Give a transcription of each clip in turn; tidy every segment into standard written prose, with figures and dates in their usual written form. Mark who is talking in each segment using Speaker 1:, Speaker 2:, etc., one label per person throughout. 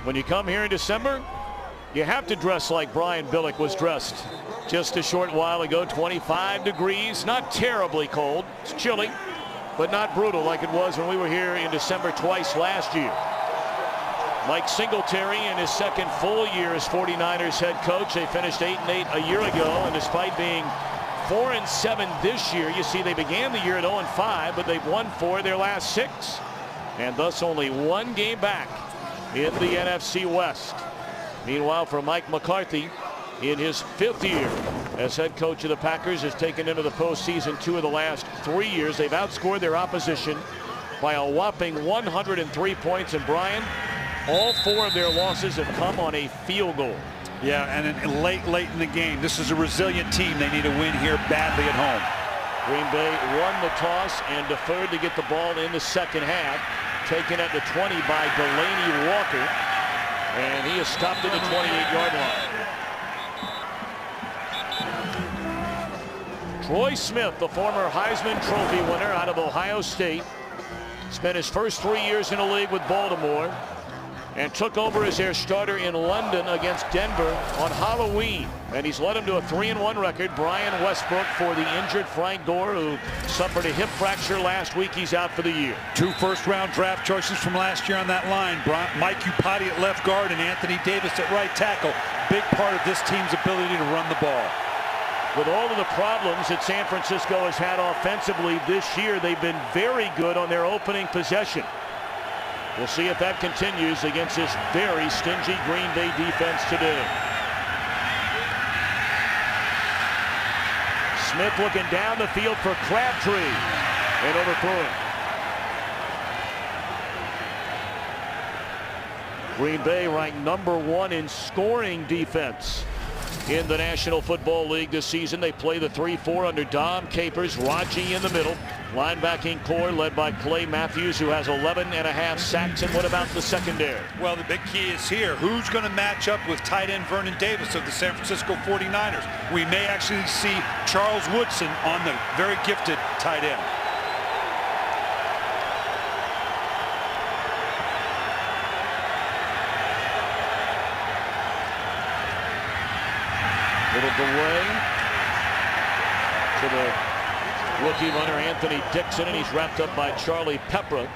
Speaker 1: when you come here in December, you have to dress like Brian Billick was dressed just a short while ago. 25 degrees, not terribly cold. It's chilly, but not brutal like it was when we were here in December twice last year. Mike Singletary in his second full year as 49ers head coach. They finished 8-8 a year ago, and despite being 4-7 this year, you see they began the year at 0-5, but they've won 4 of their last 6, and thus only 1 game back in the NFC West. Meanwhile, for Mike McCarthy, in his 5th year as head coach of the Packers, has taken into the postseason 2 of the last 3 years. They've outscored their opposition by a whopping 103 points. And Brian, all 4 of their losses have come on a field goal.
Speaker 2: Yeah, and late in the game. This is a resilient team. They need a win here badly at home.
Speaker 1: Green Bay won the toss and deferred to get the ball in the second half. Taken at the 20 by Delanie Walker, and he is stopped at the 28-yard line. Troy Smith, the former Heisman Trophy winner out of Ohio State, spent his first 3 years in the league with Baltimore and took over as their starter in London against Denver on Halloween. And he's led them to a 3-1 record. Brian Westbrook for the injured Frank Gore, who suffered a hip fracture last week. He's out for the year.
Speaker 2: 2 first-round draft choices from last year on that line. Mike Upati at left guard and Anthony Davis at right tackle. Big part of this team's ability to run the ball.
Speaker 1: With all of the problems that San Francisco has had offensively this year, they've been very good on their opening possession. We'll see if that continues against this very stingy Green Bay defense today. Smith looking down the field for Crabtree and overthrowing. Green Bay ranked #1 in scoring defense in the National Football League this season. They play the 3-4 under Dom Capers, Raji in the middle. Linebacking core led by Clay Matthews, who has 11.5 sacks. And what about the secondary?
Speaker 2: Well, the big key is here. Who's going to match up with tight end Vernon Davis of the San Francisco 49ers? We may actually see Charles Woodson on the very gifted tight end.
Speaker 1: Little delay to the rookie runner Anthony Dixon, and he's wrapped up by Charlie Pepra.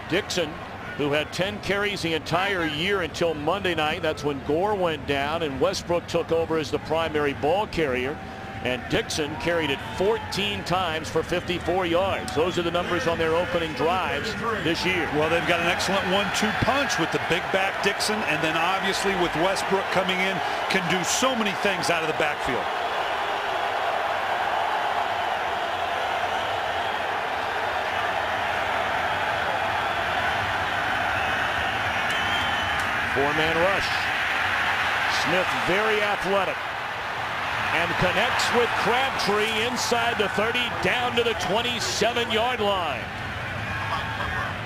Speaker 1: Dixon, who had 10 carries the entire year until Monday night. That's when Gore went down and Westbrook took over as the primary ball carrier. And Dixon carried it 14 times for 54 yards. Those are the numbers on their opening drives this year.
Speaker 2: Well, they've got an excellent 1-2 punch with the big back Dixon, and then obviously with Westbrook coming in, can do so many things out of the backfield.
Speaker 1: Four-man rush. Smith very athletic and connects with Crabtree inside the 30 down to the 27-yard line.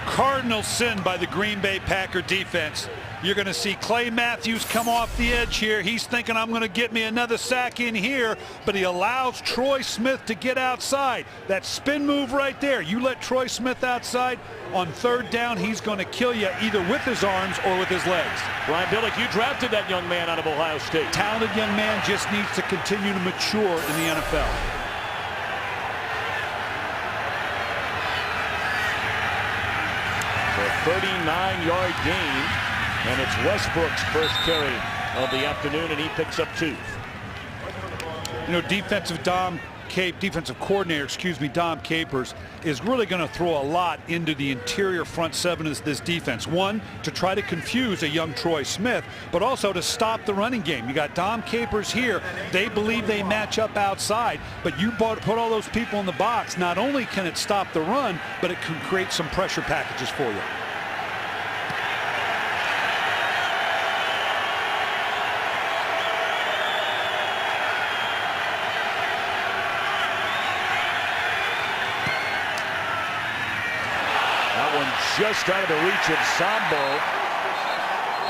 Speaker 2: Cardinal sin by the Green Bay Packer defense. You're going to see Clay Matthews come off the edge here. He's thinking, I'm going to get me another sack in here, but he allows Troy Smith to get outside. That spin move right there, you let Troy Smith outside, on 3rd down, he's going to kill you either with his arms or with his legs.
Speaker 1: Brian Billick, you drafted that young man out of Ohio State.
Speaker 2: Talented young man, just needs to continue to mature in the NFL.
Speaker 1: So a 39-yard gain, and it's Westbrook's first carry of the afternoon, and he picks up 2.
Speaker 2: You know, defensive coordinator, Dom Capers, is really going to throw a lot into the interior front 7 of this defense. One, to try to confuse a young Troy Smith, but also to stop the running game. You got Dom Capers here. They believe they match up outside, but you put all those people in the box. Not only can it stop the run, but it can create some pressure packages for you.
Speaker 1: Just out of the reach of Sambo,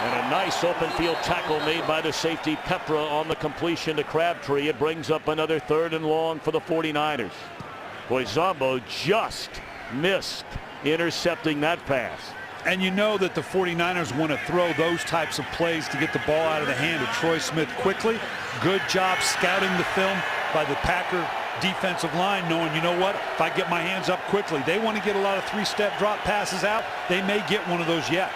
Speaker 1: and a nice open field tackle made by the safety Pepra on the completion to Crabtree. It brings up another 3rd and long for the 49ers. Boy, Sambo just missed intercepting that pass.
Speaker 2: And you know that the 49ers want to throw those types of plays to get the ball out of the hand of Troy Smith quickly. Good job scouting the film by the Packer defensive line, knowing, you know what, if I get my hands up quickly, they want to get a lot of three-step drop passes out. They may get one of those yet.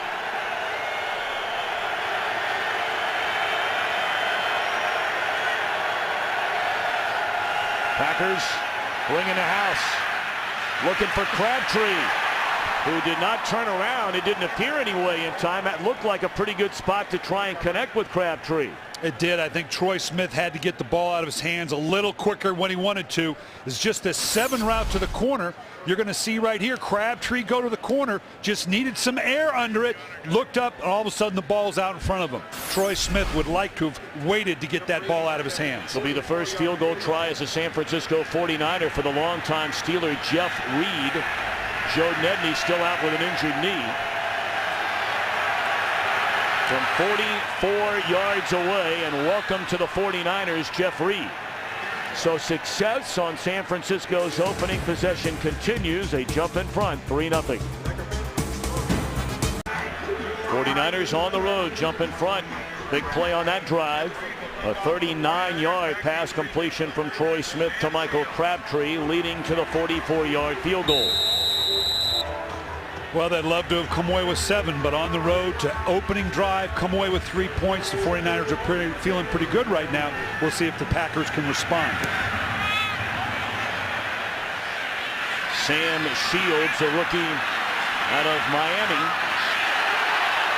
Speaker 1: Packers bringing the house, looking for Crabtree, who did not turn around. It didn't appear anyway in time. That looked like a pretty good spot to try and connect with Crabtree.
Speaker 2: It did. I think Troy Smith had to get the ball out of his hands a little quicker when he wanted to. It's just this 7 route to the corner. You're going to see right here, Crabtree go to the corner, just needed some air under it, looked up, and all of a sudden the ball's out in front of him. Troy Smith would like to have waited to get that ball out of his hands.
Speaker 1: It'll be the first field goal try as a San Francisco 49er for the longtime Steeler Jeff Reed. Joe Nedney still out with an injured knee. From 44 yards away, and welcome to the 49ers, Jeff Reed. So success on San Francisco's opening possession continues. They jump in front, 3-0. 49ers on the road, jump in front. Big play on that drive. A 39-yard pass completion from Troy Smith to Michael Crabtree, leading to the 44-yard field goal.
Speaker 2: Well, they'd love to have come away with 7, but on the road to opening drive, come away with 3 points. The 49ers are feeling pretty good right now. We'll see if the Packers can respond.
Speaker 1: Sam Shields, a rookie out of Miami.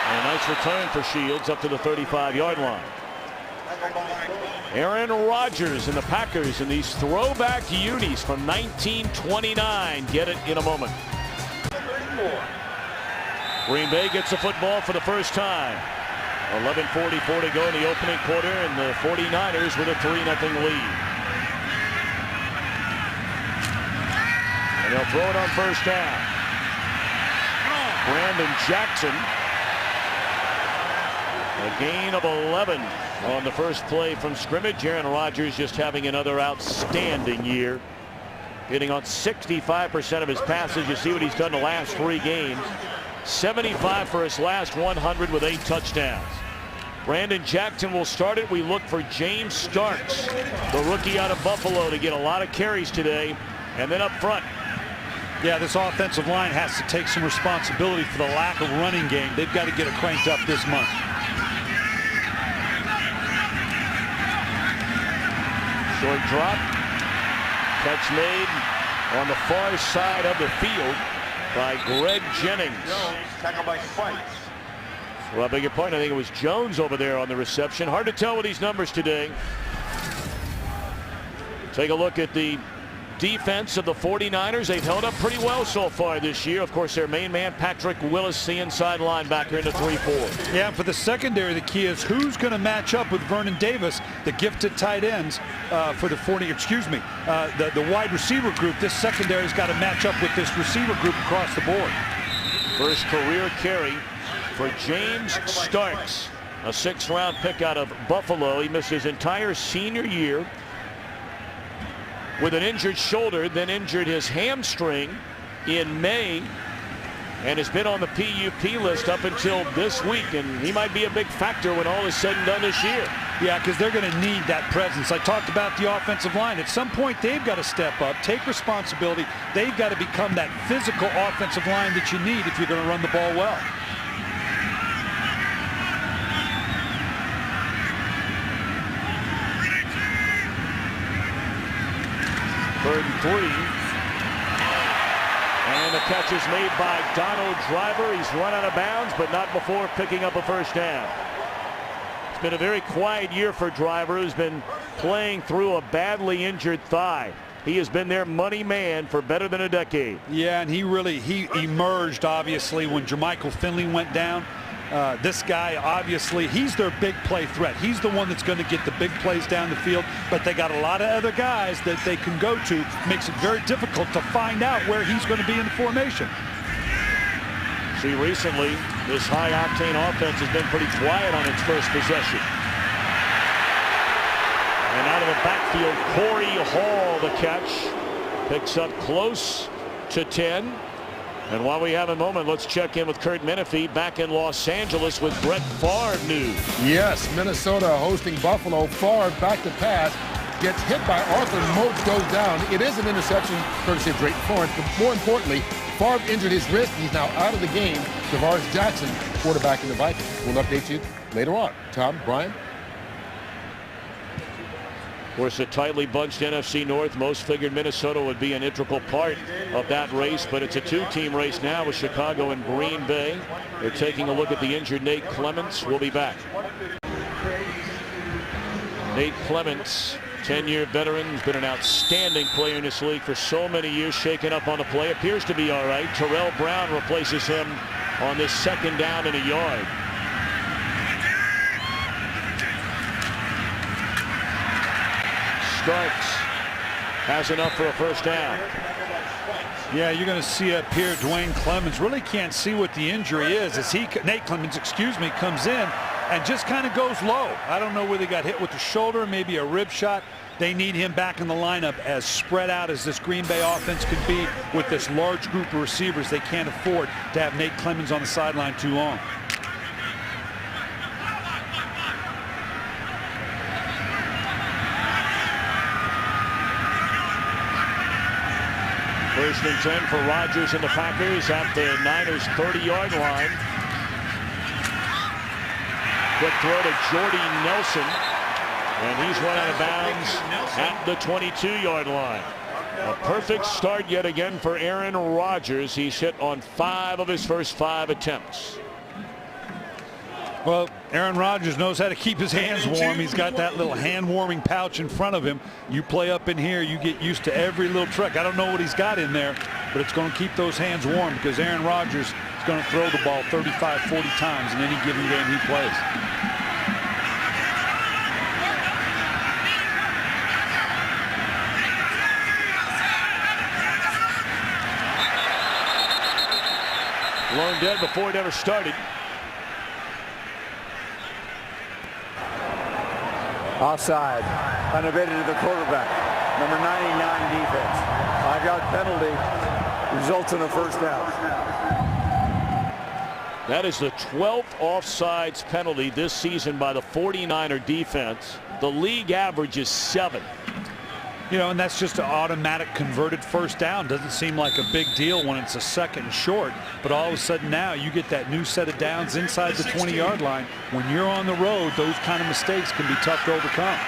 Speaker 1: And a nice return for Shields up to the 35-yard line. Aaron Rodgers and the Packers in these throwback unis from 1929. Get it in a moment. Green Bay gets the football for the first time. 11:44 to go in the opening quarter, and the 49ers with a 3-0 lead. And they'll throw it on first down. Brandon Jackson. A gain of 11 on the first play from scrimmage. Aaron Rodgers just having another outstanding year. Hitting on 65% of his passes. You see what he's done the last 3 games. 75 for his last 100 with 8 touchdowns. Brandon Jackson will start it. We look for James Starks, the rookie out of Buffalo, to get a lot of carries today. And then up front.
Speaker 2: Yeah, this offensive line has to take some responsibility for the lack of running game. They've got to get it cranked up this month.
Speaker 1: Short drop. Catch made on the far side of the field by Greg Jennings.
Speaker 3: Tackled by Spikes.
Speaker 1: Well, I beg your pardon, I think it was Jones over there on the reception. Hard to tell with these numbers today. Take a look at the defense of the 49ers. They've held up pretty well so far this year. Of course, their main man, Patrick Willis, the inside linebacker in the 3-4.
Speaker 2: Yeah, for the secondary, the key is who's going to match up with Vernon Davis, the gifted tight ends for the the wide receiver group. This secondary's got to match up with this receiver group across the board.
Speaker 1: First career carry for James Starks, a 6th-round pick out of Buffalo. He missed his entire senior year with an injured shoulder, then injured his hamstring in May, and has been on the PUP list up until this week, and he might be a big factor when all is said and done this year.
Speaker 2: Yeah, because they're going to need that presence. I talked about the offensive line. At some point, they've got to step up, take responsibility. They've got to become that physical offensive line that you need if you're going to run the ball well.
Speaker 1: Third and 3. And the catch is made by Donald Driver. He's run out of bounds, but not before picking up a first down. It's been a very quiet year for Driver, who's been playing through a badly injured thigh. He has been their money man for better than a decade.
Speaker 2: Yeah, and he emerged, obviously, when Jermichael Finley went down. This guy, obviously, he's their big play threat. He's the one that's going to get the big plays down the field, but they got a lot of other guys that they can go to. Makes it very difficult to find out where he's going to be in the formation.
Speaker 1: See, recently, this high-octane offense has been pretty quiet on its first possession. And out of the backfield, Corey Hall, the catch. Picks up close to 10. And while we have a moment, let's check in with Curt Menefee back in Los Angeles with Brett Favre news.
Speaker 4: Yes, Minnesota hosting Buffalo. Favre back to pass. Gets hit by Arthur Moats, goes down. It is an interception courtesy of Drayton Florence, but more importantly, Favre injured his wrist. He's now out of the game. Tavares Jackson, quarterback in the Vikings. We'll update you later on. Tom, Brian?
Speaker 1: Of course, a tightly bunched NFC North. Most figured Minnesota would be an integral part of that race, but it's a two-team race now with Chicago and Green Bay. They're taking a look at the injured Nate Clements. We'll be back. Nate Clements, 10-year veteran, has been an outstanding player in this league for so many years, shaken up on the play. Appears to be all right. Terrell Brown replaces him on this second down and a yard. Starks has enough for a first down.
Speaker 2: Yeah, you're going to see up here Dwayne Clemens really can't see what the injury is as Nate Clemens, comes in and just kind of goes low. I don't know whether he got hit with the shoulder, maybe a rib shot. They need him back in the lineup. As spread out as this Green Bay offense could be with this large group of receivers, they can't afford to have Nate Clemens on the sideline too long.
Speaker 1: First and 10 for Rodgers and the Packers at the Niners' 30-yard line. Quick throw to Jordy Nelson, and he's run out of bounds at the 22-yard line. A perfect start yet again for Aaron Rodgers. He's hit on 5 of his first 5 attempts.
Speaker 2: Well, Aaron Rodgers knows how to keep his hands warm. He's got that little hand-warming pouch in front of him. You play up in here, you get used to every little trick. I don't know what he's got in there, but it's going to keep those hands warm because Aaron Rodgers is going to throw the ball 35, 40 times in any given game he plays.
Speaker 1: Long dead before it ever started.
Speaker 5: Offside, unabated to the quarterback. Number 99 defense. 5-yard penalty results in a first down.
Speaker 1: That is the 12th offsides penalty this season by the 49er defense. The league average is 7.
Speaker 2: You know, and that's just an automatic converted first down. Doesn't seem like a big deal when it's a second and short, but all of a sudden now you get that new set of downs inside the 20-yard line. When you're on the road, those kind of mistakes can be tough to overcome.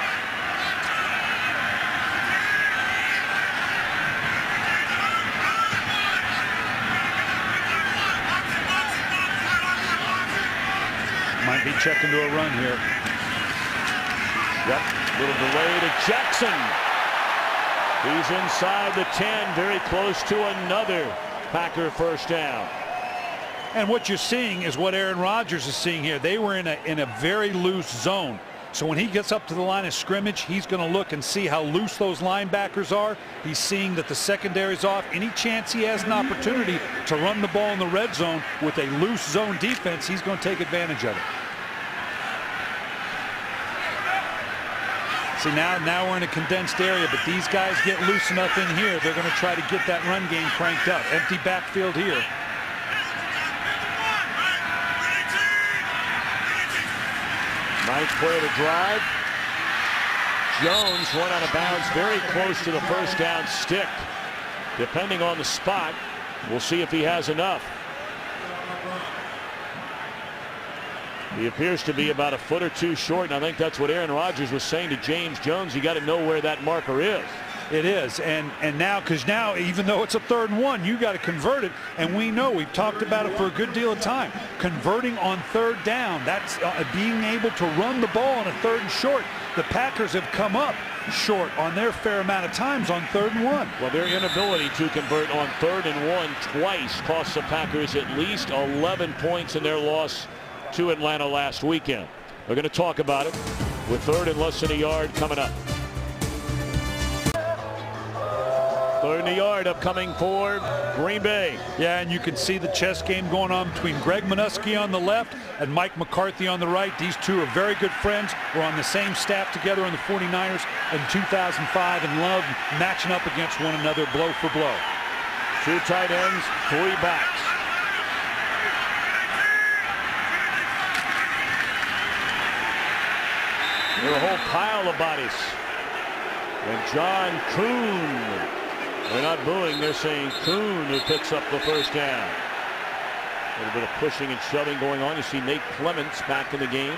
Speaker 2: Might be checking to a run here.
Speaker 1: Yep, little delay to Jackson. He's inside the 10, very close to another Packer first down.
Speaker 2: And what you're seeing is what Aaron Rodgers is seeing here. They were in a very loose zone. So when he gets up to the line of scrimmage, he's going to look and see how loose those linebackers are. He's seeing that the secondary's off. Any chance he has an opportunity to run the ball in the red zone with a loose zone defense, he's going to take advantage of it. See, now we're in a condensed area, but these guys get loose enough in here, they're going to try to get that run game cranked up. Empty backfield here.
Speaker 1: Ninth play of the drive. Jones run out of bounds very close to the first down stick. Depending on the spot, we'll see if he has enough. He appears to be about a foot or two short, and I think that's what Aaron Rodgers was saying to James Jones. You got to know where that marker is.
Speaker 2: It is, and now, because now, even though it's a 3rd and 1, you got to convert it, and we know, we've talked about it for a good deal of time. Converting on 3rd down, that's being able to run the ball on a 3rd and short. The Packers have come up short on their fair amount of times on 3rd and 1.
Speaker 1: Well, their inability to convert on 3rd and 1 twice cost the Packers at least 11 points in their loss to Atlanta last weekend. We're going to talk about it with 3rd and less than a yard coming up. 3rd and a yard upcoming for Green Bay.
Speaker 2: Yeah, and you can see the chess game going on between Greg Minuski on the left and Mike McCarthy on the right. These two are very good friends. Were on the same staff together on the 49ers in 2005 and loved matching up against one another blow for blow.
Speaker 1: 2 tight ends, 3 backs. There are a whole pile of bodies. And John Kuhn. They're not booing, they're saying Kuhn who picks up the first down. A little bit of pushing and shoving going on. You see Nate Clements back in the game,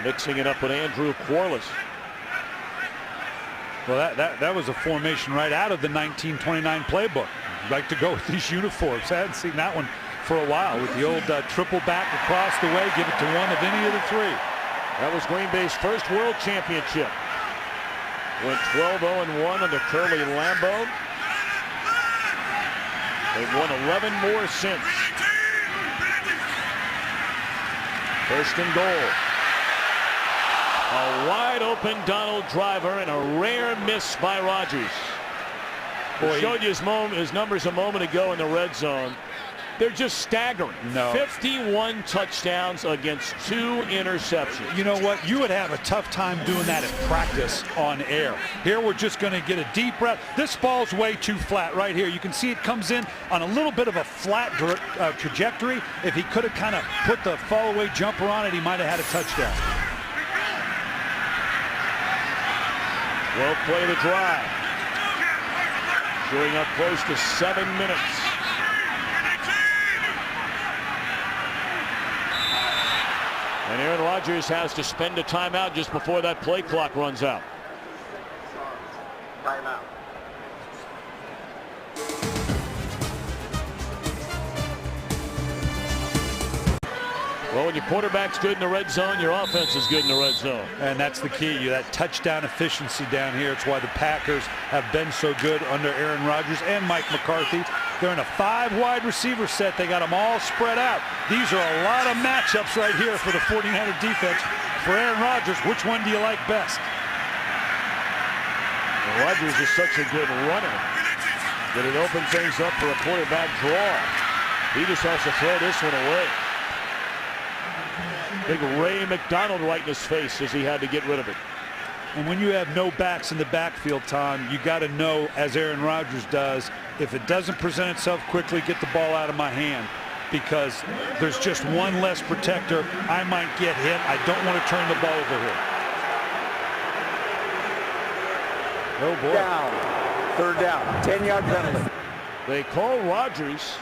Speaker 1: mixing it up with Andrew Quarles.
Speaker 2: Well, that was a formation right out of the 1929 playbook. I'd like to go with these uniforms. I hadn't seen that one for a while with the old triple back across the way, give it to one of any of the three.
Speaker 1: That was Green Bay's first world championship. Went 12-0-1 under Curly Lambeau. They've won 11 more since. First and goal. A wide open Donald Driver and a rare miss by Rodgers. Boy, showed you his numbers a moment ago in the red zone. They're just staggering.
Speaker 2: No.
Speaker 1: 51 touchdowns against 2 interceptions.
Speaker 2: You know what? You would have a tough time doing that in practice on air. Here we're just going to get a deep breath. This ball's way too flat right here. You can see it comes in on a little bit of a flat trajectory. If he could have kind of put the fall away jumper on it, he might have had a touchdown.
Speaker 1: Well, play the drive. Showing up close to 7 minutes. And Aaron Rodgers has to spend a timeout just before that play clock runs out.
Speaker 3: Timeout.
Speaker 1: Well, when your quarterback's good in the red zone, your offense is good in the red zone.
Speaker 2: And that's the key. That touchdown efficiency down here. It's why the Packers have been so good under Aaron Rodgers and Mike McCarthy. They're in a 5 wide receiver set. They got them all spread out. These are a lot of matchups right here for the 49er defense. For Aaron Rodgers, which one do you like best?
Speaker 1: Well, Rodgers is such a good runner that it opens things up for a quarterback draw. He just has to throw this one away. Big Ray McDonald right in his face as he had to get rid of it.
Speaker 2: And when you have no backs in the backfield, Tom, you got to know, as Aaron Rodgers does, if it doesn't present itself quickly, get the ball out of my hand, because there's just one less protector. I might get hit. I don't want to turn the ball over here.
Speaker 5: Oh boy. Down. Third down. 10-yard penalty.
Speaker 1: They call Rodgers,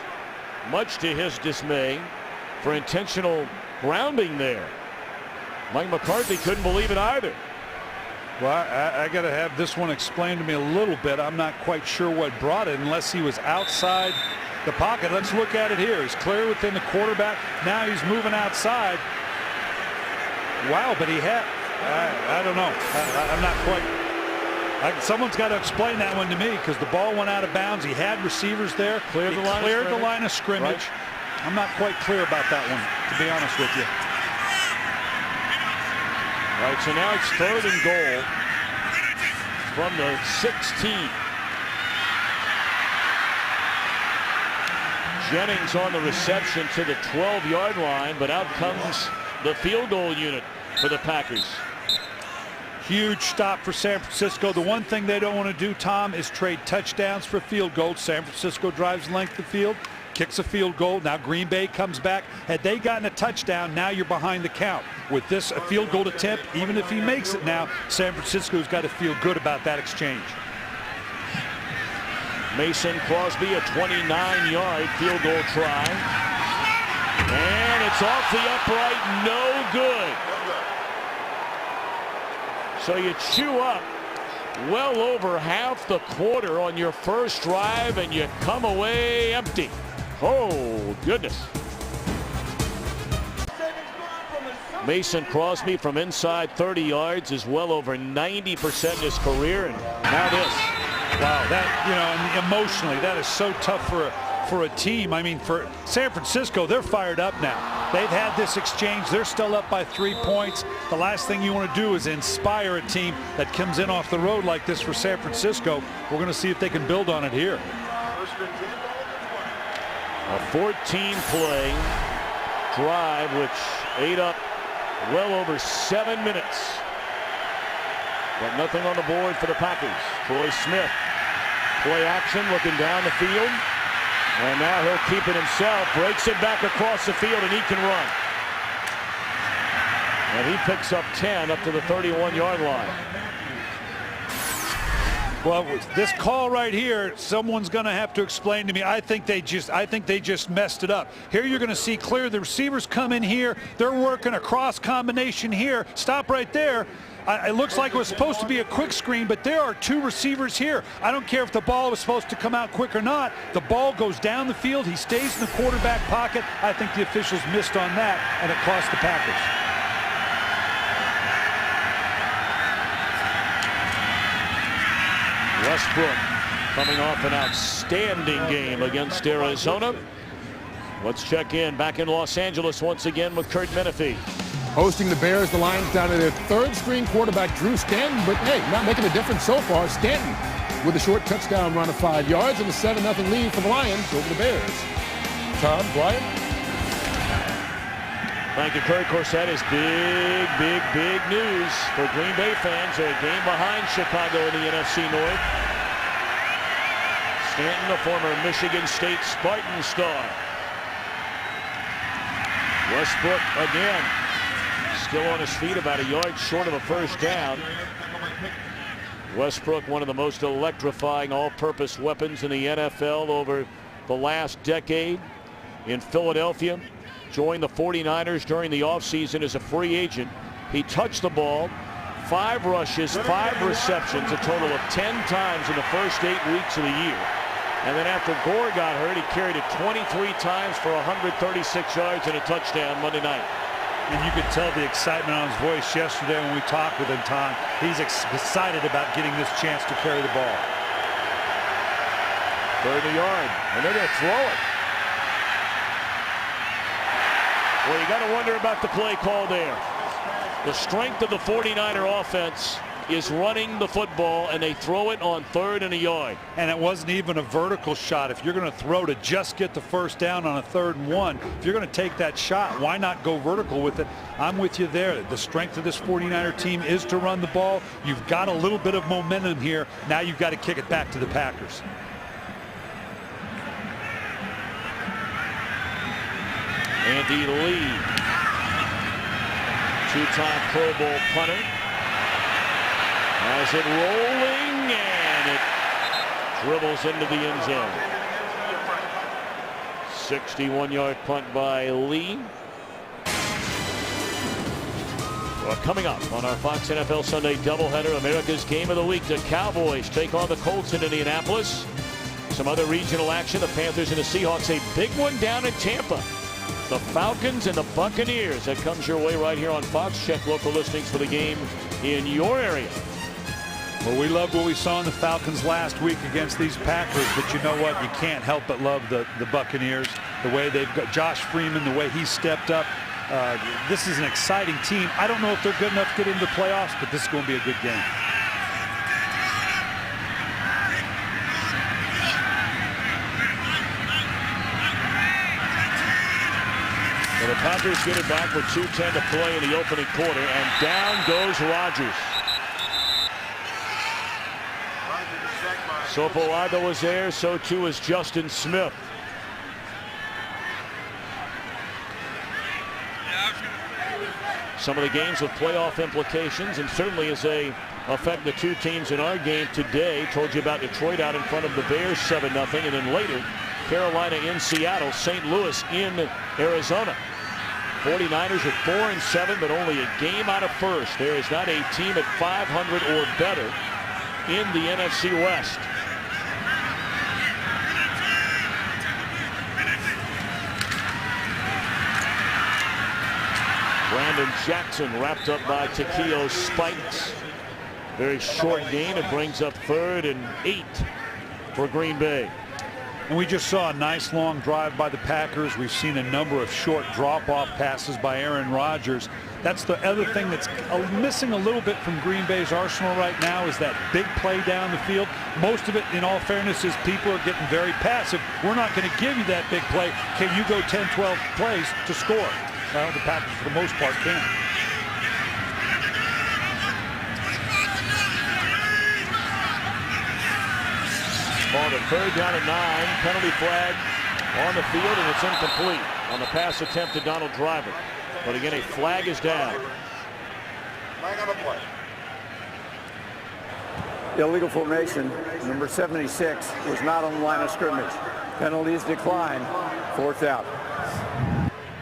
Speaker 1: much to his dismay, for intentional grounding there. Mike McCarthy couldn't believe it either.
Speaker 2: Well, I got to have this one explained to me a little bit. I'm not quite sure what brought it unless he was outside the pocket. Let's look at it here. He's clear within the quarterback. Now he's moving outside. Wow, but he had, I don't know. I'm not quite. Someone's got to explain that one to me, because the ball went out of bounds. He had receivers there.
Speaker 1: Cleared the
Speaker 2: line of scrimmage. Right. I'm not quite clear about that one, to be honest with you.
Speaker 1: All right, so now it's 3rd and goal from the 16. Jennings on the reception to the 12-yard line, but out comes the field goal unit for the Packers.
Speaker 2: Huge stop for San Francisco. The one thing they don't want to do, Tom, is trade touchdowns for field goals. San Francisco drives length of field, kicks a field goal. Now Green Bay comes back. Had they gotten a touchdown, now you're behind the count. With this a field goal attempt, even if he makes it now, San Francisco's got to feel good about that exchange.
Speaker 1: Mason Crosby, a 29-yard field goal try. And it's off the upright, no good. So you chew up well over half the quarter on your first drive, and you come away empty. Oh, goodness. Mason Crosby from inside 30 yards is well over 90% in his career, and now this.
Speaker 2: Wow, that, you know, and emotionally, that is so tough for a team. I mean, for San Francisco, they're fired up now. They've had this exchange. They're still up by 3 points. The last thing you want to do is inspire a team that comes in off the road like this for San Francisco. We're going to see if they can build on it here.
Speaker 1: A 14-play drive, which ate up well over 7 minutes. But nothing on the board for the Packers. Troy Smith, play action, looking down the field. And now he'll keep it himself, breaks it back across the field, and he can run. And he picks up 10 up to the 31-yard line.
Speaker 2: Well, this call right here, someone's going to have to explain to me. I think they just messed it up. Here you're going to see clear. The receivers come in here. They're working a cross combination here. Stop right there. It looks like it was supposed to be a quick screen, but there are two receivers here. I don't care if the ball was supposed to come out quick or not. The ball goes down the field. He stays in the quarterback pocket. I think the officials missed on that, and it cost the Packers.
Speaker 1: Westbrook coming off an outstanding game against Arizona. Let's check in back in Los Angeles once again with Curt Menefee.
Speaker 4: Hosting the Bears, the Lions down to their third-string quarterback, Drew Stanton. But, hey, not making a difference so far. Stanton with a short touchdown run of 5 yards and a 7-0 lead for the Lions over the Bears. Tom, Brian?
Speaker 1: Thank you, Kurt. Of course, that is big news for Green Bay fans. They're a game behind Chicago in the NFC North. Stanton, a former Michigan State Spartan star. Westbrook again, still on his feet, about a yard short of a first down. Westbrook, one of the most electrifying all-purpose weapons in the NFL over the last decade. In Philadelphia, joined the 49ers during the offseason as a free agent. He touched the ball, 5 rushes, 5 receptions, a total of 10 times in the first 8 weeks of the year. And then after Gore got hurt, he carried it 23 times for 136 yards and a touchdown Monday night.
Speaker 2: And you could tell the excitement on his voice yesterday when we talked with him, Tom. He's excited about getting this chance to carry the ball.
Speaker 1: 30 yard, and they're going to throw it. Well, you got to wonder about the play call there. The strength of the 49er offense is running the football, and they throw it on 3rd and a yard.
Speaker 2: And it wasn't even a vertical shot. If you're going to throw to just get the first down on a 3rd and 1, if you're going to take that shot, why not go vertical with it? I'm with you there. The strength of this 49er team is to run the ball. You've got a little bit of momentum here. Now you've got to kick it back to the Packers.
Speaker 1: Andy Lee, 2-time Pro Bowl punter, has it rolling, and it dribbles into the end zone. 61-yard punt by Lee. Well, coming up on our Fox NFL Sunday doubleheader, America's Game of the Week, the Cowboys take on the Colts in Indianapolis. Some other regional action, the Panthers and the Seahawks, a big one down in Tampa. The Falcons and the Buccaneers. That comes your way right here on Fox. Check local listings for the game in your area.
Speaker 2: Well, we loved what we saw in the Falcons last week against these Packers, but you know what? You can't help but love the Buccaneers, the way they've got Josh Freeman, the way he stepped up. This is an exciting team. I don't know if they're good enough to get into the playoffs, but this is going to be a good game.
Speaker 1: Well, the Packers get it back with 2:10 to play in the opening quarter, and down goes Rodgers. Sopoaga was there, so too was Justin Smith. Some of the games with playoff implications, and certainly as they affect the two teams in our game today. Told you about Detroit out in front of the Bears 7-0, and then later Carolina in Seattle, St. Louis in Arizona. 49ers at 4-7, but only a game out of first. There is not a team at 500 or better in the NFC West. Brandon Jackson wrapped up by Takeo Spikes. Very short gain. It brings up 3rd and 8 for Green Bay.
Speaker 2: And we just saw a nice long drive by the Packers. We've seen a number of short drop-off passes by Aaron Rodgers. That's the other thing that's missing a little bit from Green Bay's arsenal right now is that big play down the field. Most of it, in all fairness, is people are getting very passive. We're not going to give you that big play. Can you go 10, 12 plays to score? Well, the Packers, for the most part, can.
Speaker 1: Ball to 3rd down and 9. Penalty flag on the field, and it's incomplete on the pass attempt to Donald Driver. But again, a flag is down.
Speaker 3: on the play.
Speaker 5: Illegal formation, number 76, was not on the line of scrimmage. Penalties declined, 4th out.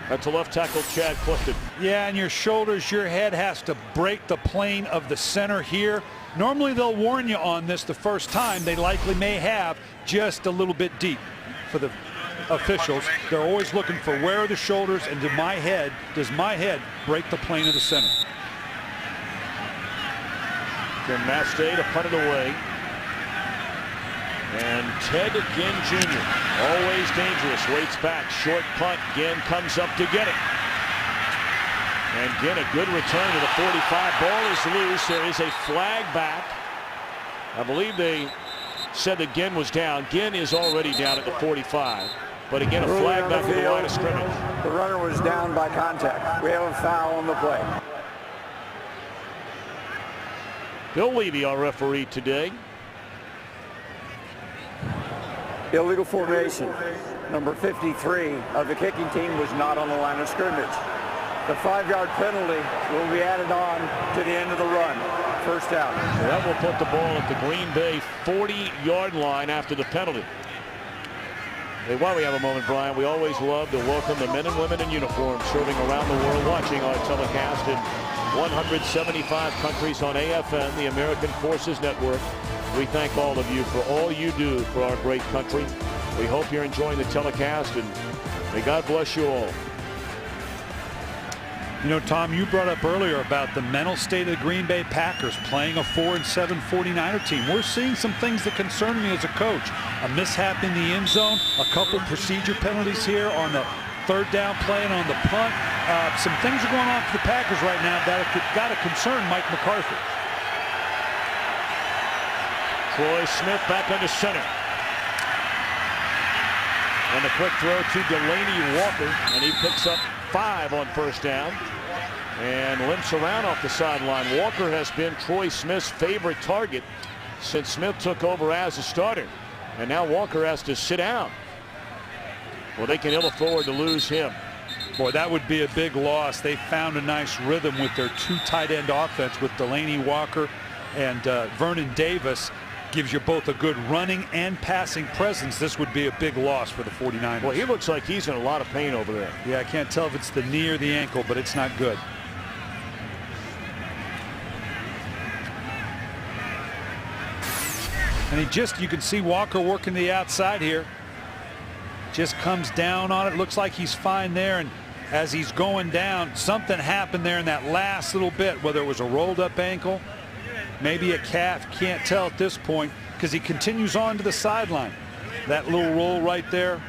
Speaker 1: That's a left tackle, Chad Clifton.
Speaker 2: Yeah, and your shoulders, your head has to break the plane of the center here. Normally they'll warn you on this the first time. They likely may have just a little bit deep for the officials. They're always looking for where are the shoulders and does my head break the plane of the center.
Speaker 1: Then Mastay to punt it away. And Ted Ginn Jr., always dangerous, waits back, short punt. Ginn comes up to get it. And Ginn, a good return to the 45. Ball is loose. There is a flag back. I believe they said that Ginn was down. Ginn is already down at the 45. But again, a flag back to the line of scrimmage.
Speaker 5: The runner was down by contact. We have a foul on the play.
Speaker 1: Bill Levy, our referee today.
Speaker 5: Illegal formation. Number 53 of the kicking team was not on the line of scrimmage. The 5-yard penalty will be added on to the end of the run. 1st out.
Speaker 1: So that will put the ball at the Green Bay 40-yard line after the penalty. Hey, while we have a moment, Brian, we always love to welcome the men and women in uniform serving around the world, watching our telecast in 175 countries on AFN, the American Forces Network. We thank all of you for all you do for our great country. We hope you're enjoying the telecast, and may God bless you all.
Speaker 2: You know, Tom, you brought up earlier about the mental state of the Green Bay Packers playing a 4-7 49er team. We're seeing some things that concern me as a coach. A mishap in the end zone, a couple procedure penalties here on the 3rd down play and on the punt. Some things are going on for the Packers right now that got to concern Mike McCarthy.
Speaker 1: Troy Smith back under center. And a quick throw to Delanie Walker, and he picks up 5 on 1st down and limps around off the sideline. Walker has been Troy Smith's favorite target since Smith took over as a starter. And now Walker has to sit down. Well, they can ill afford to lose him.
Speaker 2: Boy, that would be a big loss. They found a nice rhythm with their 2 tight end offense with Delanie Walker and Vernon Davis. Gives you both a good running and passing presence. This would be a big loss for the 49ers.
Speaker 1: Well, he looks like he's in a lot of pain over there.
Speaker 2: Yeah, I can't tell if it's the knee or the ankle, but it's not good. And you can see Walker working the outside here. Just comes down on it. Looks like he's fine there. And as he's going down, something happened there in that last little bit, whether it was a rolled up ankle, maybe a calf, can't tell at this point, because he continues on to the sideline. That little roll right there.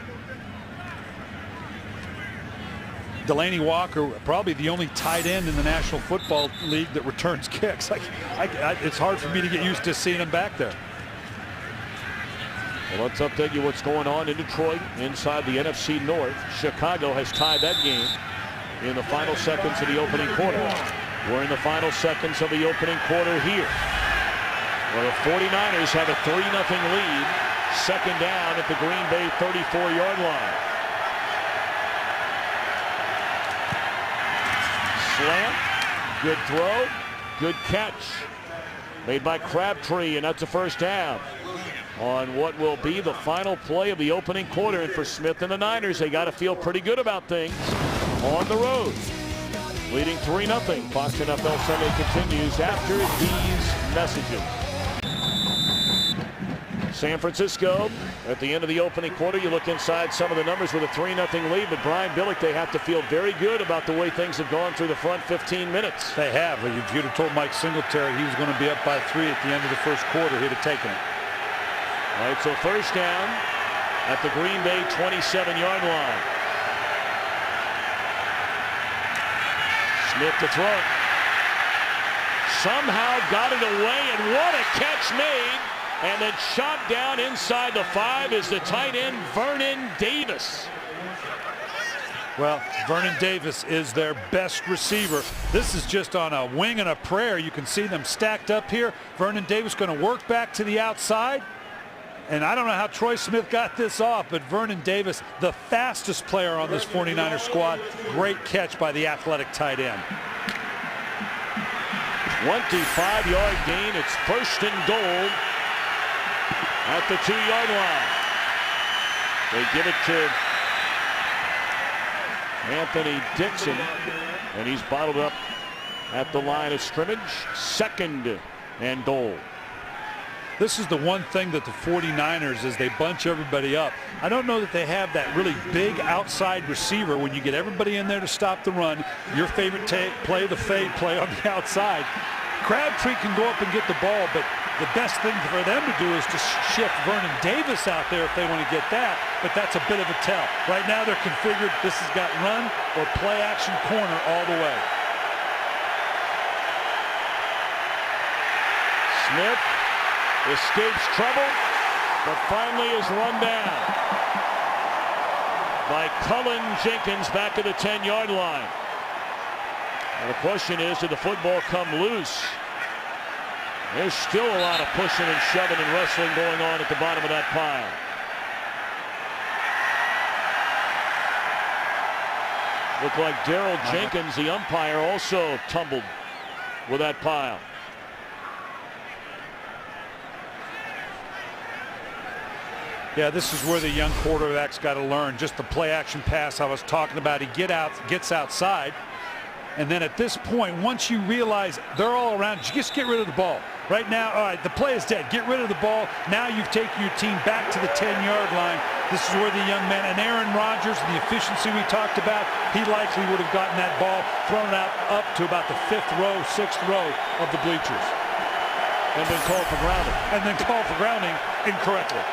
Speaker 2: Delanie Walker, probably the only tight end in the National Football League that returns kicks. It's hard for me to get used to seeing him back there.
Speaker 1: Well, let's update you what's going on in Detroit inside the NFC North. Chicago has tied that game in the final seconds of the opening quarter. We're in the final seconds of the opening quarter here. Well, the 49ers have a 3-0 lead. 2nd down at the Green Bay 34-yard line. Slant, good throw, good catch. Made by Crabtree, and that's a 1st down on what will be the final play of the opening quarter. And for Smith and the Niners, they got to feel pretty good about things on the road. Leading 3-0. Fox NFL Sunday continues after these messages. San Francisco at the end of the opening quarter. You look inside some of the numbers with a 3-0 lead, but Brian Billick, they have to feel very good about the way things have gone through the front 15 minutes.
Speaker 2: They have. If you'd have told Mike Singletary he was going to be up by 3 at the end of the 1st quarter, he'd have taken it.
Speaker 1: All right, so 1st down at the Green Bay 27-yard line. Smith to throw. Somehow got it away, and what a catch made. And then shot down inside the 5 is the tight end Vernon Davis.
Speaker 2: Well, Vernon Davis is their best receiver. This is just on a wing and a prayer. You can see them stacked up here. Vernon Davis going to work back to the outside. And I don't know how Troy Smith got this off, but Vernon Davis, the fastest player on this 49er squad. Great catch by the athletic tight end.
Speaker 1: 25-yard gain. It's 1st and goal at the 2-yard line. They give it to Anthony Dixon, and he's bottled up at the line of scrimmage. 2nd and goal.
Speaker 2: This is the one thing that the 49ers, as they bunch everybody up, I don't know that they have that really big outside receiver when you get everybody in there to stop the run. Your favorite play, the fade play on the outside. Crabtree can go up and get the ball, but the best thing for them to do is to shift Vernon Davis out there if they want to get that, but that's a bit of a tell. Right now they're configured, this has got run or play action corner all the way.
Speaker 1: Smith escapes trouble, but finally is run down by Cullen Jenkins back at the 10-yard line. Now the question is, did the football come loose? There's still a lot of pushing and shoving and wrestling going on at the bottom of that pile. Looked like Daryl Jenkins, the umpire, also tumbled with that pile.
Speaker 2: Yeah, this is where the young quarterback's got to learn. Just the play action pass I was talking about. He gets outside. And then at this point, once you realize they're all around, just get rid of the ball. Right now, all right, the play is dead. Get rid of the ball. Now you've taken your team back to the 10-yard line. This is where the young man, and Aaron Rodgers, the efficiency we talked about, he likely would have gotten that ball thrown out up to about the 5th row, 6th row of the bleachers.
Speaker 1: And been called for grounding.
Speaker 2: And then called for grounding incorrectly.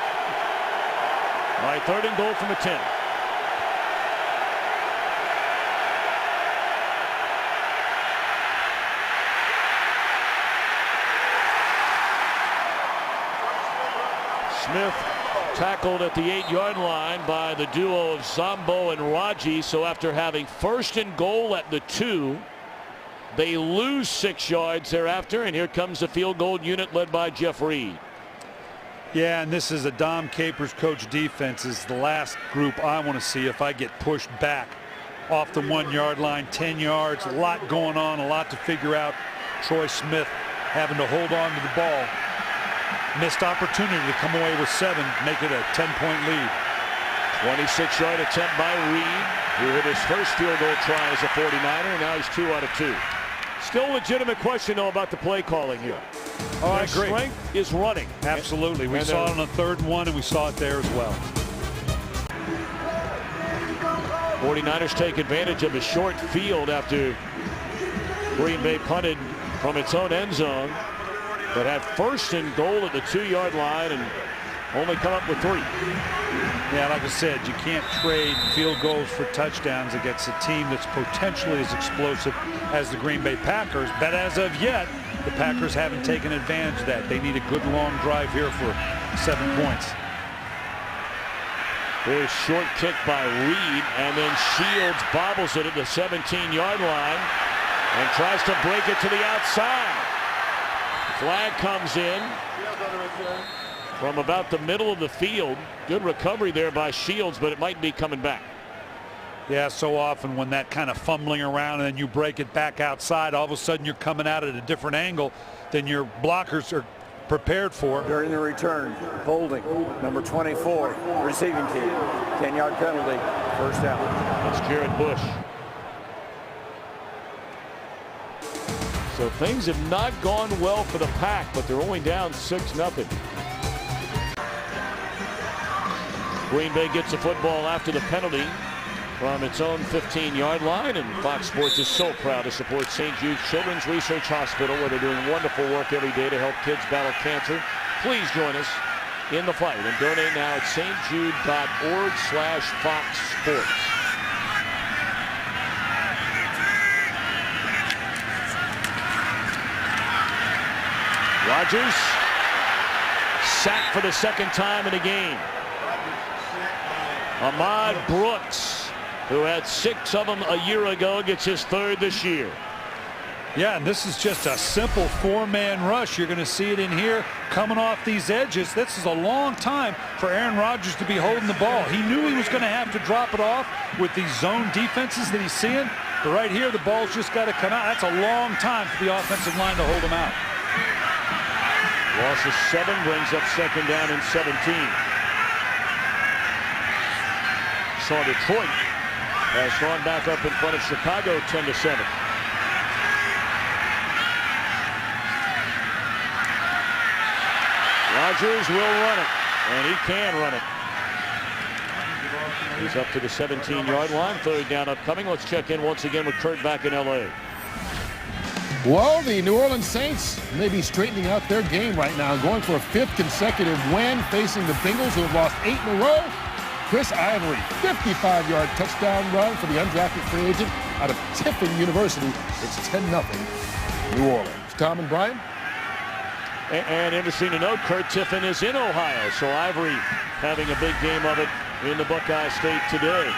Speaker 1: All right, 3rd and goal from the 10. Smith tackled at the 8-yard line by the duo of Zombo and Raji. So after having 1st and goal at the 2, they lose 6 yards thereafter, and here comes the field goal unit led by Jeff Reed.
Speaker 2: Yeah, and this is a Dom Capers coach defense. Is the last group I want to see if I get pushed back off the 1-yard line, 10 yards, a lot going on, a lot to figure out. Troy Smith having to hold on to the ball. Missed opportunity to come away with 7, make it a 10-point lead.
Speaker 1: 26-yard attempt by Reed, who hit his first field goal try as a 49er. Now he's 2 out of 2. Still a legitimate question, though, about the play calling here.
Speaker 2: Oh, I agree.
Speaker 1: Their strength is running.
Speaker 2: Absolutely. We saw it on a 3rd and 1, and we saw it there as well.
Speaker 1: 49ers take advantage of a short field after Green Bay punted from its own end zone, but had 1st and goal at the 2-yard line and only come up with 3.
Speaker 2: Yeah, like I said, you can't trade field goals for touchdowns against a team that's potentially as explosive as the Green Bay Packers. But as of yet, the Packers haven't taken advantage of that. They need a good long drive here for 7 points.
Speaker 1: There's short kick by Reed, and then Shields bobbles it at the 17-yard line and tries to break it to the outside. Flag comes in from about the middle of the field. Good recovery there by Shields, but it might be coming back.
Speaker 2: Yeah, so often when that kind of fumbling around and then you break it back outside, all of a sudden you're coming out at a different angle than your blockers are prepared for.
Speaker 5: During the return, holding, number 24, receiving team. 10-yard penalty, 1st down.
Speaker 1: That's Jared Bush. So things have not gone well for the Pack, but they're only down 6-0. Green Bay gets the football after the penalty from its own 15-yard line, and Fox Sports is so proud to support St. Jude Children's Research Hospital, where they're doing wonderful work every day to help kids battle cancer. Please join us in the fight and donate now at stjude.org/Fox Sports. Rodgers sacked for the 2nd time in the game. Ahmad Brooks, who had 6 of them a year ago, gets his 3rd this year.
Speaker 2: Yeah, and this is just a simple 4-man rush. You're going to see it in here coming off these edges. This is a long time for Aaron Rodgers to be holding the ball. He knew he was going to have to drop it off with these zone defenses that he's seeing. But right here, the ball's just got to come out. That's a long time for the offensive line to hold him out.
Speaker 1: Loss of 7 brings up second down and 17. So Detroit has gone back up in front of Chicago 10-7. Rodgers will run it, and he can run it. He's up to the 17-yard line. Third down upcoming. Let's check in once again with Kurt back in L.A.
Speaker 4: Well, the New Orleans Saints may be straightening out their game right now, going for a 5th consecutive win, facing the Bengals, who have lost 8 in a row. Chris Ivory, 55-yard touchdown run for the undrafted free agent out of Tiffin University. It's 10-0 New Orleans. Tom and Brian?
Speaker 1: And interesting to note, Kurt Tiffin is in Ohio, so Ivory having a big game of it in the Buckeye State today.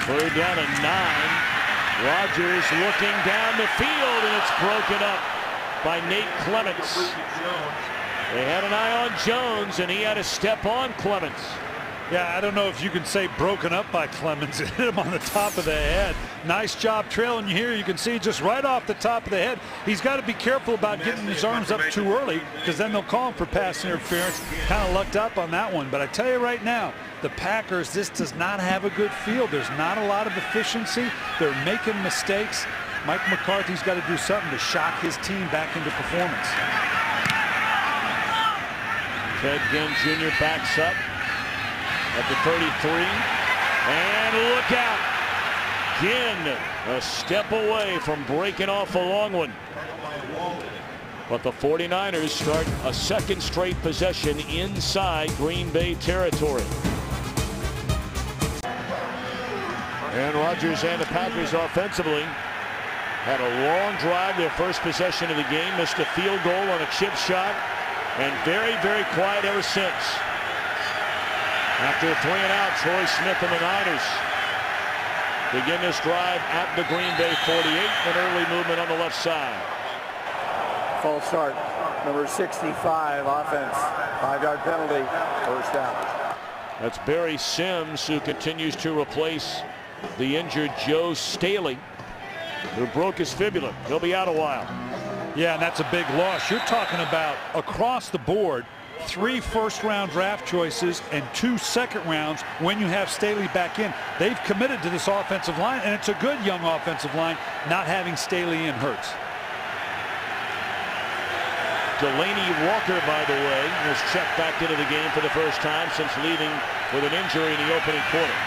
Speaker 1: Third down and 9. Rodgers looking down the field, and it's broken up by Nate Clements. They had an eye on Jones, and he had to step on Clements.
Speaker 2: Yeah, I don't know if you can say broken up by Clemens. It hit him on the top of the head. Nice job trailing here. You can see just right off the top of the head. He's got to be careful about getting his arms up too early, because then they'll call him for pass interference. Kind of lucked up on that one. But I tell you right now, the Packers, this does not have a good field. There's not a lot of efficiency. They're making mistakes. Mike McCarthy's got to do something to shock his team back into performance.
Speaker 1: Ted Ginn Jr. backs up at the 33, and look out. Ginn a step away from breaking off a long one. But the 49ers start a second straight possession inside Green Bay territory. And Rodgers and the Packers offensively had a long drive, their first possession of the game, missed a field goal on a chip shot, and very, very quiet ever since. After a 3 and out, Troy Smith and the Niners begin this drive at the Green Bay 48. An early movement on the left side.
Speaker 5: False start, number 65, offense. 5-yard penalty, first down.
Speaker 1: That's Barry Sims, who continues to replace the injured Joe Staley, who broke his fibula. He'll be out a while.
Speaker 2: Yeah, and that's a big loss. You're talking about across the board, 3 first-round draft choices and 2 second rounds when you have Staley back in. They've committed to this offensive line, and it's a good young offensive line, not having Staley in hurts.
Speaker 1: Delaney Walker, by the way, was checked back into the game for the first time since leaving with an injury in the opening quarter.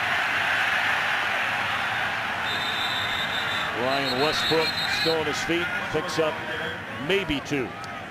Speaker 1: Ryan Westbrook still on his feet, picks up maybe 2.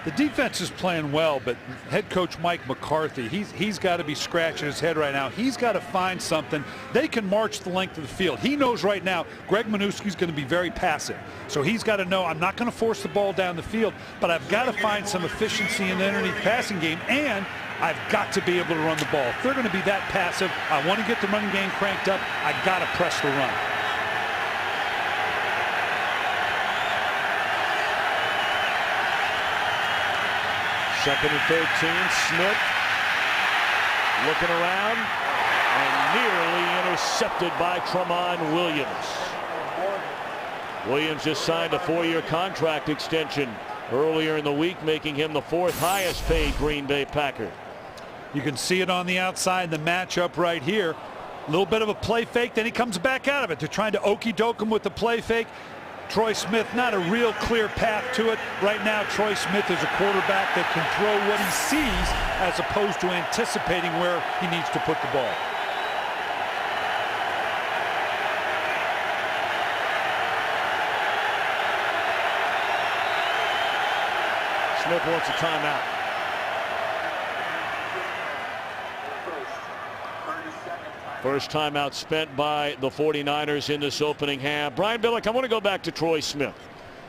Speaker 2: The defense is playing well, but head coach Mike McCarthy, he's got to be scratching his head right now. He's got to find something. They can march the length of the field. He knows right now Greg Minuski's going to be very passive. So he's got to know, I'm not going to force the ball down the field, but I've got to find some efficiency in the underneath passing game, and I've got to be able to run the ball. If they're going to be that passive, I want to get the running game cranked up, I got to press the run.
Speaker 1: Second and 13, Smith looking around and nearly intercepted by Tramon Williams. Williams just signed a 4-year contract extension earlier in the week, making him the 4th highest paid Green Bay Packer.
Speaker 2: You can see it on the outside, the matchup right here. A little bit of a play fake, then he comes back out of it. They're trying to okey-doke him with the play fake. Troy Smith, not a real clear path to it. Right now, Troy Smith is a quarterback that can throw what he sees as opposed to anticipating where he needs to put the ball.
Speaker 1: Smith wants a timeout. First timeout spent by the 49ers in this opening half. Brian Billick, I want to go back to Troy Smith,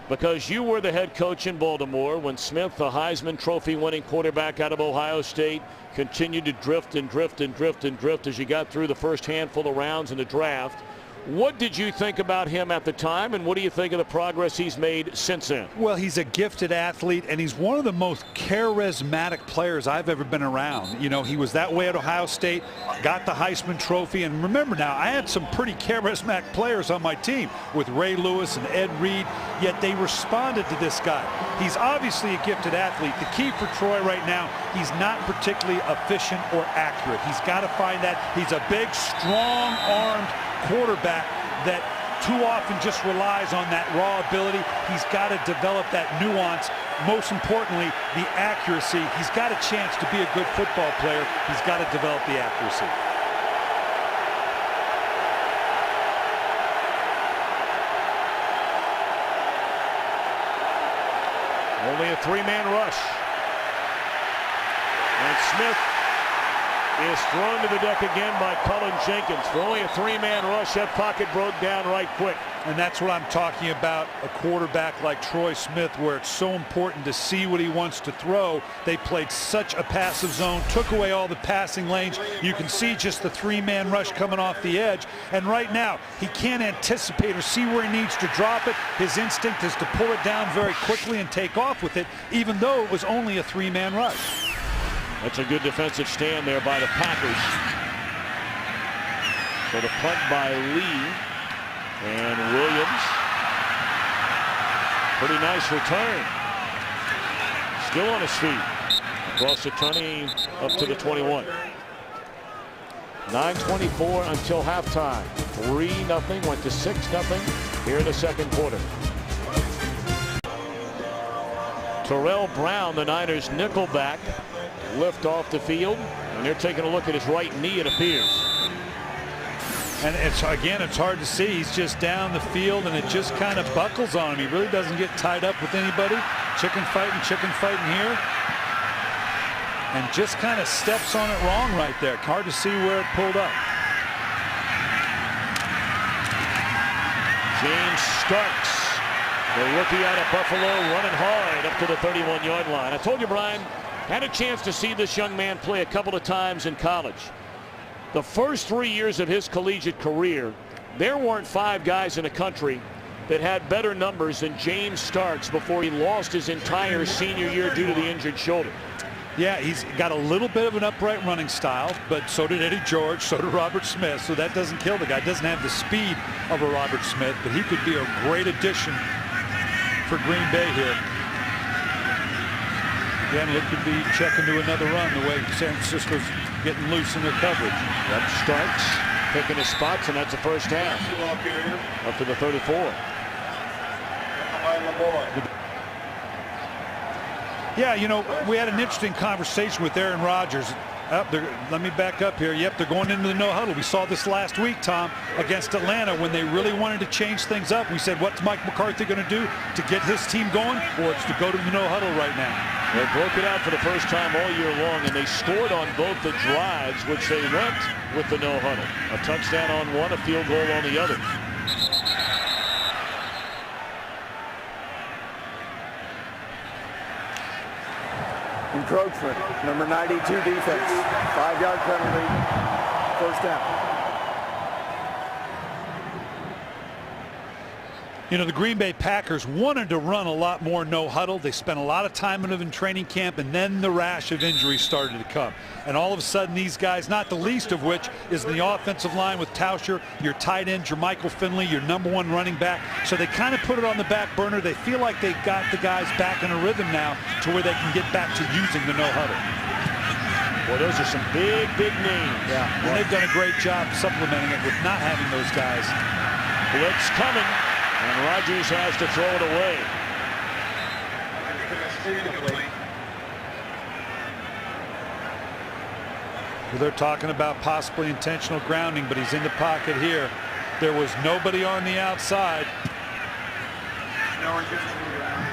Speaker 1: because you were the head coach in Baltimore when Smith, the Heisman Trophy winning quarterback out of Ohio State, continued to drift and drift and drift and drift as you got through the first handful of rounds in the draft. What did you think about him at the time, and what do you think of the progress he's made since then?
Speaker 2: Well, he's a gifted athlete, and he's one of the most charismatic players I've ever been around. You know, he was that way at Ohio State, got the Heisman Trophy, and remember now, I had some pretty charismatic players on my team with Ray Lewis and Ed Reed, yet they responded to this guy. He's obviously a gifted athlete. The key for Troy right now, he's not particularly efficient or accurate. He's got to find that. He's a big, strong-armed quarterback that too often just relies on that raw ability. He's got to develop that nuance. Most importantly, the accuracy. He's got a chance to be a good football player. He's got to develop the accuracy.
Speaker 1: Only a three-man rush. And Smith is thrown to the deck again by Cullen Jenkins. For only a three-man rush, that pocket broke down right quick.
Speaker 2: And that's what I'm talking about, a quarterback like Troy Smith, where it's so important to see what he wants to throw. They played such a passive zone, took away all the passing lanes. You can see just the three-man rush coming off the edge. And right now, he can't anticipate or see where he needs to drop it. His instinct is to pull it down very quickly and take off with it, even though it was only a three-man rush.
Speaker 1: That's a good defensive stand there by the Packers. So the punt by Lee and Williams. Pretty nice return. Still on his feet. Across the 20 up to the 21. 9:24 until halftime. 3-0 went to 6-0 here in the second quarter. Terrell Brown, the Niners nickelback, lift off the field, and they're taking a look at his right knee, it appears.
Speaker 2: And it's hard to see. He's just down the field, and it just kind of buckles on him. He really doesn't get tied up with anybody. Chicken fighting here. And just kind of steps on it wrong right there. Hard to see where it pulled up.
Speaker 1: James Starks, the rookie out of Buffalo, running hard up to the 31-yard line. I told you, Brian, had a chance to see this young man play a couple of times in college. The first 3 years of his collegiate career, there weren't 5 guys in the country that had better numbers than James Starks before he lost his entire senior year due to the injured shoulder.
Speaker 2: Yeah, he's got a little bit of an upright running style, but so did Eddie George, so did Robert Smith, so that doesn't kill the guy. Doesn't have the speed of a Robert Smith, but he could be a great addition for Green Bay here. Again, look to be checking to another run the way San Francisco's getting loose in their coverage.
Speaker 1: That Starks picking his spots, and that's the first half. Up to the 34.
Speaker 2: Yeah, you know, we had an interesting conversation with Aaron Rodgers. Let me back up here. Yep, they're going into the no huddle. We saw this last week, Tom, against Atlanta when they really wanted to change things up. We said, what's Mike McCarthy going to do to get his team going? Well, it's to go to the no huddle right now.
Speaker 1: They broke it out for the first time all year long, and they scored on both the drives, which they went with the no huddle. A touchdown on one, a field goal on the other.
Speaker 5: Encroachment, number 92 defense. 5-yard penalty, first down.
Speaker 2: You know, the Green Bay Packers wanted to run a lot more no huddle. They spent a lot of time in it in training camp, and then the rash of injuries started to come. And all of a sudden, these guys, not the least of which is the offensive line with Tauscher, your tight end, Jermichael Finley, your #1 running back. So they kind of put it on the back burner. They feel like they got the guys back in a rhythm now to where they can get back to using the no huddle.
Speaker 1: Well, those are some big names.
Speaker 2: Yeah, and they've done a great job supplementing it with not having those guys.
Speaker 1: Blitz coming. And Rodgers has to throw it away.
Speaker 2: Well, they're talking about possibly intentional grounding, but he's in the pocket here. There was nobody on the outside.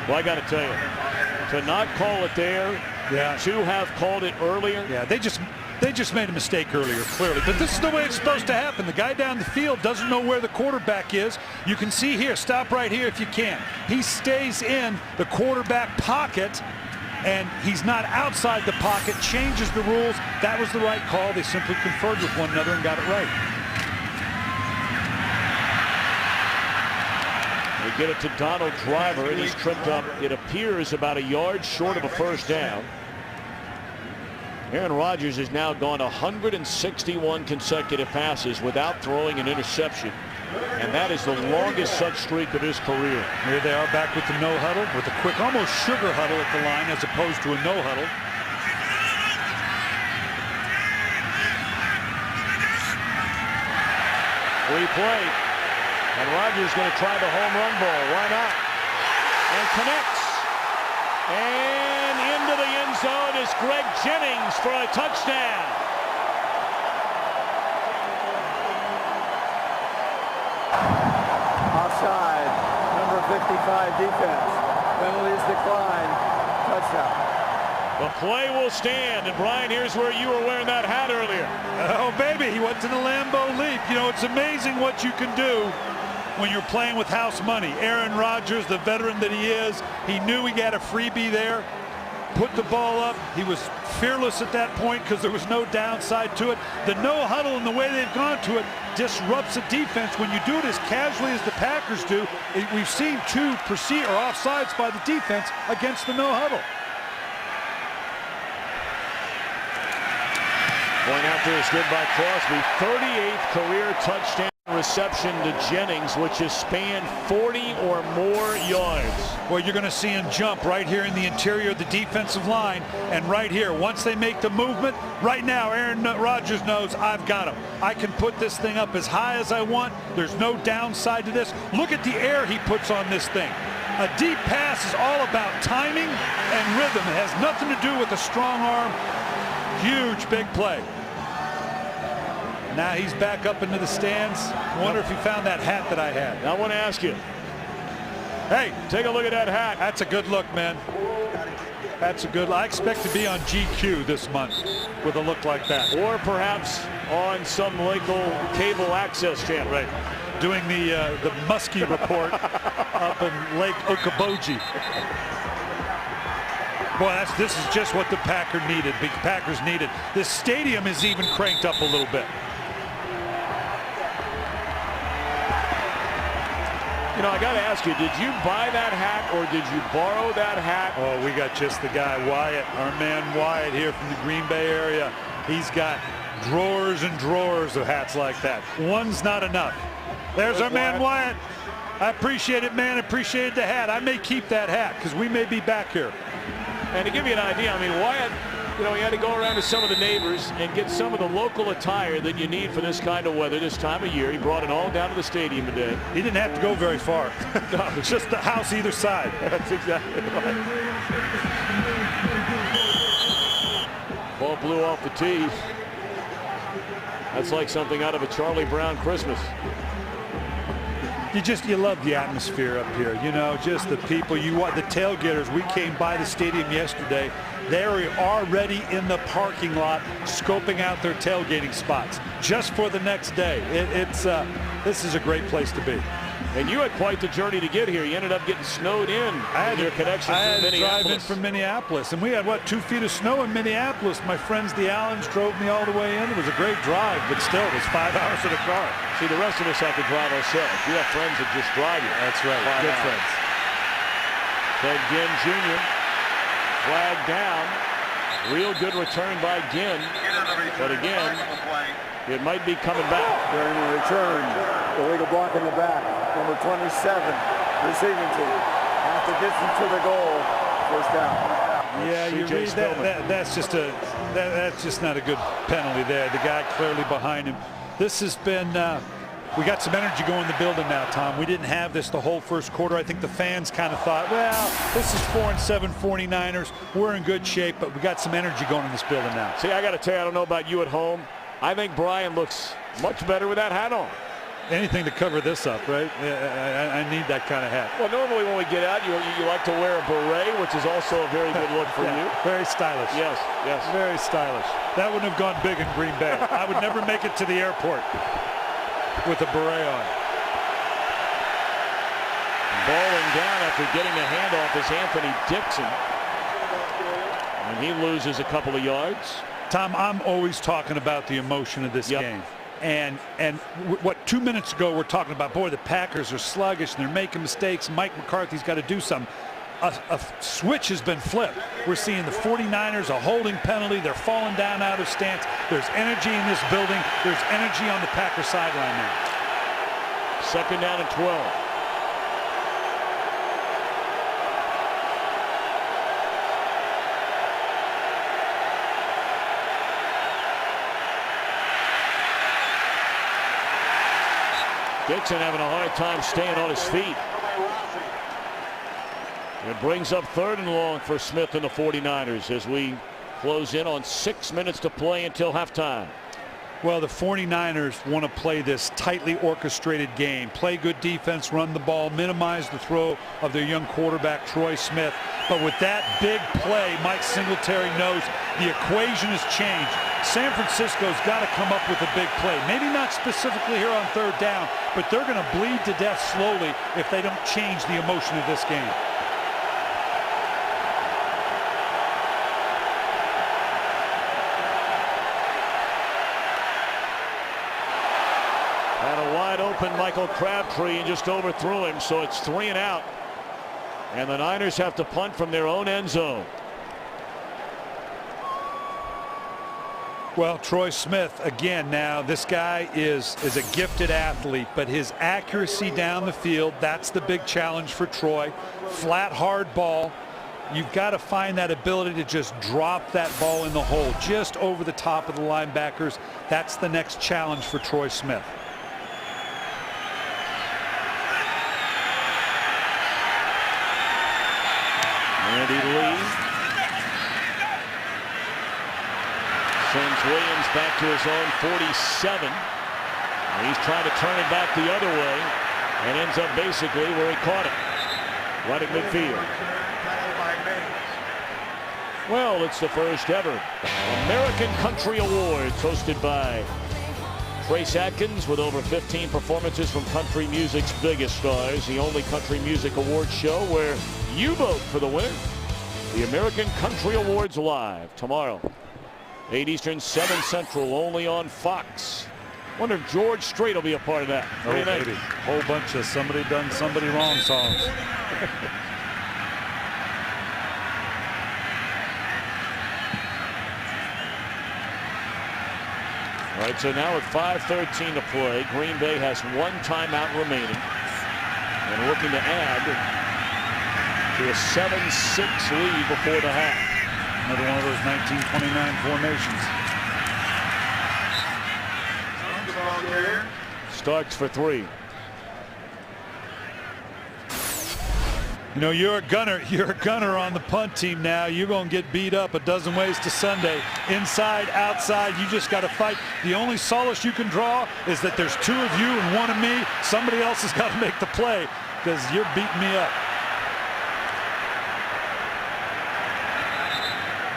Speaker 1: Well, I got to tell you, to not call it there, to have called it earlier.
Speaker 2: Yeah, they just made a mistake earlier, clearly. But this is the way it's supposed to happen. The guy down the field doesn't know where the quarterback is. You can see here, stop right here if you can. He stays in the quarterback pocket, and he's not outside the pocket, changes the rules. That was the right call. They simply conferred with one another and got it right.
Speaker 1: We get it to Donald Driver, and he's tripped up, it appears, about a yard short of a first down. Aaron Rodgers has now gone 161 consecutive passes without throwing an interception. And that is the longest such streak of his career.
Speaker 2: Here they are back with the no huddle, with a quick, almost sugar huddle at the line as opposed to a no huddle.
Speaker 1: Replay. And Rodgers going to try the home run ball. Why not? And connects. And into the end zone is Greg Jennings for a touchdown.
Speaker 5: Offside. Number 55 defense. Penalties decline. Touchdown.
Speaker 1: The play will stand. And Brian, here's where you were wearing that hat earlier.
Speaker 2: Oh, baby, he went to the Lambeau Leap. You know, it's amazing what you can do when you're playing with house money. Aaron Rodgers, the veteran that he is, he knew he got a freebie there. Put the ball up. He was fearless at that point because there was no downside to it. The no huddle and the way they've gone to it disrupts a defense. When you do it as casually as the Packers do, we've seen two proceed or offsides by the defense against the no huddle.
Speaker 1: Point after is good by Crosby. 38th career touchdown reception to Jennings, which has spanned 40 or more yards.
Speaker 2: Well, you're going to see him jump right here in the interior of the defensive line, and right here, once they make the movement, right now Aaron Rodgers knows I've got him. I can put this thing up as high as I want. There's no downside to this. Look at the air he puts on this thing. A deep pass is all about timing and rhythm. It has nothing to do with a strong arm. Huge big play. Now he's back up into the stands. I wonder if he found that hat that I had.
Speaker 1: I want to ask you.
Speaker 2: Hey,
Speaker 1: take a look at that hat.
Speaker 2: That's a good look, man. That's a good look. I expect to be on GQ this month with a look like that.
Speaker 1: Or perhaps on some local cable access channel.
Speaker 2: Right. Doing the Muskie report up in Lake Okoboji. Boy, this is just what the Packers needed. This stadium is even cranked up a little bit.
Speaker 1: You know, I got to ask you, did you buy that hat or did you borrow that hat?
Speaker 2: Oh, we got just the guy, Wyatt, our man Wyatt here from the Green Bay area. He's got drawers and drawers of hats like that. One's not enough. There's our man Wyatt. I appreciate it, man. Appreciate the hat. I may keep that hat because we may be back here.
Speaker 1: And to give you an idea, I mean, Wyatt, you know, he had to go around to some of the neighbors and get some of the local attire that you need for this kind of weather this time of year. He brought it all down to the stadium today.
Speaker 2: He didn't have to go very far. No, it's just the house either side.
Speaker 1: That's exactly right. Ball blew off the tee. That's like something out of a Charlie Brown Christmas.
Speaker 2: You love the atmosphere up here, you know, just the people. The tailgaters. We came by the stadium yesterday. They're already in the parking lot scoping out their tailgating spots just for the next day. This is a great place to be.
Speaker 1: And you had quite the journey to get here. You ended up getting snowed in. I had your connection from Minneapolis.
Speaker 2: Drive in from Minneapolis, and we had 2 feet of snow in Minneapolis. My friends, the Allens, drove me all the way in. It was a great drive, but still, it was 5 hours in a car.
Speaker 1: See, the rest of us have to drive ourselves. You have friends that just drive you.
Speaker 2: That's right. Good friends.
Speaker 1: Ted Ginn Jr. flagged down. Real good return by Ginn, but again, it might be coming back.
Speaker 5: During the return, illegal block in the back. Number 27, receiving team. Half the distance to the goal. First down.
Speaker 2: Yeah, you read that. That's just not a good penalty there. The guy clearly behind him. This has been. We got some energy going in the building now, Tom. We didn't have this the whole first quarter. I think the fans kind of thought, well, this is 4-7 49ers. We're in good shape, but we got some energy going in this building now.
Speaker 1: See, I got to tell you, I don't know about you at home. I think Brian looks much better with that hat on.
Speaker 2: Anything to cover this up, right? I need that kind of hat.
Speaker 1: Well, normally when we get out, you like to wear a beret, which is also a very good look for you.
Speaker 2: Very stylish.
Speaker 1: Yes.
Speaker 2: Very stylish. That wouldn't have gone big in Green Bay. I would never make it to the airport with a beret on.
Speaker 1: Balling down after getting a handoff is Anthony Dixon. And he loses a couple of yards.
Speaker 2: Tom, I'm always talking about the emotion of this game. And what 2 minutes ago we're talking about, boy, the Packers are sluggish and they're making mistakes. Mike McCarthy's got to do something. A switch has been flipped. We're seeing the 49ers, a holding penalty. They're falling down out of stance. There's energy in this building. There's energy on the Packers sideline now.
Speaker 1: 2nd down and 12. Dixon having a hard time staying on his feet. It brings up 3rd and long for Smith and the 49ers as we close in on 6 minutes to play until halftime.
Speaker 2: Well, the 49ers want to play this tightly orchestrated game, play good defense, run the ball, minimize the throw of their young quarterback, Troy Smith. But with that big play, Mike Singletary knows the equation has changed. San Francisco's got to come up with a big play. Maybe not specifically here on 3rd down, but they're going to bleed to death slowly if they don't change the emotion of this game. Open Michael Crabtree and just overthrew him, so it's 3 and out, and the Niners have to punt from their own end zone. Well, Troy Smith again. Now this guy is a gifted athlete, but his accuracy down the field, that's the big challenge for Troy. Flat, hard ball. You've got to find that ability to just drop that ball in the hole just over the top of the linebackers. That's the next challenge for Troy Smith. Andy Lee sends Williams back to his own 47. He's trying to turn it back the other way and ends up basically where he caught it, right at midfield. Well, it's the first ever American Country Awards, hosted by Trace Atkins, with over 15 performances from country music's biggest stars. The only country music awards show where you vote for the winner. The American Country Awards live tomorrow, 8 Eastern, 7 Central, only on Fox. Wonder if George Strait will be a part of that. Oh, maybe. Whole bunch of somebody done somebody wrong songs.
Speaker 1: All right, so now with 5:13 to play, Green Bay has 1 timeout remaining and looking to add to a 7-6 lead before the half.
Speaker 2: Another one of those 1929 formations.
Speaker 1: Starks for 3.
Speaker 2: You know, you're a gunner on the punt team now. You're going to get beat up a dozen ways to Sunday. Inside, outside, you just got to fight. The only solace you can draw is that there's 2 of you and 1 of me. Somebody else has got to make the play because you're beating me up.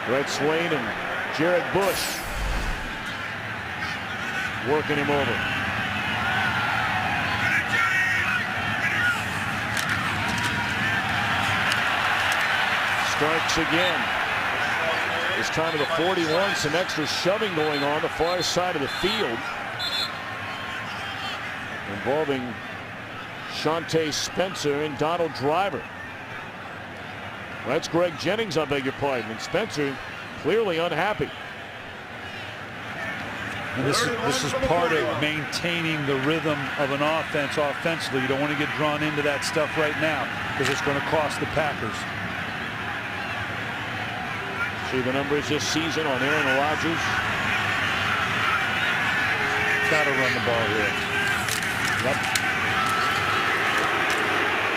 Speaker 1: Brett Swain and Jared Bush working him over. Starks again. This time of the 41, some extra shoving going on the far side of the field, involving Shante Spencer and Donald Driver. Well, that's Greg Jennings, I beg your pardon, and Spencer clearly unhappy.
Speaker 2: And this is part of maintaining the rhythm of an offense offensively. You don't want to get drawn into that stuff right now because it's going to cost the Packers.
Speaker 1: See the numbers this season on Aaron Rodgers.
Speaker 2: Got to run the ball here.
Speaker 1: Yep.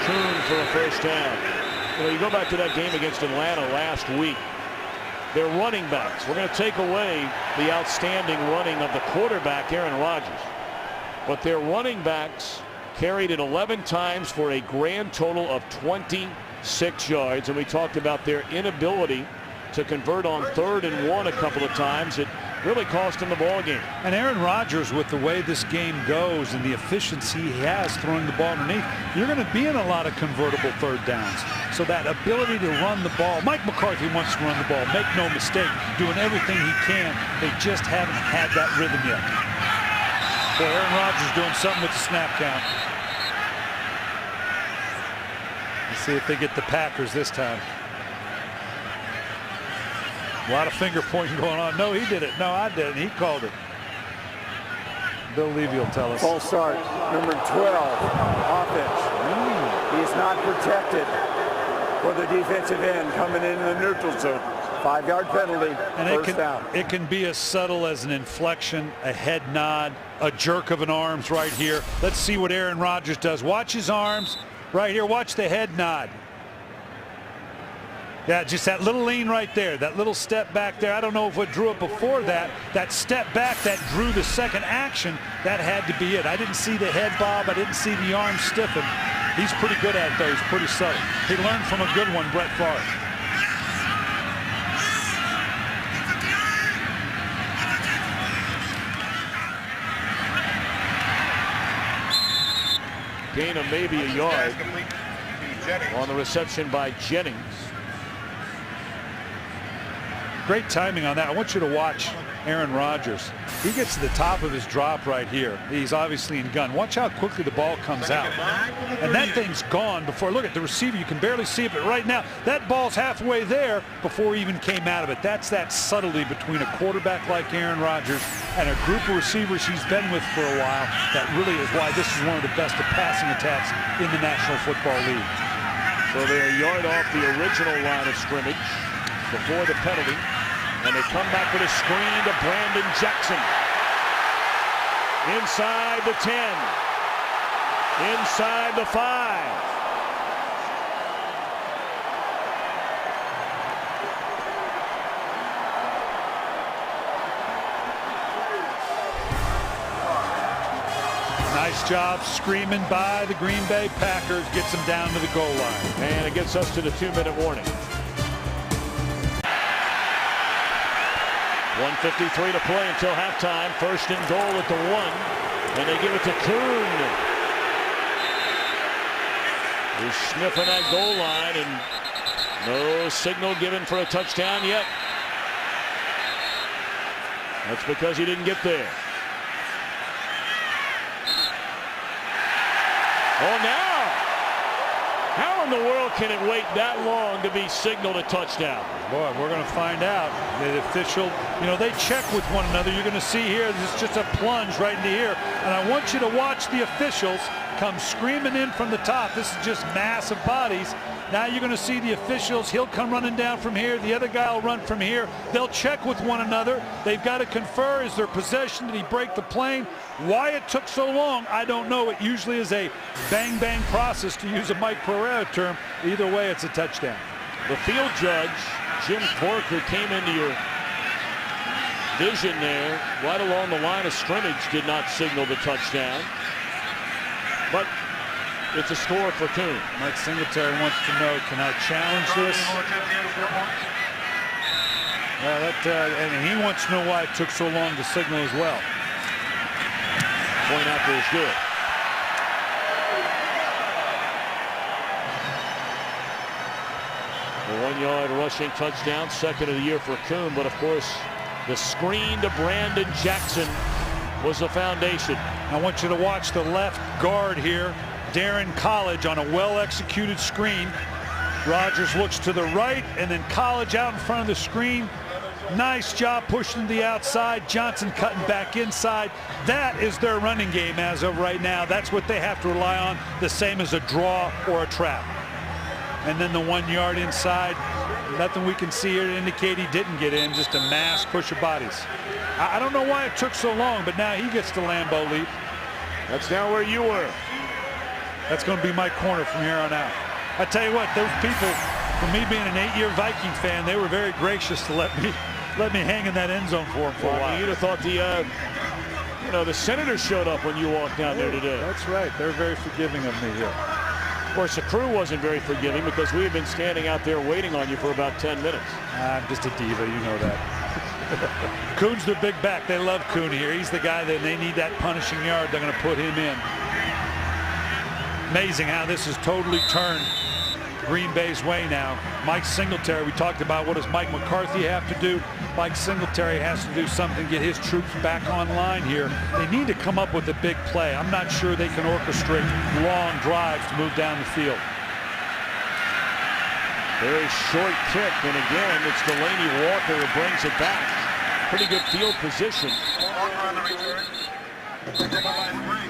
Speaker 1: Tune for a first down. You know, you go back to that game against Atlanta last week. Their running backs, we're going to take away the outstanding running of the quarterback, Aaron Rodgers. But their running backs carried it 11 times for a grand total of 26 yards. And we talked about their inability to convert on 3rd and 1 a couple of times. It really cost him the ball game.
Speaker 2: And Aaron Rodgers, with the way this game goes and the efficiency he has throwing the ball underneath, you're going to be in a lot of convertible 3rd downs. So that ability to run the ball, Mike McCarthy wants to run the ball, make no mistake, doing everything he can. They just haven't had that rhythm yet. Boy, Aaron Rodgers doing something with the snap count. Let's see if they get the Packers this time. A lot of finger pointing going on. No, he did it. No, I didn't. He called it. Bill Levy will tell us.
Speaker 5: False start, number 12, offense. He is not protected for the defensive end coming in the neutral zone. 5-yard penalty,
Speaker 2: And
Speaker 5: first down.
Speaker 2: it can be as subtle as an inflection, a head nod, a jerk of an arms right here. Let's see what Aaron Rodgers does. Watch his arms right here. Watch the head nod. Yeah, just that little lean right there, that little step back there. I don't know if what drew it before that. That step back that drew the second action, that had to be it. I didn't see the head bob. I didn't see the arm stiffen. He's pretty good at it, though. He's pretty subtle. He learned from a good one, Brett Favre.
Speaker 1: Gain of maybe a yard on the reception by Jennings.
Speaker 2: Great timing on that. I want you to watch Aaron Rodgers. He gets to the top of his drop right here. He's obviously in gun. Watch how quickly the ball comes out. And that thing's gone before. Look at the receiver. You can barely see it, but right now, that ball's halfway there before he even came out of it. That's that subtlety between a quarterback like Aaron Rodgers and a group of receivers he's been with for a while. That really is why this is one of the best of passing attacks in the National Football League.
Speaker 1: So they're a yard off the original line of scrimmage before the penalty. And they come back with a screen to Brandon Jackson. Inside the 10. Inside the 5.
Speaker 2: Nice job screaming by the Green Bay Packers. Gets them down to the goal line.
Speaker 1: And it gets us to the 2-minute warning. 1:53 to play until halftime. First and goal at the 1. And they give it to Kuhn. He's sniffing that goal line, and no signal given for a touchdown yet. That's because he didn't get there. Oh, now! How in the world can it wait that long to be signaled a touchdown?
Speaker 2: Boy, we're going to find out. The official, you know, they check with one another. You're going to see here, this is just a plunge right into here. And I want you to watch the officials come screaming in from the top. This is just massive bodies. Now you're going to see the officials. He'll come running down from here. The other guy will run from here. They'll check with one another. They've got to confer. Is there possession? Did he break the plane? Why it took so long, I don't know. It usually is a bang-bang process, to use a Mike Pereira term. Either way, it's a touchdown.
Speaker 1: The field judge, Jim Cork, who came into your vision there right along the line of scrimmage, did not signal the touchdown. But it's a score for Kuhn.
Speaker 2: Mike Singletary wants to know, can I challenge this? And he wants to know why it took so long to signal as well.
Speaker 1: Point after is good. A 1-yard rushing touchdown, second of the year for Kuhn, but of course the screen to Brandon Jackson was the foundation.
Speaker 2: I want you to watch the left guard here, Darren College, on a well-executed screen. Rodgers looks to the right, and then College out in front of the screen. Nice job pushing to the outside. Johnson cutting back inside. That is their running game as of right now. That's what they have to rely on, the same as a draw or a trap. And then the 1 yard inside. Nothing we can see here to indicate he didn't get in, just a mass push of bodies. I don't know why it took so long, but now he gets the Lambeau leap.
Speaker 1: That's now where you were.
Speaker 2: That's going to be my corner from here on out. I tell you what, those people, for me being an 8-year Viking fan, they were very gracious to let me hang in that end zone for them for a while.
Speaker 1: You'd have thought the Senators showed up when you walked down there today.
Speaker 2: That's right. They're very forgiving of me here.
Speaker 1: Of course, the crew wasn't very forgiving because we had been standing out there waiting on you for about 10 minutes.
Speaker 2: I'm just a diva, you know that. Kuhn's their big back. They love Kuhn here. He's the guy that they need that punishing yard. They're going to put him in. Amazing how this has totally turned Green Bay's way now. Mike Singletary, we talked about what does Mike McCarthy have to do. Mike Singletary has to do something, get his troops back online here. They need to come up with a big play. I'm not sure they can orchestrate long drives to move down the field.
Speaker 1: Very short kick, and again, it's Delanie Walker who brings it back. Pretty good field position.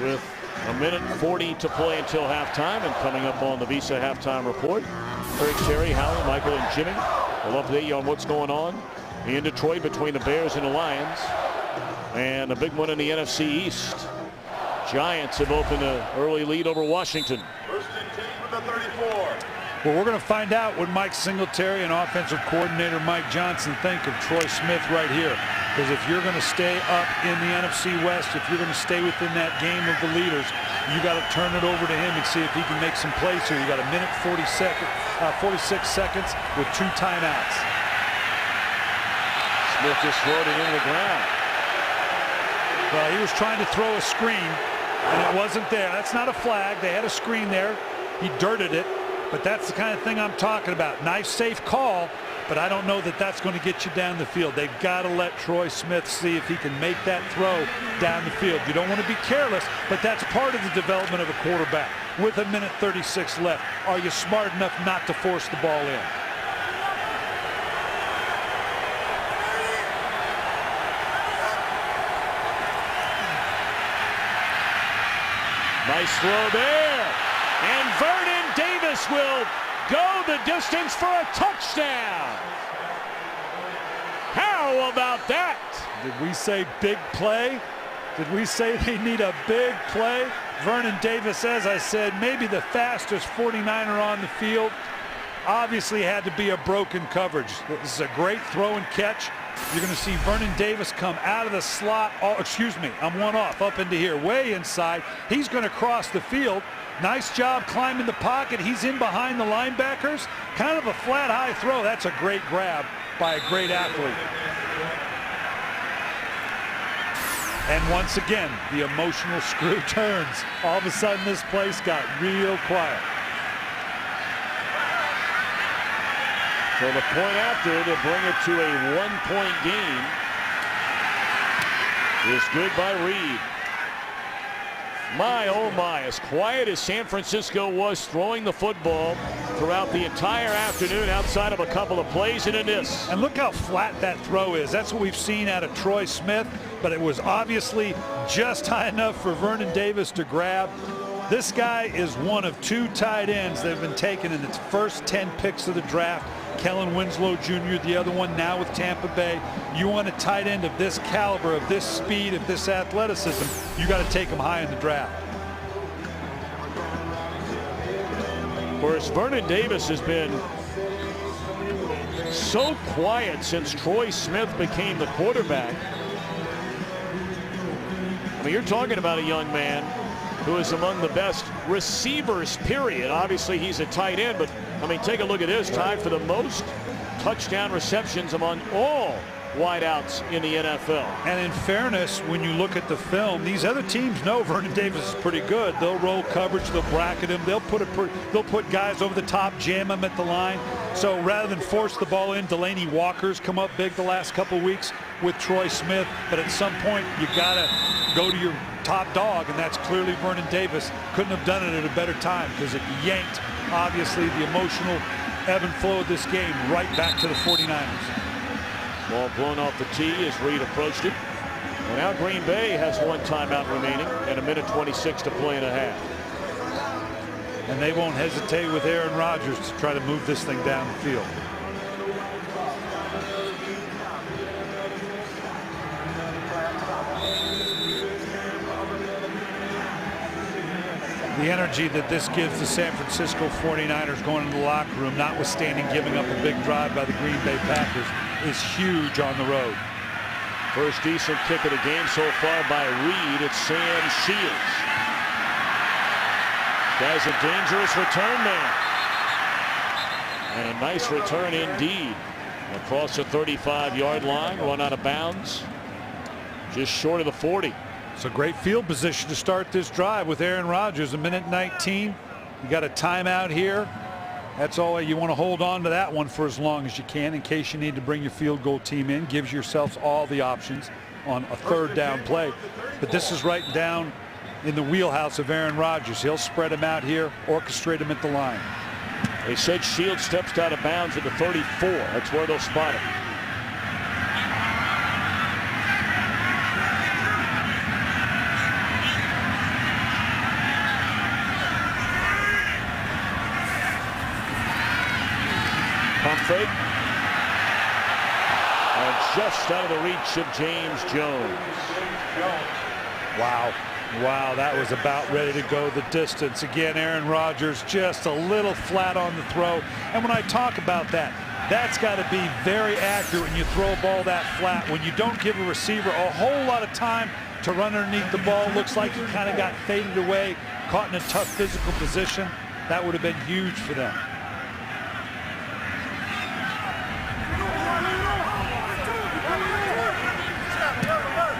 Speaker 1: With a minute 40 to play until halftime, and coming up on the Visa halftime report, Eric, Terry, Howie, Michael, and Jimmy will update you on what's going on in Detroit between the Bears and the Lions. And a big one in the NFC East. Giants have opened an early lead over Washington.
Speaker 3: First and 10 from the 34.
Speaker 2: Well, we're going to find out what Mike Singletary and offensive coordinator Mike Johnson think of Troy Smith right here. Because if you're going to stay up in the NFC West, if you're going to stay within that game of the leaders, you got to turn it over to him and see if he can make some plays here. You got a minute 46 seconds with 2 timeouts.
Speaker 1: Smith just throwed it into the ground.
Speaker 2: Well, he was trying to throw a screen, and it wasn't there. That's not a flag. They had a screen there. He dirted it. But that's the kind of thing I'm talking about. Nice, safe call, but I don't know that that's going to get you down the field. They've got to let Troy Smith see if he can make that throw down the field. You don't want to be careless, but that's part of the development of a quarterback. With a minute 36 left, are you smart enough not to force the ball in?
Speaker 1: Nice throw there. And Vernon Davis will go the distance for a touchdown. How about that?
Speaker 2: Did we say big play? Did we say they need a big play? Vernon Davis, as I said, maybe the fastest 49er on the field. Obviously had to be a broken coverage. This is a great throw and catch. You're going to see Vernon Davis come out of the slot. Oh, excuse me, I'm one off up into here, way inside. He's going to cross the field. Nice job climbing the pocket. He's in behind the linebackers. Kind of a flat high throw. That's a great grab by a great athlete. And once again, the emotional screw turns. All of a sudden, this place got real quiet.
Speaker 1: So the point after to bring it to a 1-point game is good by Reed. My, oh my, as quiet as San Francisco was throwing the football throughout the entire afternoon outside of a couple of plays and a miss.
Speaker 2: And look how flat that throw is. That's what we've seen out of Troy Smith, but it was obviously just high enough for Vernon Davis to grab. This guy is one of 2 tight ends that have been taken in its first 10 picks of the draft. Kellen Winslow Jr., the other one now with Tampa Bay. You want a tight end of this caliber, of this speed, of this athleticism, you got to take him high in the draft.
Speaker 1: Of course, Vernon Davis has been so quiet since Troy Smith became the quarterback. I mean, you're talking about a young man who is among the best receivers, period. Obviously, he's a tight end, but, I mean, take a look at this. Tied for the most touchdown receptions among all wideouts in the NFL.
Speaker 2: And in fairness, when you look at the film, these other teams know Vernon Davis is pretty good. They'll roll coverage, they'll bracket him, they'll put guys over the top, jam him at the line. So rather than force the ball in, Delanie Walker's come up big the last couple of weeks with Troy Smith. But at some point, you gotta go to your top dog, and that's clearly Vernon Davis. Couldn't have done it at a better time because it yanked, obviously, the emotional ebb and flow of this game right back to the 49ers.
Speaker 1: Ball blown off the tee as Reed approached it. And now Green Bay has 1 timeout remaining and a minute 26 to play and a half.
Speaker 2: And they won't hesitate with Aaron Rodgers to try to move this thing down the field. The energy that this gives the San Francisco 49ers going into the locker room, notwithstanding giving up a big drive by the Green Bay Packers, is huge on the road.
Speaker 1: First decent kick of the game so far by Reed. It's Sam Shields. Guy's a dangerous return man. And a nice return indeed. Across the 35-yard line, run out of bounds. Just short of the 40.
Speaker 2: It's a great field position to start this drive with Aaron Rodgers. A minute 19. You got a timeout here. That's all. You want to hold on to that one for as long as you can in case you need to bring your field goal team in. Gives yourselves all the options on a third down play. But this is right down in the wheelhouse of Aaron Rodgers. He'll spread him out here, orchestrate him at the line.
Speaker 1: They said Shields steps out of bounds at the 34. That's where they'll spot him. Pump fake. And just out of the reach of James Jones.
Speaker 2: Wow. Wow, that was about ready to go the distance. Again, Aaron Rodgers just a little flat on the throw. And when I talk about that, that's got to be very accurate when you throw a ball that flat. When you don't give a receiver a whole lot of time to run underneath the ball, looks like he kind of got faded away, caught in a tough physical position. That would have been huge for them.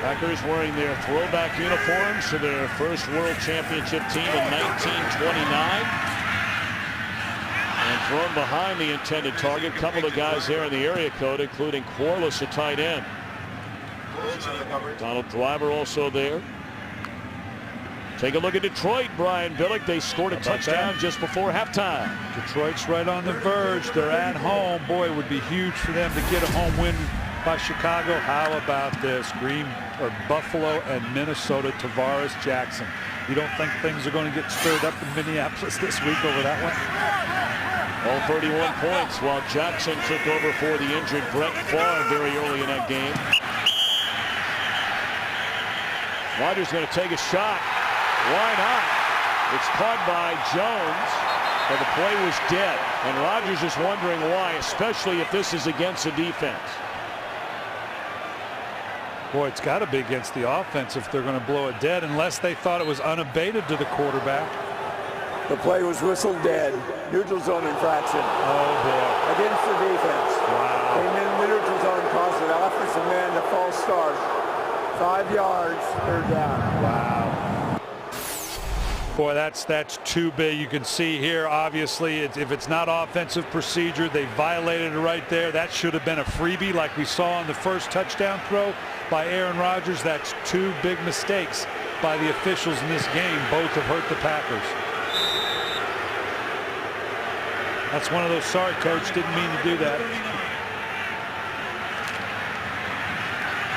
Speaker 1: Packers wearing their throwback uniforms to their first World Championship team in 1929. And thrown behind the intended target. A couple of guys there in the area code, including Quarles, a tight end. Donald Driver also there. Take a look at Detroit, Brian Billick. They scored a touchdown just before halftime.
Speaker 2: Detroit's right on the verge. They're at home. Boy, it would be huge for them to get a home win by Chicago. How about this? Buffalo and Minnesota, Tavares Jackson. You don't think things are going to get stirred up in Minneapolis this week over that one?
Speaker 1: All 31 points while Jackson took over for the injured Brett Favre very early in that game. Rodgers going to take a shot. Why not? It's caught by Jones, but the play was dead. And Rodgers is wondering why, especially if this is against the defense.
Speaker 2: Boy, it's got to be against the offense if they're going to blow it dead, unless they thought it was unabated to the quarterback.
Speaker 5: The play was whistled dead. Neutral zone infraction.
Speaker 2: Oh, boy.
Speaker 5: Against the defense.
Speaker 2: Wow.
Speaker 5: Came in the neutral zone, caused an offensive man to false start. 5 yards, third down.
Speaker 2: Wow. Boy, that's too big. You can see here, obviously, if it's not offensive procedure, they violated it right there. That should have been a freebie like we saw on the first touchdown throw by Aaron Rodgers. That's two big mistakes by the officials in this game. Both have hurt the Packers. That's one of those, sorry, coach, didn't mean to do that.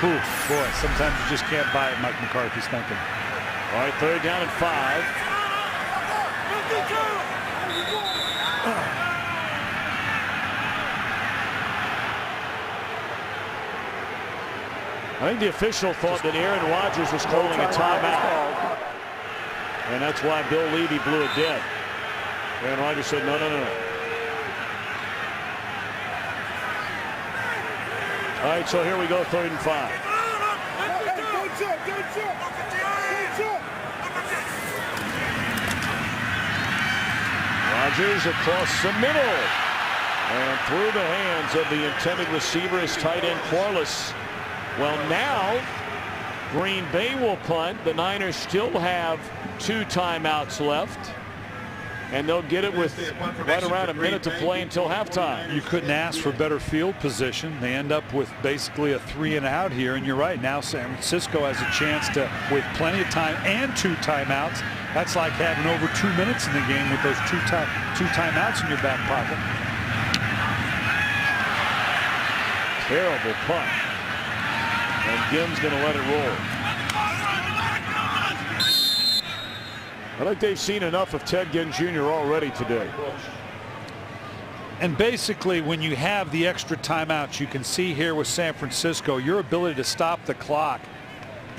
Speaker 2: Ooh, boy, sometimes you just can't buy it, Mike McCarthy's thinking.
Speaker 1: All right, third down and 5. I think the official thought that Aaron Rodgers was calling a timeout. And that's why Bill Levy blew it dead. Aaron Rodgers said, no, no, no, no. All right, so here we go, third and 5. Rodgers across the middle. And through the hands of the intended receiver is tight end Quarles. Well, now Green Bay will punt. The Niners still have 2 timeouts left. And they'll get it with right around a minute to play until halftime.
Speaker 2: You couldn't ask for better field position. They end up with basically a 3 and out here. And you're right, now San Francisco has a chance to, with plenty of time and 2 timeouts. That's like having over 2 minutes in the game with those two timeouts in your back pocket.
Speaker 1: Terrible punt. And Gim's going to let it roll. I think they've seen enough of Ted Ginn Jr. already today.
Speaker 2: And basically, when you have the extra timeouts, you can see here with San Francisco, your ability to stop the clock,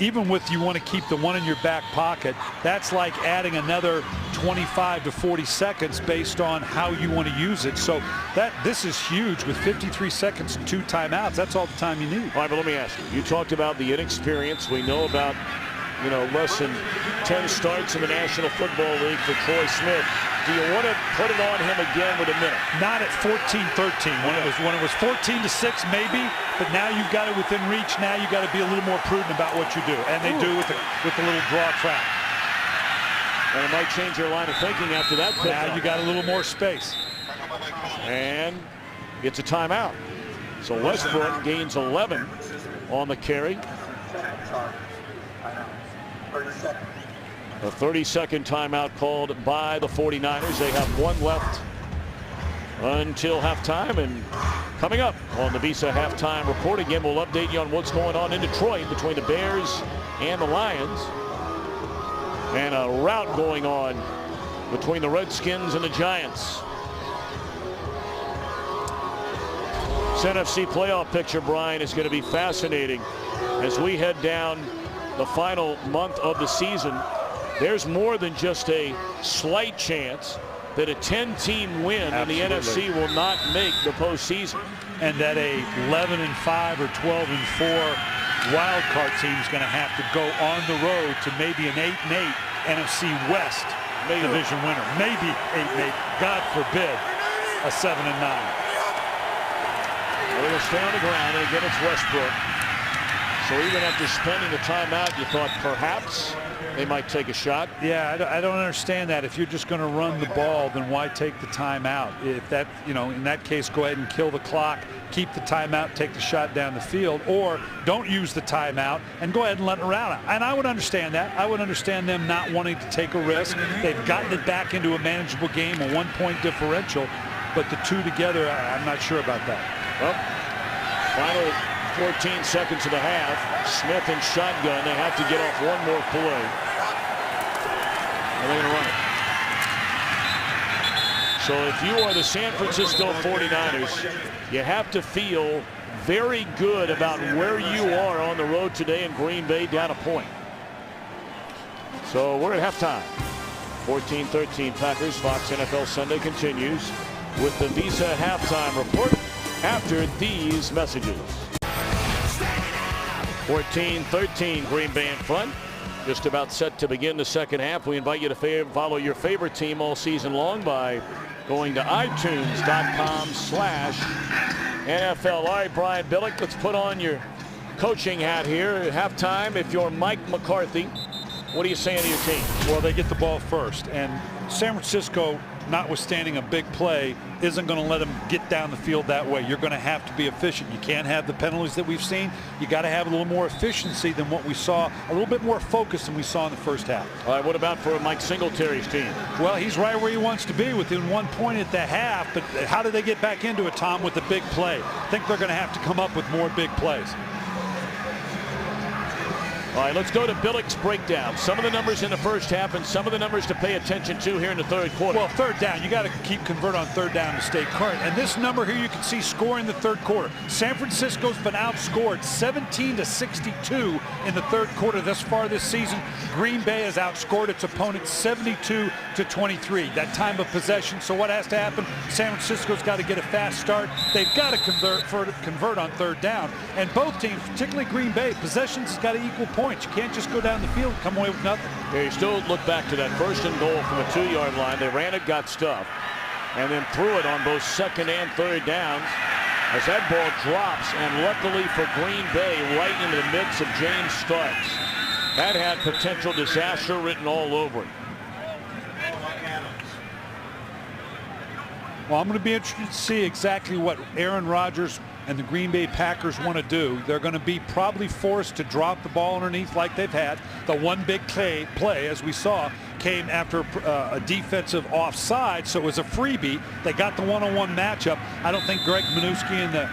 Speaker 2: even with you want to keep the one in your back pocket, that's like adding another 25 to 40 seconds based on how you want to use it. So this is huge with 53 seconds and 2 timeouts. That's all the time you need.
Speaker 1: All right, but let me ask you. You talked about the inexperience. We know about, you know, less than 10 starts in the National Football League for Troy Smith. Do you want to put it on him again with a minute?
Speaker 2: Not at 14-13. When it was 14-6, maybe. But now you've got it within reach. Now you've got to be a little more prudent about what you do, and they do with the little draw trap.
Speaker 1: And it might change your line of thinking after that.
Speaker 2: Now you got a little more space.
Speaker 1: And it's a timeout. So Westbrook gains 11 on the carry. A 30-second timeout called by the 49ers. They have one left until halftime. And coming up on the Visa Halftime Report, again, we'll update you on what's going on in Detroit between the Bears and the Lions. And a rout going on between the Redskins and the Giants. This NFC playoff picture, Brian, is going to be fascinating as we head down the final month of the season. There's more than just a slight chance that a 10-team win in the NFC will not make the postseason.
Speaker 2: And that a 11-5 or 12-4 wild card team is going to have to go on the road to maybe an 8-8 NFC West division winner. Maybe 8-8. God forbid a 7-9.
Speaker 1: We're going to stay on the ground, and again it's Westbrook. So even after spending the timeout, you thought perhaps they might take a shot?
Speaker 2: Yeah, I don't understand that. If you're just going to run the ball, then why take the timeout? If that, in that case, go ahead and kill the clock, keep the timeout, take the shot down the field, or don't use the timeout and go ahead and let it around. And I would understand that. I would understand them not wanting to take a risk. They've gotten it back into a manageable game, a 1-point differential, but the two together, I'm not sure about that.
Speaker 1: Well, final 14 seconds of the half. Smith and shotgun. They have to get off one more play. And they're going to run it. So if you are the San Francisco 49ers, you have to feel very good about where you are on the road today in Green Bay, down a point. So we're at halftime. 14-13 Packers. Fox NFL Sunday continues with the Visa Halftime Report after these messages. 14-13 Green Bay in front. Just about set to begin the second half. We invite you to follow your favorite team all season long by going to iTunes.com/NFL. All right, Brian Billick, let's put on your coaching hat here at halftime. If you're Mike McCarthy, what are you saying to your team?
Speaker 2: Well, they get the ball first, and San Francisco, notwithstanding a big play, isn't going to let them get down the field that way. You're going to have to be efficient. You can't have the penalties that we've seen. You got to have a little more efficiency than what we saw, a little bit more focus than we saw in the first half.
Speaker 1: All right, what about for Mike Singletary's team?
Speaker 2: Well, he's right where he wants to be, within 1 point at the half, but how do they get back into it, Tom, with the big play? I think they're going to have to come up with more big plays.
Speaker 1: All right, let's go to Billick's breakdown. Some of the numbers in the first half and some of the numbers to pay attention to here in the third quarter.
Speaker 2: Well, third down, you got to convert on third down to stay current. And this number here, you can see scoring the third quarter. San Francisco's been outscored 17-62 in the third quarter thus far this season. Green Bay has outscored its opponent 72-23. That time of possession. So what has to happen? San Francisco's got to get a fast start. They've got to convert on third down. And both teams, particularly Green Bay, possessions has got to equal points. You can't just go down the field and come away with nothing.
Speaker 1: Yeah, you still look back to that first and goal from a 2-yard line. They ran it, got stuffed, and then threw it on both second and third downs as that ball drops, and luckily for Green Bay, right into the midst of James Starks. That had potential disaster written all over it.
Speaker 2: Well, I'm going to be interested to see exactly what Aaron Rodgers and the Green Bay Packers want to do. They're going to be probably forced to drop the ball underneath like they've had. The one big play, as we saw, came after a defensive offside, so it was a freebie. They got the one-on-one matchup. I don't think Greg Minuski and the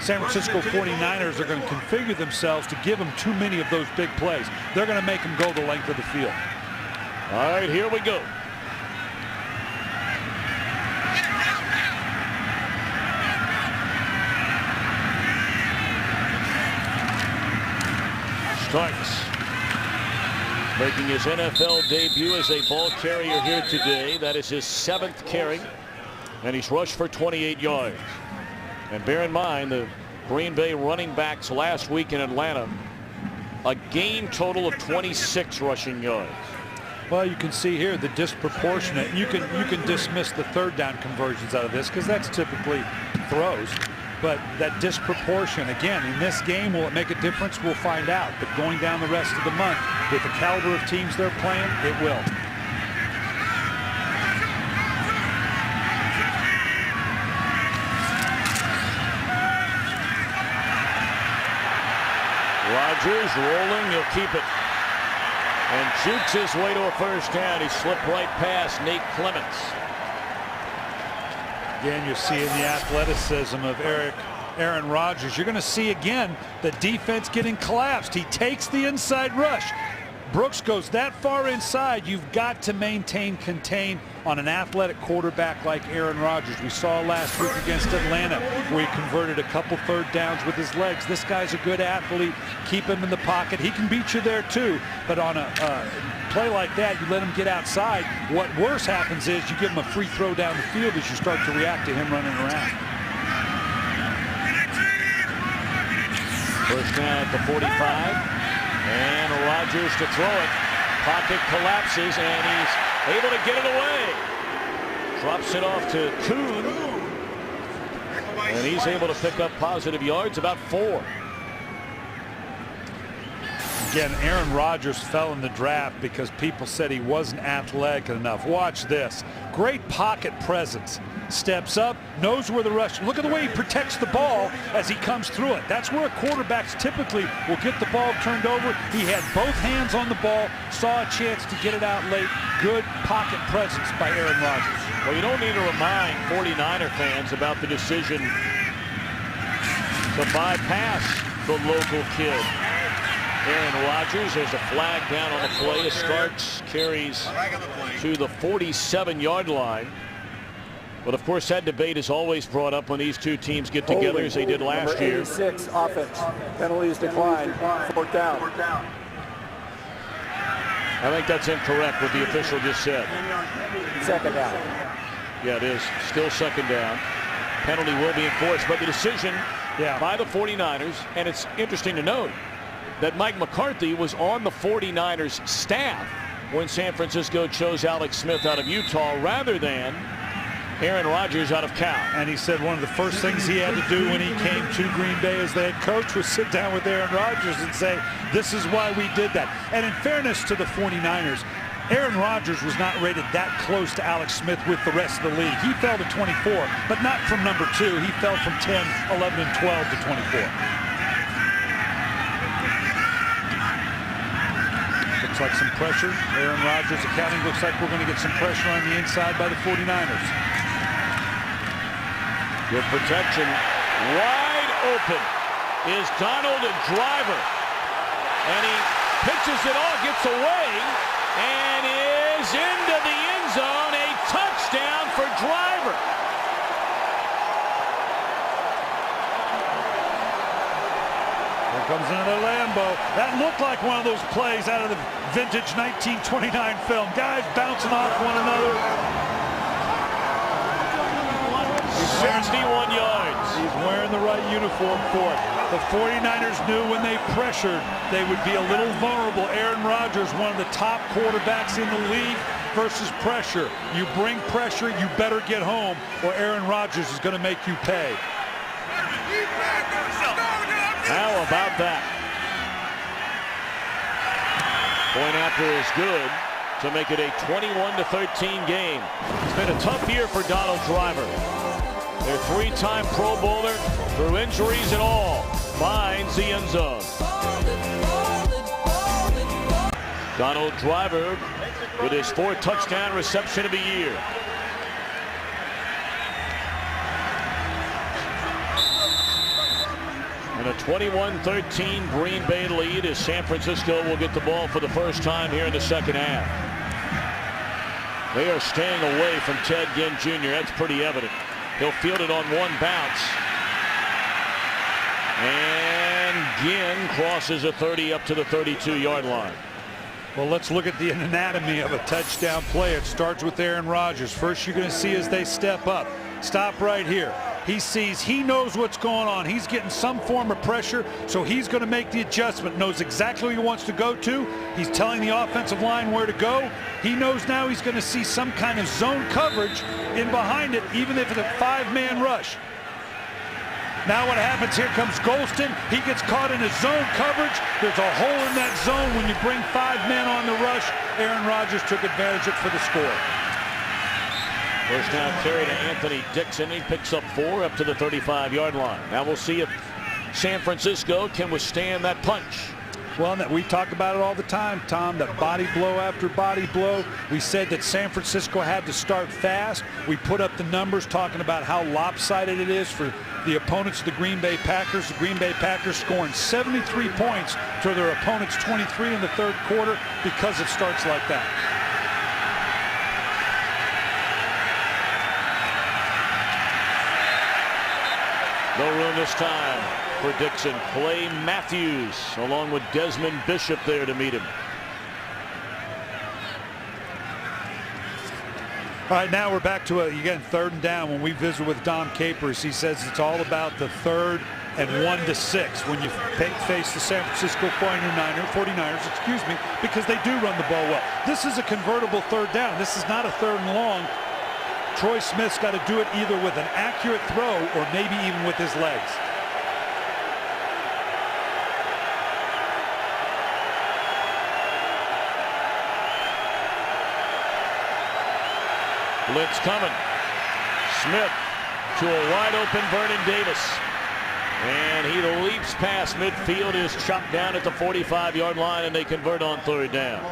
Speaker 2: San Francisco 49ers are going to configure themselves to give them too many of those big plays. They're going to make them go the length of the field.
Speaker 1: All right, here we go. Starks making his NFL debut as a ball carrier here today. That is his 7th carry, and he's rushed for 28 yards. And bear in mind, the Green Bay running backs last week in Atlanta, a game total of 26 rushing yards.
Speaker 2: Well, you can see here the disproportionate. You can dismiss the third down conversions out of this because that's typically throws. But that disproportion, again, in this game, will it make a difference? We'll find out. But going down the rest of the month, with the caliber of teams they're playing, it will.
Speaker 1: Rodgers rolling, he'll keep it. And jukes his way to a first down. He slipped right past Nate Clements.
Speaker 2: Again, you're seeing the athleticism of Aaron Rodgers. You're going to see again the defense getting collapsed. He takes the inside rush. Brooks goes that far inside. You've got to contain on an athletic quarterback like Aaron Rodgers. We saw last week against Atlanta where he converted a couple third downs with his legs. This guy's a good athlete. Keep him in the pocket. He can beat you there too. But on a play like that, you let him get outside. What worse happens is you give him a free throw down the field as you start to react to him running around.
Speaker 1: First down at the 45. And Rodgers to throw it. Pocket collapses, and he's able to get it away. Drops it off to Kuhn. And he's able to pick up positive yards, about 4.
Speaker 2: Again, Aaron Rodgers fell in the draft because people said he wasn't athletic enough. Watch this. Great pocket presence. Steps up, knows where the rush. Look at the way he protects the ball as he comes through it. That's where quarterbacks typically will get the ball turned over. He had both hands on the ball, saw a chance to get it out late. Good pocket presence by Aaron Rodgers.
Speaker 1: Well, you don't need to remind 49er fans about the decision to bypass the local kid. Aaron Rodgers, there's a flag down on the play. Starks carries to the 47-yard line. But of course, that debate is always brought up when these two teams get together, as they did last year.
Speaker 5: 86 offense. Penalties decline. 4th down.
Speaker 1: I think that's incorrect what the official just said.
Speaker 5: 2nd down.
Speaker 1: Yeah, it is. Still 2nd down. Penalty will be enforced, but the decision by the 49ers, and it's interesting to note that Mike McCarthy was on the 49ers staff when San Francisco chose Alex Smith out of Utah rather than Aaron Rodgers out of Cal.
Speaker 2: And he said one of the first things he had to do when he came to Green Bay as the head coach was sit down with Aaron Rodgers and say, this is why we did that. And in fairness to the 49ers, Aaron Rodgers was not rated that close to Alex Smith with the rest of the league. He fell to 24, but not from number 2. He fell from 10, 11, and 12 to 24. Looks like some pressure. Aaron Rodgers accounting. Looks like we're going to get some pressure on the inside by the 49ers.
Speaker 1: Good protection. Wide open is Donald Driver. And he pitches it all, gets away, and is into the end zone. A touchdown for Driver.
Speaker 2: Here comes another Lambo. That looked like one of those plays out of the vintage 1929 film. Guys bouncing off one another.
Speaker 1: 61 yards.
Speaker 2: He's wearing the right uniform for it. The 49ers knew when they pressured they would be a little vulnerable. Aaron Rodgers, one of the top quarterbacks in the league versus pressure. You bring pressure, you better get home, or Aaron Rodgers is going to make you pay.
Speaker 1: How about that? Point after is good to make it a 21-13 game. It's been a tough year for Donald Driver. Their 3-time Pro Bowler, through injuries and all, finds the end zone. Donald Driver with his 4th touchdown reception of the year. And a 21-13 Green Bay lead as San Francisco will get the ball for the first time here in the 2nd half. They are staying away from Ted Ginn Jr. That's pretty evident. He'll field it on one bounce. And Ginn crosses a 30 up to the 32-yard line.
Speaker 2: Well, let's look at the anatomy of a touchdown play. It starts with Aaron Rodgers. First you're going to see as they step up. Stop right here. He sees, he knows what's going on. He's getting some form of pressure, so he's going to make the adjustment. Knows exactly where he wants to go to. He's telling the offensive line where to go. He knows now he's going to see some kind of zone coverage in behind it, even if it's a 5-man rush. Now what happens, here comes Golston. He gets caught in his zone coverage. There's a hole in that zone when you bring 5 men on the rush. Aaron Rodgers took advantage of it for the score.
Speaker 1: First down carry to Anthony Dixon. He picks up 4 up to the 35-yard line. Now we'll see if San Francisco can withstand that punch.
Speaker 2: Well, we talk about it all the time, Tom, that body blow after body blow. We said that San Francisco had to start fast. We put up the numbers talking about how lopsided it is for the opponents of the Green Bay Packers. The Green Bay Packers scoring 73 points to their opponents 23 in the third quarter because it starts like that.
Speaker 1: No room this time for Dixon. Clay Matthews along with Desmond Bishop there to meet him.
Speaker 2: All right, now we're back to, again, 3rd and down. When we visit with Dom Capers, he says it's all about the 3rd and 1 to 6 when you face the San Francisco 49ers, because they do run the ball well. This is a convertible 3rd down. This is not a 3rd and long. Troy Smith's got to do it either with an accurate throw or maybe even with his legs.
Speaker 1: Blitz coming. Smith to a wide open Vernon Davis. And he leaps past midfield, is chopped down at the 45-yard line, and they convert on 3rd down.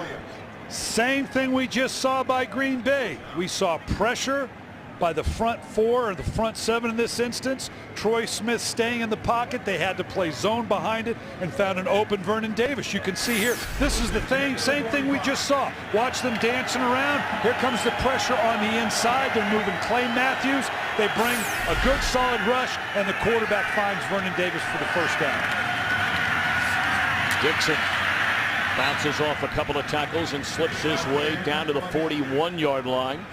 Speaker 2: Same thing we just saw by Green Bay. We saw pressure by the front 4 or the front 7 in this instance. Troy Smith staying in the pocket. They had to play zone behind it and found an open Vernon Davis. You can see here, this is the same thing we just saw. Watch them dancing around. Here comes the pressure on the inside. They're moving Clay Matthews. They bring a good solid rush, and the quarterback finds Vernon Davis for the 1st down.
Speaker 1: Dixon bounces off a couple of tackles and slips his way down to the 41-yard line.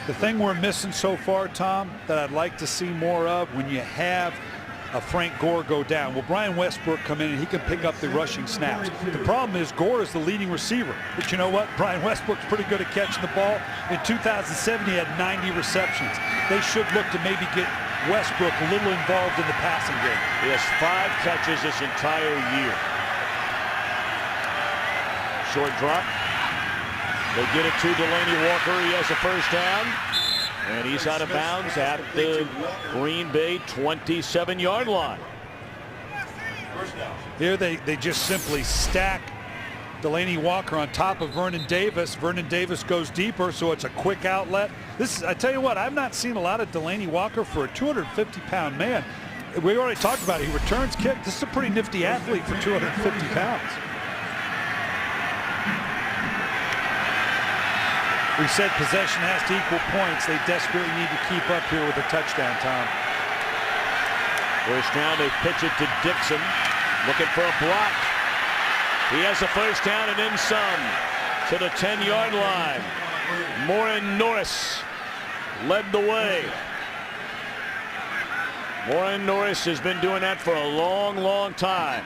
Speaker 2: The thing we're missing so far, Tom, that I'd like to see more of when you have a Frank Gore go down. Well, Brian Westbrook come in and he can pick up the rushing snaps. The problem is Gore is the leading receiver. But you know what? Brian Westbrook's pretty good at catching the ball. In 2007, he had 90 receptions. They should look to maybe get Westbrook a little involved in the passing game.
Speaker 1: He has 5 catches this entire year. Short drop. They get it to Delanie Walker. He has a 1st down. And he's out of bounds at the Green Bay 27-yard line.
Speaker 2: Here they just simply stack Delanie Walker on top of Vernon Davis. Vernon Davis goes deeper, so it's a quick outlet. I tell you what, I've not seen a lot of Delanie Walker for a 250-pound man. We already talked about it. He returns kick. This is a pretty nifty athlete for 250 pounds. We said possession has to equal points. They desperately need to keep up here with a touchdown, Tom.
Speaker 1: 1st down, they pitch it to Dixon. Looking for a block. He has a 1st down and then some to the 10-yard line. Morin Norris led the way. Morin Norris has been doing that for a long time.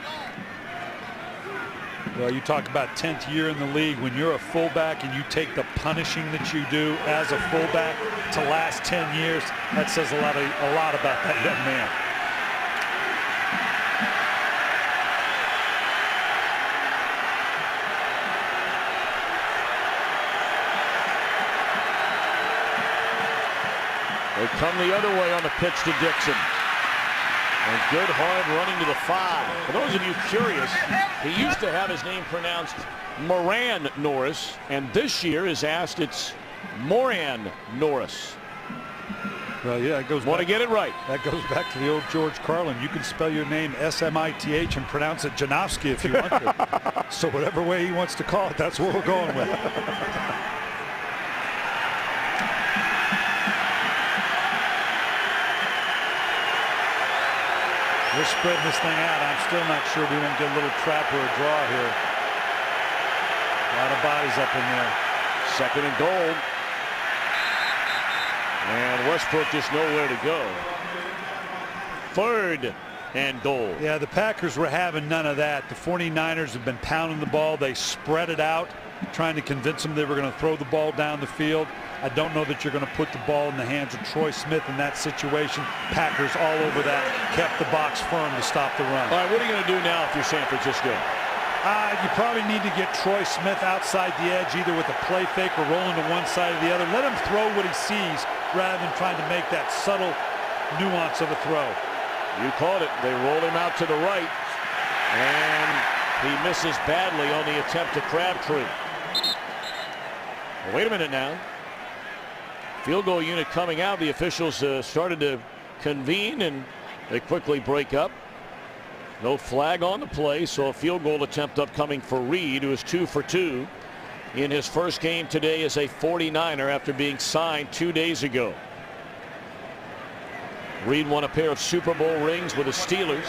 Speaker 2: Well, you talk about 10th year in the league. When you're a fullback and you take the punishing that you do as a fullback to last 10 years, that says a lot about that young man.
Speaker 1: They come the other way on the pitch to Dixon. And good hard running to the 5. For those of you curious, he used to have his name pronounced Moran Norris, and this year is asked it's Moran Norris.
Speaker 2: Well, yeah, it goes.
Speaker 1: Want to get it right.
Speaker 2: That goes back to the old George Carlin. You can spell your name S-M-I-T-H and pronounce it Janowski if you want to. So whatever way he wants to call it, that's what we're going with. We're spreading this thing out. I'm still not sure we won't get a little trap or a draw here. A lot of bodies up in there.
Speaker 1: 2nd and goal. And Westbrook just nowhere to go. 3rd and goal.
Speaker 2: Yeah, the Packers were having none of that. The 49ers have been pounding the ball. They spread it out, trying to convince them they were going to throw the ball down the field. I don't know that you're going to put the ball in the hands of Troy Smith in that situation. Packers all over that, kept the box firm to stop the run.
Speaker 1: All right, what are you going to do now if you're San Francisco?
Speaker 2: You probably need to get Troy Smith outside the edge, either with a play fake or rolling to one side or the other. Let him throw what he sees rather than trying to make that subtle nuance of a throw.
Speaker 1: You called it. They roll him out to the right. And he misses badly on the attempt to Crabtree. Wait a minute now. Field goal unit coming out. The officials started to convene and they quickly break up. No flag on the play, so a field goal attempt upcoming for Reed, who is 2 for 2 in his first game today as a 49er after being signed 2 days ago. Reed won a pair of Super Bowl rings with the Steelers.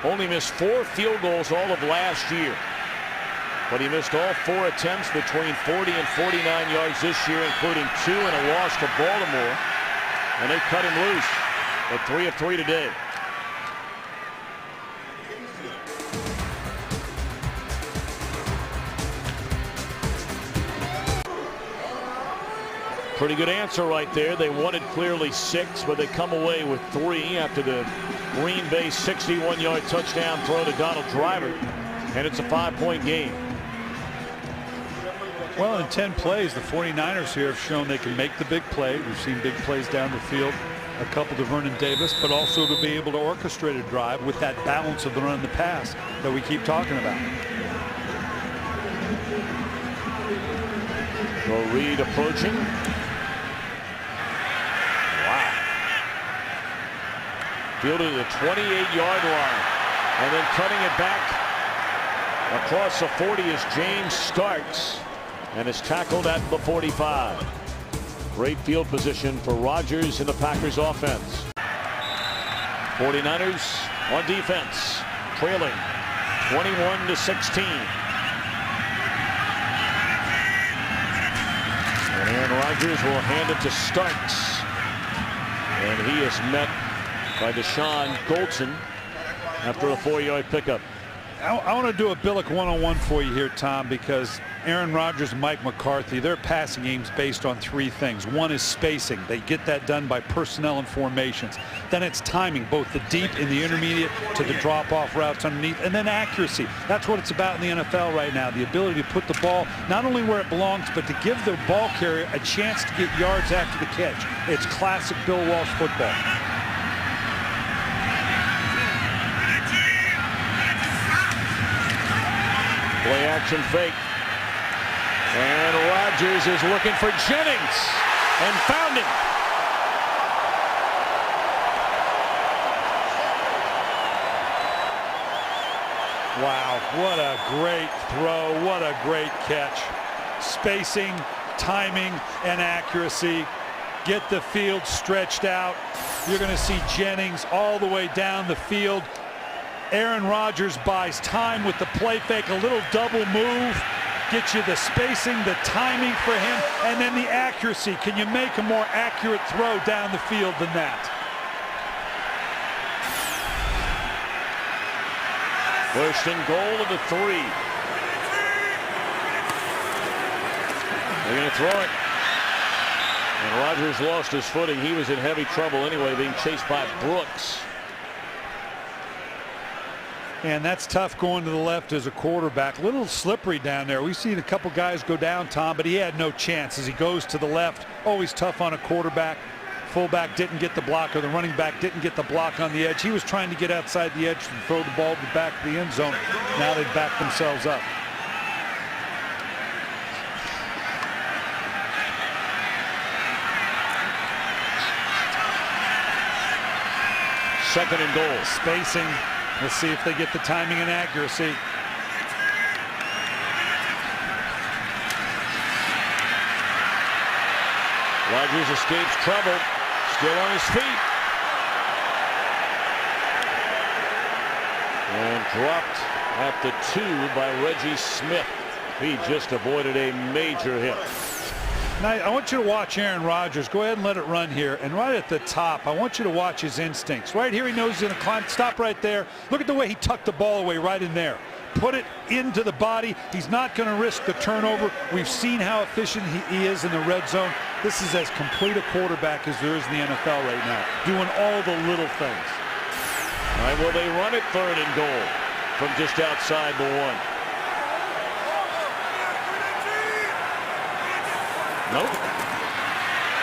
Speaker 1: Only missed 4 field goals all of last year. But he missed all 4 attempts between 40 and 49 yards this year, including 2 in a loss to Baltimore. And they cut him loose at 3 of 3 today. Pretty good answer right there. They wanted clearly 6, but they come away with 3 after the Green Bay 61-yard touchdown throw to Donald Driver. And it's a 5-point game.
Speaker 2: Well, in 10 plays, the 49ers here have shown they can make the big play. We've seen big plays down the field, a couple to Vernon Davis, but also to be able to orchestrate a drive with that balance of the run and the pass that we keep talking about.
Speaker 1: So Reed approaching. Wow. Fielded at the 28-yard line. And then cutting it back across the 40 is James Starks. And is tackled at the 45. Great field position for Rodgers in the Packers offense. 49ers on defense, trailing 21-16. And Aaron Rodgers will hand it to Starks. And he is met by Deshaun Goldson after a 4-yard pickup.
Speaker 2: I want to do a Billick one-on-one for you here, Tom, because Aaron Rodgers and Mike McCarthy, their passing game's based on 3 things. One is spacing. They get that done by personnel and formations. Then it's timing, both the deep and the intermediate to the drop-off routes underneath, and then accuracy. That's what it's about in the NFL right now, the ability to put the ball not only where it belongs, but to give the ball carrier a chance to get yards after the catch. It's classic Bill Walsh football.
Speaker 1: Play action fake. And Rodgers is looking for Jennings and found him.
Speaker 2: Wow, what a great throw. What a great catch. Spacing, timing, and accuracy. Get the field stretched out. You're going to see Jennings all the way down the field. Aaron Rodgers buys time with the play fake, a little double move, gets you the spacing, the timing for him, and then the accuracy. Can you make a more accurate throw down the field than that?
Speaker 1: First and goal of the 3. They're going to throw it. And Rodgers lost his footing. He was in heavy trouble anyway, being chased by Brooks.
Speaker 2: And that's tough going to the left as a quarterback. A little slippery down there. We've seen a couple guys go down, Tom, but he had no chance as he goes to the left. Always tough on a quarterback. Fullback didn't get the block, or the running back didn't get the block on the edge. He was trying to get outside the edge and throw the ball to the back of the end zone. Now they've backed themselves up.
Speaker 1: Second and goal.
Speaker 2: Spacing. Let's see if they get the timing and accuracy.
Speaker 1: Rodgers escapes trouble. Still on his feet. And dropped at the 2 by Reggie Smith. He just avoided a major hit.
Speaker 2: Now, I want you to watch Aaron Rodgers. Go ahead and let it run here. And right at the top, I want you to watch his instincts. Right here, he knows he's going to climb. Stop right there. Look at the way he tucked the ball away right in there. Put it into the body. He's not going to risk the turnover. We've seen how efficient he is in the red zone. This is as complete a quarterback as there is in the NFL right now, doing all the little things.
Speaker 1: All right, well, they run it third and goal from just outside the 1. Nope.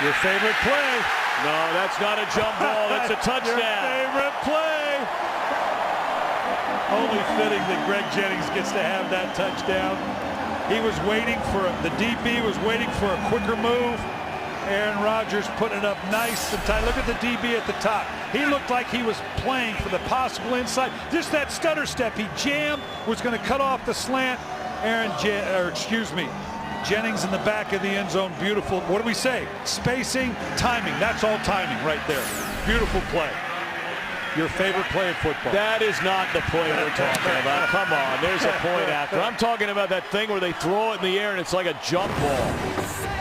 Speaker 2: Your favorite play.
Speaker 1: No, that's not a jump ball. That's a touchdown.
Speaker 2: Your favorite play. Only fitting that Greg Jennings gets to have that touchdown. He was waiting for the DB was waiting for a quicker move. Aaron Rodgers putting it up nice and tight. Look at the DB at the top. He looked like he was playing for the possible inside. Just that stutter step. He jammed, was going to cut off the slant. Jennings in the back of the end zone. Beautiful. What do we say? Spacing, timing. That's all timing right there. Beautiful play. Your favorite play in football.
Speaker 1: That is not the play we're talking about. Come on, there's a point after. I'm talking about that thing where they throw it in the air and it's like a jump ball.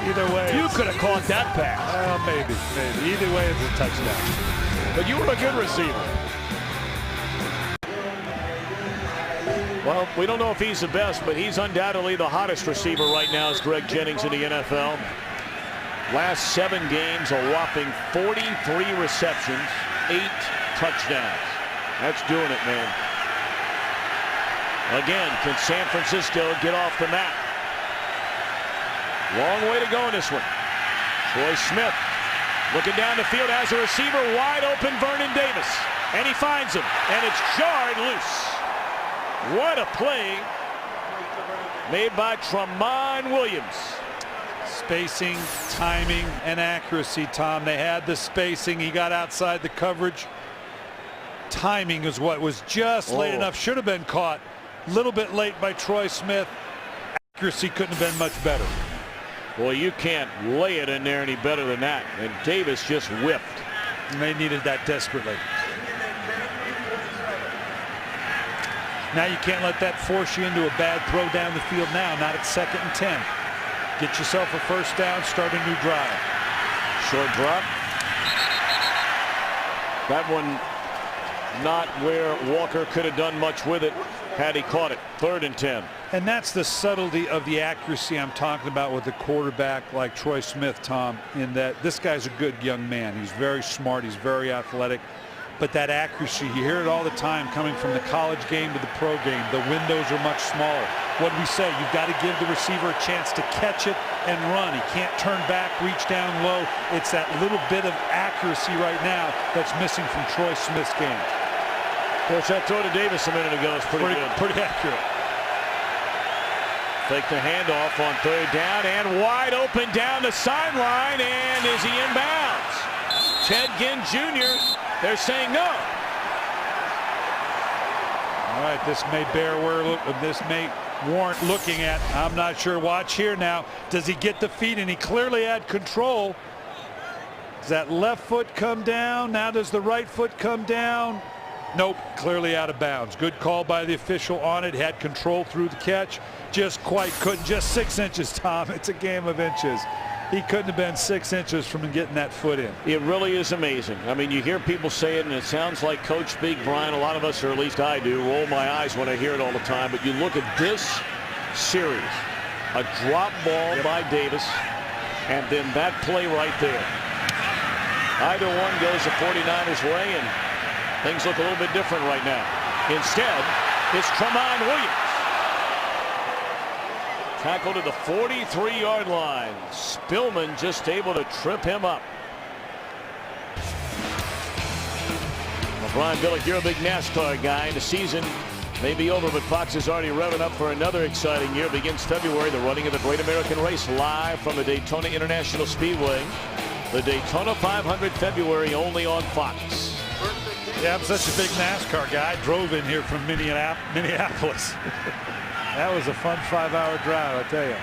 Speaker 2: Either way.
Speaker 1: You could have caught that pass.
Speaker 2: Maybe. Either way, it's a touchdown.
Speaker 1: But you were a good receiver. Well, we don't know if he's the best, but he's undoubtedly the hottest receiver right now is Greg Jennings in the NFL. Last 7 games, a whopping 43 receptions, 8 touchdowns. That's doing it, man. Again, can San Francisco get off the mat? Long way to go in this one. Troy Smith looking down the field as a receiver, wide open Vernon Davis. And he finds him, and it's jarred loose. What a play made by Tramon Williams.
Speaker 2: Spacing, timing, and accuracy, Tom. They had the spacing. He got outside the coverage. Timing is what was just late enough. Should have been caught. A little bit late by Troy Smith. Accuracy couldn't have been much better.
Speaker 1: Boy, you can't lay it in there any better than that. And Davis just whipped.
Speaker 2: And they needed that desperately. Now you can't let that force you into a bad throw down the field now. Not at 2nd and 10. Get yourself a first down, start a new drive.
Speaker 1: Short drop. That one not where Walker could have done much with it had he caught it. 3rd and 10.
Speaker 2: And that's the subtlety of the accuracy I'm talking about with a quarterback like Troy Smith, Tom, in that this guy's a good young man. He's very smart. He's very athletic. But that accuracy, you hear it all the time coming from the college game to the pro game. The windows are much smaller. What do we say? You've got to give the receiver a chance to catch it and run. He can't turn back, reach down low. It's that little bit of accuracy right now that's missing from Troy Smith's game.
Speaker 1: Of course, that throw to Davis a minute ago is pretty good.
Speaker 2: Pretty accurate.
Speaker 1: Take the handoff on 3rd down and wide open down the sideline. And is he in bounds? Ted Ginn Jr. They're saying no.
Speaker 2: All right, this may warrant looking at. I'm not sure. Watch here now. Does he get the feet? And he clearly had control. Does that left foot come down? Now does the right foot come down? Nope, clearly out of bounds. Good call by the official on it. Had control through the catch. Just couldn't. Just 6 inches, Tom. It's a game of inches. He couldn't have been 6 inches from getting that foot in.
Speaker 1: It really is amazing. I mean, you hear people say it, and it sounds like Coach Speak, Brian. A lot of us, or at least I do, roll my eyes when I hear it all the time. But you look at this series, a drop ball by Davis, and then that play right there. Either one goes the 49ers' way, and things look a little bit different right now. Instead, it's Tramon Williams. Tackled to the 43-yard line. Spillman just able to trip him up. Well, Brian Billick, you're a big NASCAR guy. The season may be over, but Fox is already revving up for another exciting year. Begins February, the running of the Great American Race live from the Daytona International Speedway. The Daytona 500 February only on Fox.
Speaker 2: Yeah, I'm such a big NASCAR guy. I drove in here from Minneapolis. That was a fun 5-hour drive, I tell you.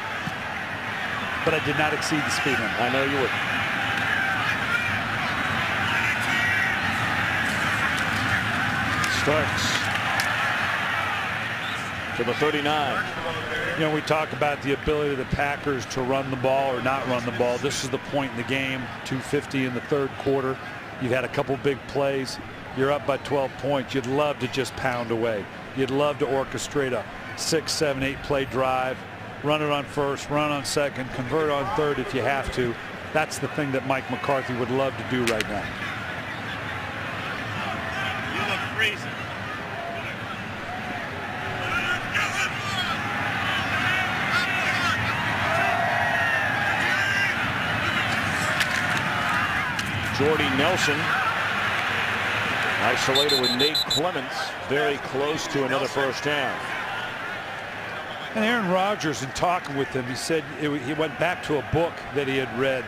Speaker 2: But I did not exceed the speed limit.
Speaker 1: I know you wouldn't. Starks to the 39.
Speaker 2: You know, we talk about the ability of the Packers to run the ball or not run the ball. This is the point in the game, 2:50 in the 3rd quarter. You've had a couple big plays. You're up by 12 points. You'd love to just pound away. You'd love to orchestrate a 6, 7, 8 play drive, run it on 1st, run on 2nd, convert on 3rd if you have to. That's the thing that Mike McCarthy would love to do right now.
Speaker 3: You look freezing.
Speaker 1: Jordy Nelson Isolated with Nate Clements, very close to another first down.
Speaker 2: And Aaron Rodgers, in talking with him, he said he went back to a book that he had read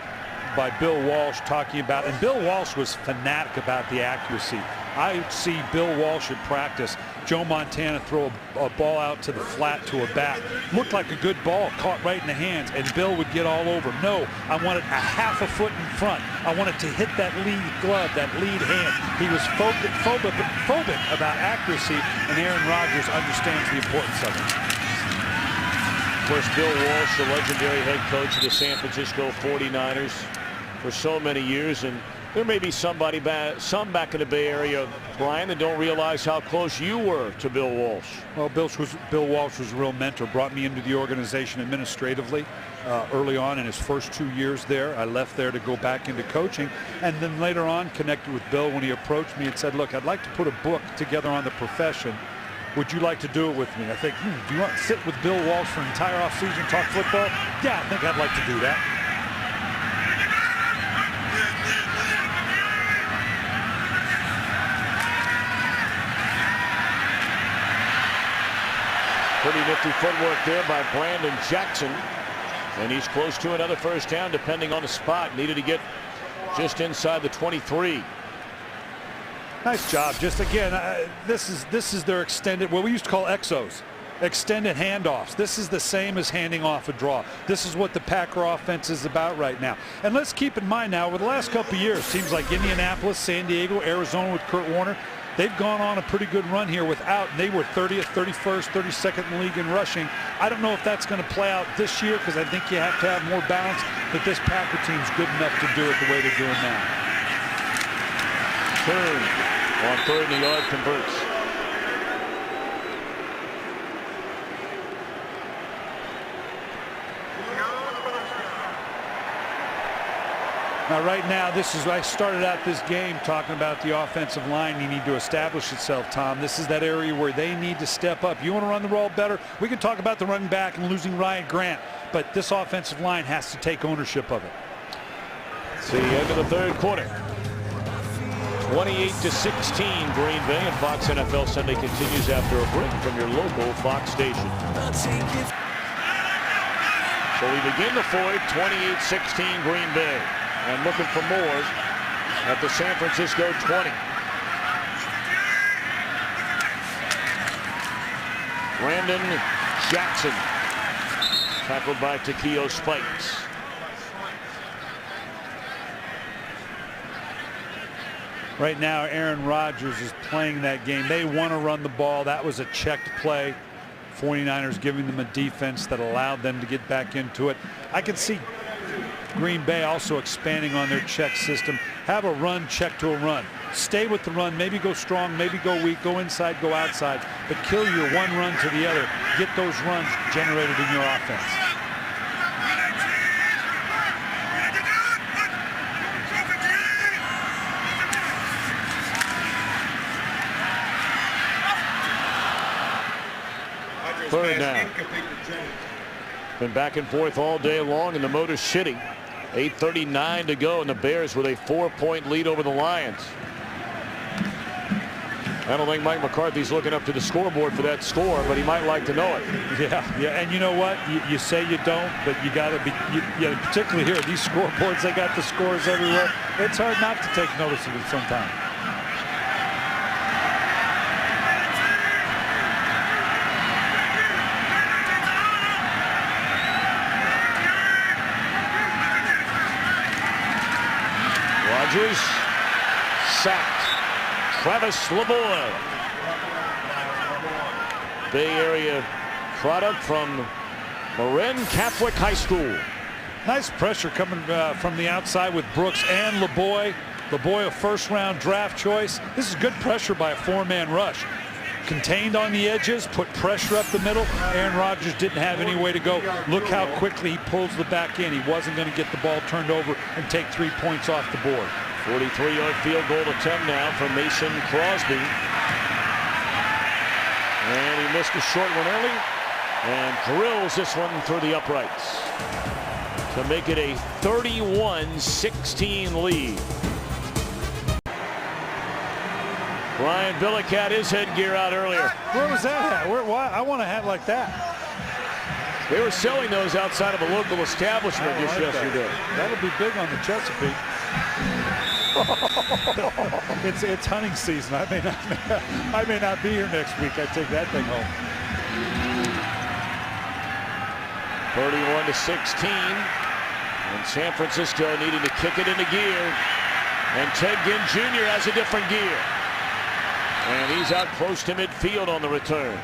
Speaker 2: by Bill Walsh talking about, and Bill Walsh was fanatic about the accuracy. I see Bill Walsh in practice. Joe Montana throw a ball out to the flat to a back. Looked like a good ball, caught right in the hands, and Bill would get all over. No, I wanted a half a foot in front. I wanted to hit that lead glove, that lead hand. He was phobic about accuracy, and Aaron Rodgers understands the importance of it.
Speaker 1: Of course, Bill Walsh, the legendary head coach of the San Francisco 49ers for so many years, and there may be some back in the Bay Area, Brian, that don't realize how close you were to Bill Walsh.
Speaker 2: Well, Bill Walsh was a real mentor, brought me into the organization administratively early on in his first 2 years there. I left there to go back into coaching, and then later on connected with Bill when he approached me and said, look, I'd like to put a book together on the profession. Would you like to do it with me? I think, do you want to sit with Bill Walsh for an entire offseason and talk football? Yeah, I think I'd like to do that.
Speaker 1: Pretty nifty footwork there by Brandon Jackson. And he's close to another first down depending on the spot. Needed to get just inside the 23.
Speaker 2: Nice job. Just again, this is their extended, what we used to call exos. Extended handoffs. This is the same as handing off a draw. This is what the Packer offense is about right now. And let's keep in mind now, over the last couple of years, teams like Indianapolis, San Diego, Arizona with Kurt Warner, they've gone on a pretty good run here without, and they were 30th, 31st, 32nd in the league in rushing. I don't know if that's going to play out this year because I think you have to have more balance, but this Packer team's good enough to do it the way they're doing now.
Speaker 1: Turn on 3rd and the yard, converts.
Speaker 2: Now, right now, I started out this game talking about the offensive line. You need to establish itself, Tom. This is that area where they need to step up. You want to run the ball better? We can talk about the running back and losing Ryan Grant, but this offensive line has to take ownership of it.
Speaker 1: It's the end of the 3rd quarter. 28-16, Green Bay, and Fox NFL Sunday continues after a break from your local Fox station. So we begin the 4th, 28-16, Green Bay. And looking for more at the San Francisco 20. Brandon Jackson tackled by Takeo Spikes.
Speaker 2: Right now, Aaron Rodgers is playing that game. They want to run the ball. That was a checked play. 49ers giving them a defense that allowed them to get back into it. I can see Green Bay also expanding on their check system. Have a run, check to a run. Stay with the run, maybe go strong, maybe go weak, go inside, go outside, but kill your one run to the other. Get those runs generated in your offense.
Speaker 1: Third down. Been back and forth all day long, and the motor's shitty. 8:39 to go, and the Bears with a 4-point lead over the Lions. I don't think Mike McCarthy's looking up to the scoreboard for that score, but he might like to know it.
Speaker 2: Yeah, and you know what? You say you don't, but you got to be. Particularly here, these scoreboards, they got the scores everywhere. It's hard not to take notice of it sometimes.
Speaker 1: Rodgers sacked. Travis LaVoy, Bay Area product from Marin Catholic High School.
Speaker 2: Nice pressure coming from the outside with Brooks and LaVoy. LaVoy, a first-round draft choice. This is good pressure by a 4-man rush. Contained on the edges, put pressure up the middle. Aaron Rodgers didn't have any way to go. Look how quickly he pulls the back in. He wasn't going to get the ball turned over and take 3 points off the board.
Speaker 1: 43-yard field goal attempt now from Mason Crosby. And he missed a short one early and drills this one through the uprights to make it a 31-16 lead. Brian Billick had his headgear out earlier.
Speaker 2: Where was that at? Why? I want a hat like that.
Speaker 1: They were selling those outside of a local establishment just yesterday.
Speaker 2: That'll be big on the Chesapeake. It's hunting season. I may not be here next week. I take that thing home.
Speaker 1: 31-16. And San Francisco needing to kick it into gear. And Ted Ginn Jr. has a different gear. And he's out close to midfield on the return.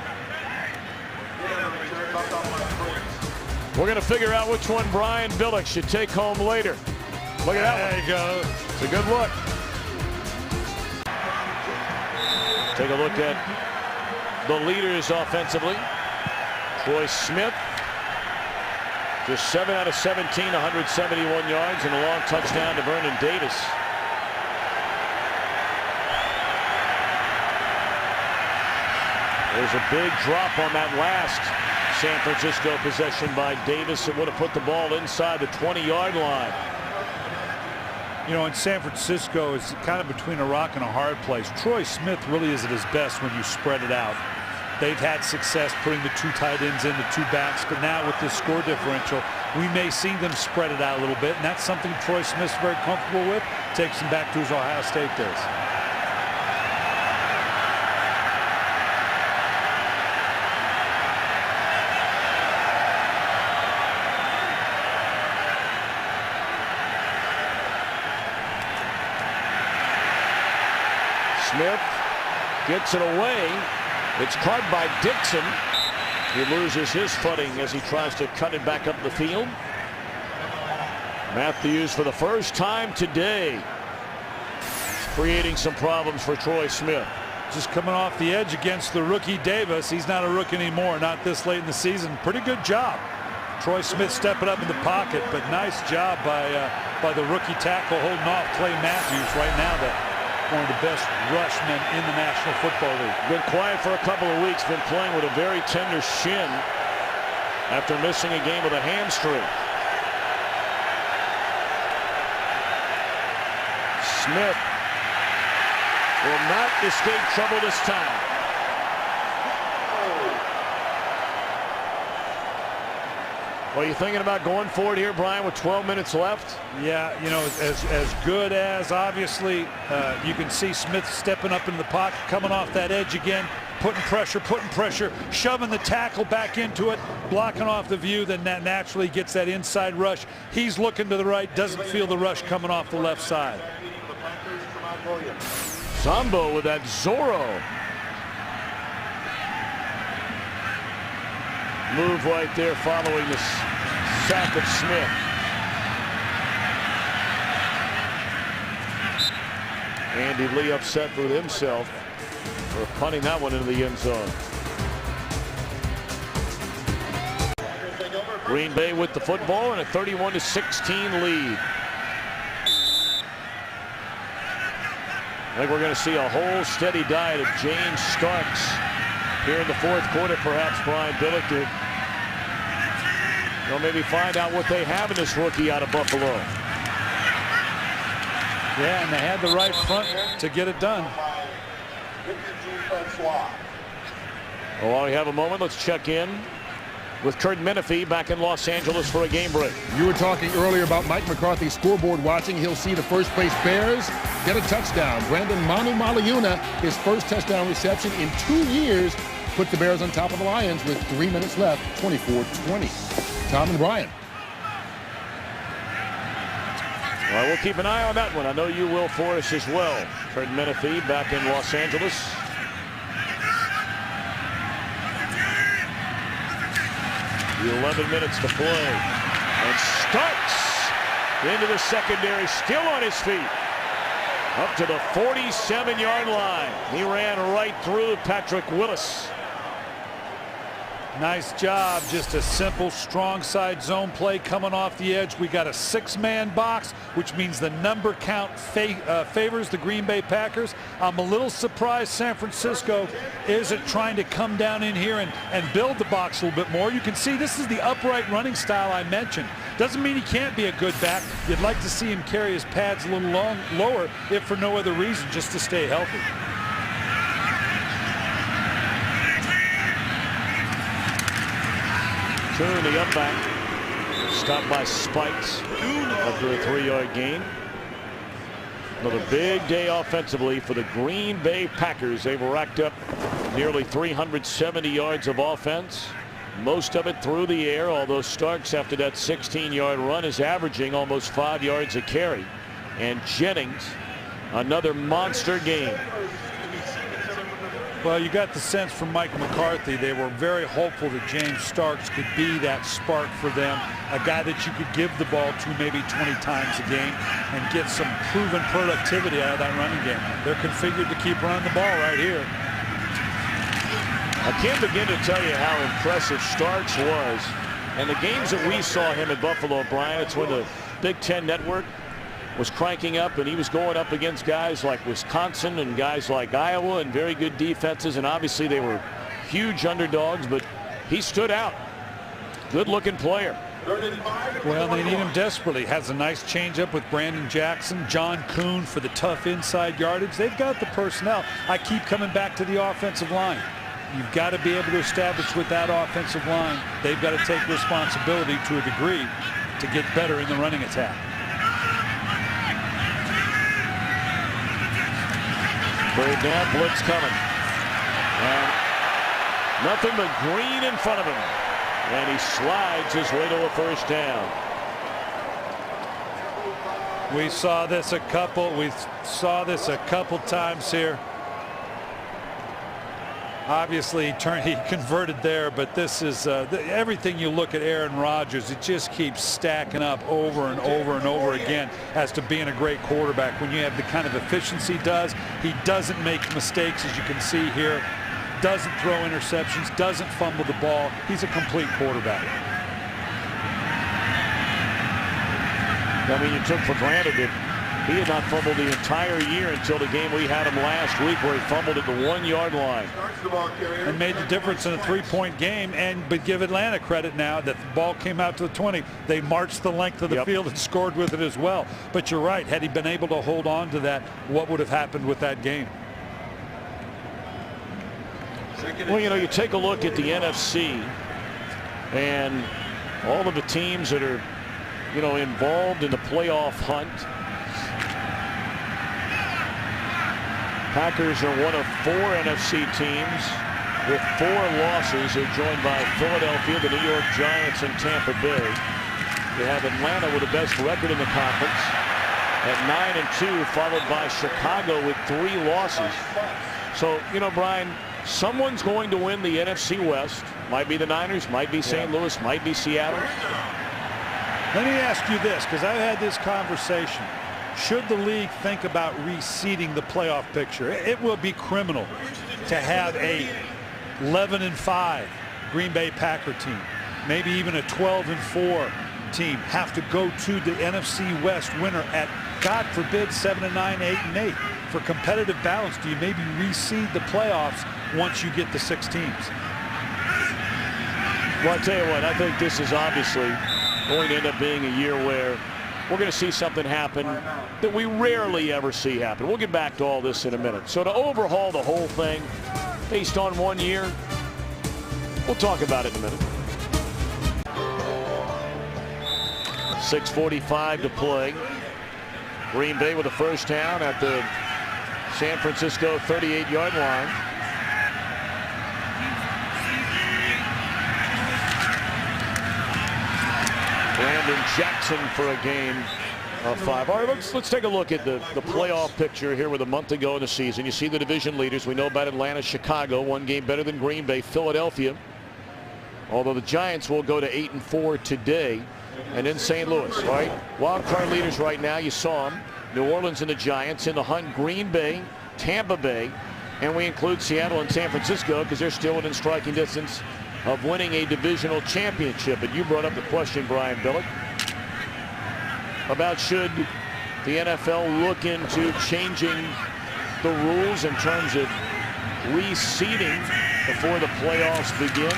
Speaker 1: We're going to figure out which one Brian Billick should take home later. Look at that.
Speaker 2: There you go.
Speaker 1: It's a good look. Take a look at the leaders offensively. Troy Smith, just 7 out of 17, 171 yards, and a long touchdown to Vernon Davis. There's a big drop on that last San Francisco possession by Davis. It would have put the ball inside the 20-yard line.
Speaker 2: You know, in San Francisco, it's kind of between a rock and a hard place. Troy Smith really is at his best when you spread it out. They've had success putting the 2 tight ends in, the 2 backs, but now with this score differential, we may see them spread it out a little bit, and that's something Troy Smith's very comfortable with. Takes him back to his Ohio State days.
Speaker 1: Smith gets it away. It's caught by Dixon. He loses his footing as he tries to cut it back up the field. Matthews, for the first time today, creating some problems for Troy Smith.
Speaker 2: Just coming off the edge against the rookie Davis. He's not a rookie anymore, not this late in the season. Pretty good job. Troy Smith stepping up in the pocket, but nice job by the rookie tackle holding off Clay Matthews right now. One of the best rushmen in the National Football League.
Speaker 1: Been quiet for a couple of weeks, been playing with a very tender shin after missing a game with a hamstring. Smith will not escape trouble this time. Well, you thinking about going forward here, Brian, with 12 minutes left?
Speaker 2: Yeah, you know, as good as obviously you can see Smith stepping up in the pocket, coming off that edge again, putting pressure, shoving the tackle back into it, blocking off the view, then that naturally gets that inside rush. He's looking to the right, doesn't feel the rush coming off the left side.
Speaker 1: Zombo with that Zorro move right there following the sack of Smith. Andy Lee upset with himself for punting that one into the end zone. Green Bay with the football and a 31-16 lead. I think we're going to see a whole steady diet of James Starks here in the fourth quarter, perhaps, Brian Billick, to maybe find out what they have in this rookie out of Buffalo.
Speaker 2: Yeah, and they had the right front to get it done.
Speaker 1: Well, while we have a moment, let's check in with Curt Menefee back in Los Angeles for a game break.
Speaker 4: You were talking earlier about Mike McCarthy's scoreboard watching. He'll see the first place Bears get a touchdown. Brandon Manu Maliuna, his first touchdown reception in 2 years, put the Bears on top of the Lions with 3 minutes left, 24-20. Tom and Brian.
Speaker 1: Well, we'll keep an eye on that one. I know you will for us as well. Curt Menefee back in Los Angeles. The 11 minutes to play. And Starks into the secondary, still on his feet. Up to the 47-yard line. He ran right through Patrick Willis.
Speaker 2: Nice job. Just a simple strong side zone play coming off the edge. We got a 6-man box, which means the number count favors the Green Bay Packers. I'm a little surprised San Francisco isn't trying to come down in here and build the box a little bit more. You can see this is the upright running style I mentioned. Doesn't mean he can't be a good back. You'd like to see him carry his pads a little lower, if for no other reason, just to stay healthy.
Speaker 1: Kuhn, the up back, stopped by Spikes after a 3-yard gain. Another big day offensively for the Green Bay Packers. They've racked up nearly 370 yards of offense, most of it through the air, although Starks, after that 16-yard run, is averaging almost 5 yards a carry. And Jennings, another monster game.
Speaker 2: Well, you got the sense from Mike McCarthy they were very hopeful that James Starks could be that spark for them, a guy that you could give the ball to maybe 20 times a game and get some proven productivity out of that running game. They're configured to keep running the ball right here.
Speaker 1: I can't begin to tell you how impressive Starks was. And the games that we saw him at Buffalo, Brian, it's when the Big Ten Network was cranking up and he was going up against guys like Wisconsin and guys like Iowa and very good defenses, and obviously they were huge underdogs, but he stood out. Good looking player.
Speaker 2: Well, they need him desperately. Has a nice changeup with Brandon Jackson, John Kuhn for the tough inside yardage. They've got the personnel. I keep coming back to the offensive line. You've got to be able to establish with that offensive line. They've got to take responsibility to a degree to get better in the running attack.
Speaker 1: Third down, blitz coming. And nothing but green in front of him. And he slides his way to a first down.
Speaker 2: We saw this a couple times here. Obviously he converted there, but this is everything. You look at Aaron Rodgers, it just keeps stacking up over and over and over again as to being a great quarterback. When you have the kind of efficiency he doesn't make mistakes, as you can see here, doesn't throw interceptions, doesn't fumble the ball. He's a complete quarterback.
Speaker 1: I mean, you took for granted that he had not fumbled the entire year until the game we had him last week, where he fumbled at the 1-yard line.
Speaker 2: And made the difference in a 3-point game. But give Atlanta credit now that the ball came out to the 20. They marched the length of the field and scored with it as well. But you're right, had he been able to hold on to that, what would have happened with that game?
Speaker 1: Well, you take a look at the NFC and all of the teams that are, involved in the playoff hunt. Packers are one of 4 NFC teams with 4 losses. They're joined by Philadelphia, the New York Giants, and Tampa Bay. They have Atlanta with the best record in the conference at 9-2, followed by Chicago with 3 losses. So, Brian, someone's going to win the NFC West. Might be the Niners, might be St. Louis, might be Seattle.
Speaker 2: Let me ask you this, because I've had this conversation. Should the league think about reseeding the playoff picture? It will be criminal to have a 11-5 Green Bay Packer team, maybe even a 12-4 team, have to go to the NFC West winner at, God forbid, 7-9, 8-8. For competitive balance, do you maybe reseed the playoffs once you get the 6 teams?
Speaker 1: Well, I'll tell you what, I think this is obviously going to end up being a year where we're going to see something happen that we rarely ever see happen. We'll get back to all this in a minute. So to overhaul the whole thing based on 1 year, we'll talk about it in a minute. 6:45 to play. Green Bay with a first down at the San Francisco 38-yard line. Brandon Jackson for a gain of 5. All right, let's take a look at the playoff picture here with a month to go in the season. You see the division leaders. We know about Atlanta, Chicago, 1 game better than Green Bay, Philadelphia. Although the Giants will go to 8-4 today, and then St. Louis. All right, wild card leaders right now. You saw them. New Orleans and the Giants in the hunt. Green Bay, Tampa Bay, and we include Seattle and San Francisco because they're still within striking distance of winning a divisional championship. And you brought up the question, Brian Billick, about should the NFL look into changing the rules in terms of reseeding before the playoffs begin,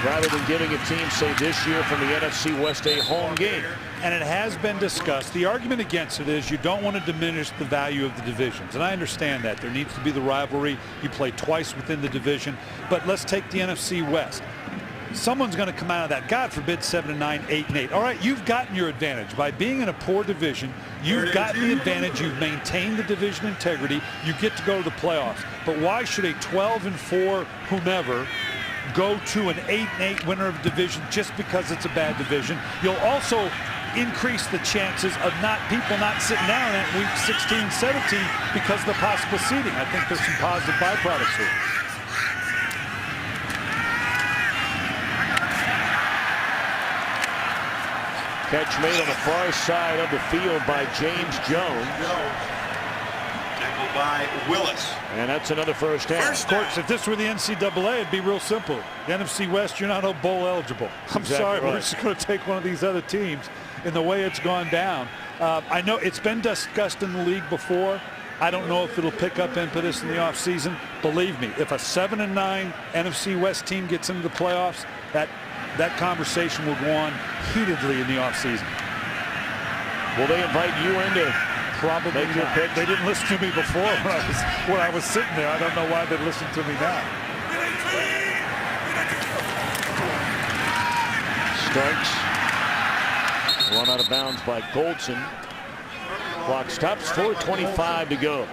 Speaker 1: rather than giving a team, say this year from the NFC West, a home game.
Speaker 2: And it has been discussed. The argument against it is you don't want to diminish the value of the divisions. And I understand that. There needs to be the rivalry. You play twice within the division. But let's take the NFC West. someone's going to come out of that. God forbid 7-9, 8-8. All right, you've gotten your advantage by being in a poor division. You've gotten the advantage. You've maintained the division integrity. You get to go to the playoffs. But why should a 12-4 whomever go to an 8-8 winner of a division just because it's a bad division? You'll also increase the chances of people not sitting down at week 16, 17 because of the possible seeding. I think there's some positive byproducts here.
Speaker 1: Catch made on the far side of the field by James Jones.
Speaker 3: Tackled by Willis.
Speaker 1: And that's another first down.
Speaker 2: Of course, if this were the NCAA, it'd be real simple. The NFC West, you're not a bowl eligible. I'm
Speaker 1: Exactly
Speaker 2: sorry,
Speaker 1: right.
Speaker 2: we're just going to take one of these other teams in the way it's gone down. I know it's been discussed in the league before. I don't know if it'll pick up impetus in the offseason. Believe me, if a 7-9 NFC West team gets into the playoffs, that conversation will go on heatedly in the offseason.
Speaker 1: Will they invite you in to
Speaker 2: Probably
Speaker 1: make your
Speaker 2: not.
Speaker 1: pick?
Speaker 2: They didn't listen to me before when I was sitting there. I don't know why they'd listen to me now.
Speaker 1: Starks. Run out of bounds by Goldson. Clock stops, 4:25 to go.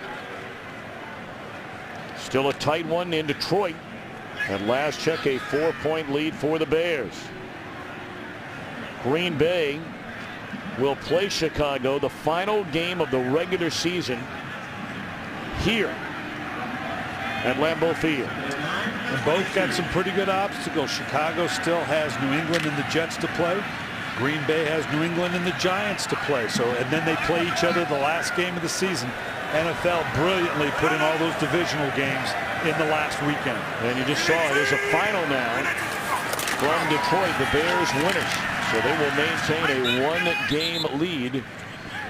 Speaker 1: Still a tight one in Detroit. At last check, a 4-point lead for the Bears. Green Bay will play Chicago the final game of the regular season here at Lambeau Field.
Speaker 2: And both got some pretty good obstacles. Chicago still has New England and the Jets to play. Green Bay has New England and the Giants to play. And then they play each other the last game of the season. NFL brilliantly put in all those divisional games in the last weekend.
Speaker 1: And you just saw it as a final now from Detroit, the Bears winners. So they will maintain a one-game lead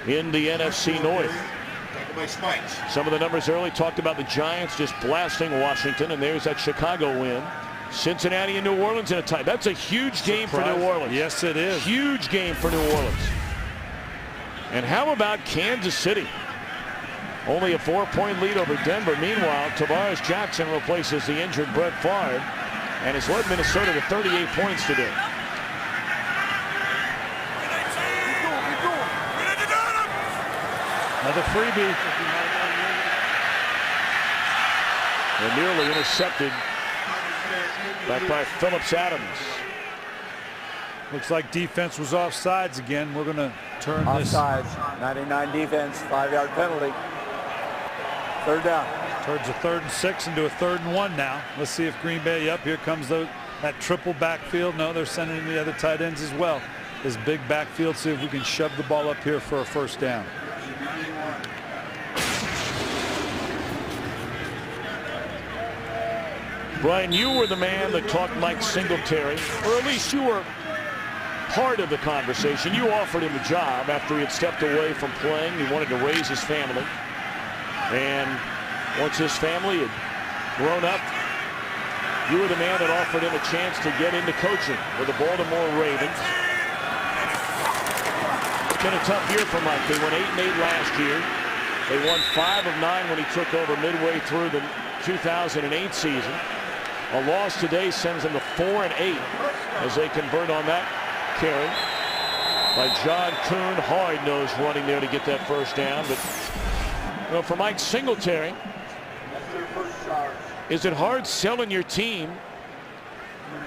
Speaker 1: in the NFC North.
Speaker 3: Tackled by Spikes.
Speaker 1: Some of the numbers early talked about the Giants just blasting Washington, and there's that Chicago win. Cincinnati and New Orleans in a tie. That's a huge game for New Orleans.
Speaker 2: Yes, it is.
Speaker 1: Huge game for New Orleans. And how about Kansas City? Only a 4-point lead over Denver. Meanwhile, Tavares Jackson replaces the injured Brett Favre and has led Minnesota to 38 points today.
Speaker 2: Another freebie.
Speaker 1: And nearly intercepted back by Phillips Adams.
Speaker 2: Looks like defense was offsides again. We're going to turn this.
Speaker 5: Offsides, 99 defense, 5-yard penalty. Third down.
Speaker 2: Towards a 3rd and 6 into a 3rd and 1 now. Let's see if Green Bay, up here comes that triple backfield. No, they're sending in the other tight ends as well. This big backfield, see if we can shove the ball up here for a first down.
Speaker 1: Brian, you were the man that talked Mike Singletary, or at least you were part of the conversation. You offered him a job after he had stepped away from playing. He wanted to raise his family. And once his family had grown up, you were the man that offered him a chance to get into coaching with the Baltimore Ravens. It's been a tough year for Mike. They went 8-8 last year. They won 5 of 9 when he took over midway through the 2008 season. A loss today sends them to 4-8 as they convert on that carry by John Kuhn. Hard-nosed running there to get that first down. But you know, for Mike Singletary, is it hard selling your team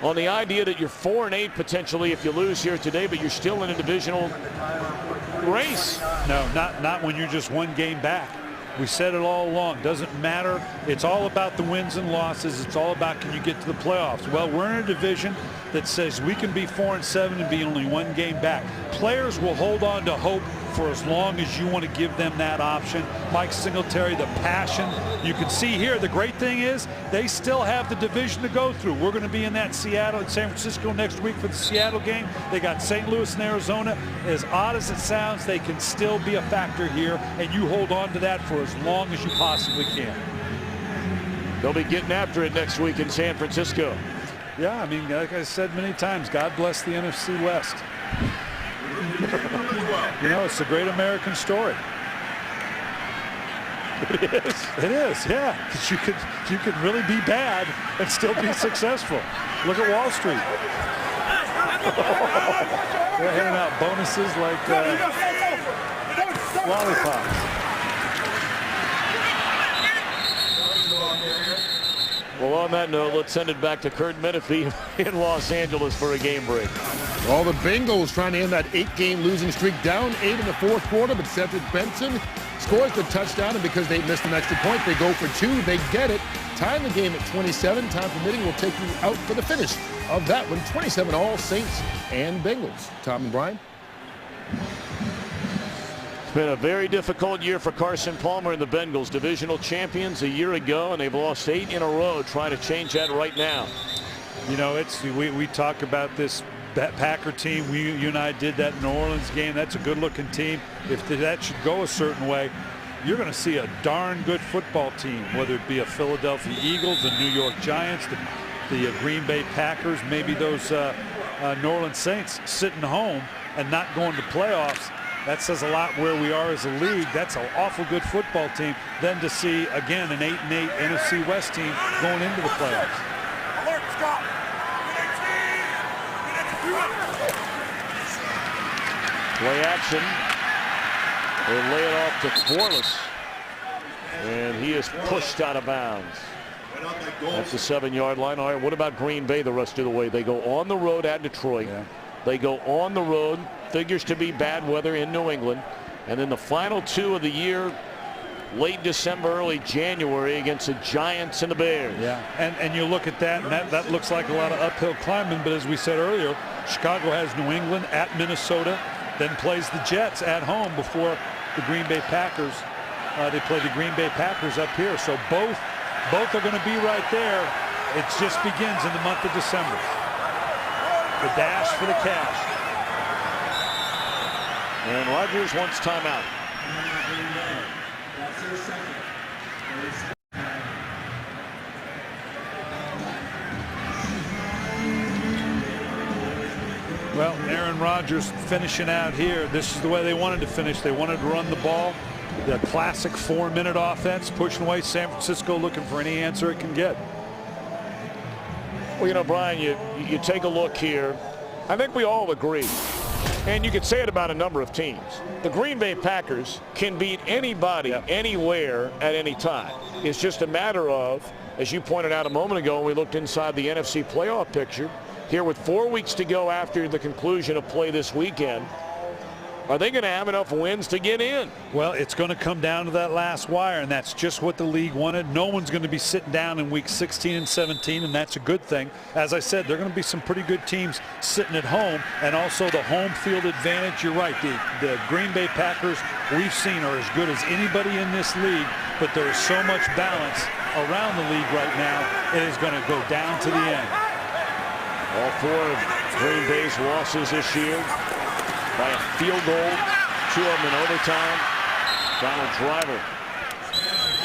Speaker 1: on the idea that you're 4-8 potentially if you lose here today, but you're still in a divisional race?
Speaker 2: No, not when you're just one game back. We said it all along. Doesn't matter. It's all about the wins and losses. It's all about, can you get to the playoffs? Well, we're in a division that says we can be 4-7 and be only one game back. Players will hold on to hope for as long as you want to give them that option. Mike Singletary, the passion. You can see here, the great thing is they still have the division to go through. We're going to be in that Seattle and San Francisco next week for the Seattle game. They got St. Louis and Arizona. As odd as it sounds, they can still be a factor here, and you hold on to that for as long as you possibly can.
Speaker 1: They'll be getting after it next week in San Francisco.
Speaker 2: Yeah, I mean, like I said many times, God bless the NFC West. You know, it's a great American story.
Speaker 1: It is.
Speaker 2: It is, yeah. 'Cause you could really be bad and still be successful. Look at Wall Street. They're handing out bonuses like lollipops.
Speaker 1: Well, on that note, let's send it back to Curt Menefee in Los Angeles for a game break.
Speaker 4: All the Bengals trying to end that 8-game losing streak, down 8 in the fourth quarter, but Cedric Benson scores the touchdown, and because they missed an extra point, they go for 2. They get it. Tying the game at 27. Time permitting, we'll take you out for the finish of that one. 27 all, Saints and Bengals. Tom and Brian.
Speaker 1: It's been a very difficult year for Carson Palmer and the Bengals. Divisional champions a year ago, and they've lost 8 in a row. Trying to change that right now.
Speaker 2: You know, we talk about this Packer team. You and I did that New Orleans game. That's a good-looking team. If that should go a certain way, you're going to see a darn good football team, whether it be a Philadelphia Eagles, the New York Giants, the Green Bay Packers, maybe those New Orleans Saints sitting home and not going to playoffs. That says a lot where we are as a league. That's an awful good football team. Then to see, again, an 8-8 NFC West team going into the playoffs.
Speaker 3: Alert, Scott.
Speaker 1: Play action. They lay it off to Quarles. And he is pushed out of bounds. At the 7-yard line. All right, what about Green Bay the rest of the way? They go on the road at Detroit. Yeah. They go on the road. Figures to be bad weather in New England. And then the final 2 of the year, late December, early January, against the Giants and the Bears.
Speaker 2: Yeah, and you look at that, and that looks like a lot of uphill climbing. But as we said earlier, Chicago has New England at Minnesota, then plays the Jets at home before the Green Bay Packers. They play the Green Bay Packers up here. So both are going to be right there. It just begins in the month of December. The dash for the cash.
Speaker 1: And Rodgers wants timeout.
Speaker 2: Well, Aaron Rodgers finishing out here. This is the way they wanted to finish. They wanted to run the ball. The classic 4-minute offense, pushing away San Francisco, looking for any answer it can get.
Speaker 1: Well, you know, Brian, you take a look here. I think we all agree, and you could say it about a number of teams. The Green Bay Packers can beat anybody, anywhere, at any time. It's just a matter of, as you pointed out a moment ago when we looked inside the NFC playoff picture, here with 4 weeks to go after the conclusion of play this weekend, are they going to have enough wins to get in?
Speaker 2: Well, it's going to come down to that last wire, and that's just what the league wanted. No one's going to be sitting down in week 16 and 17, and that's a good thing. As I said, there are going to be some pretty good teams sitting at home, and also the home field advantage. You're right. The Green Bay Packers we've seen are as good as anybody in this league, but there is so much balance around the league right now. It is going to go down to the end.
Speaker 1: All 4 of Green Bay's losses this year by a field goal, 2 of them in overtime. Donald Driver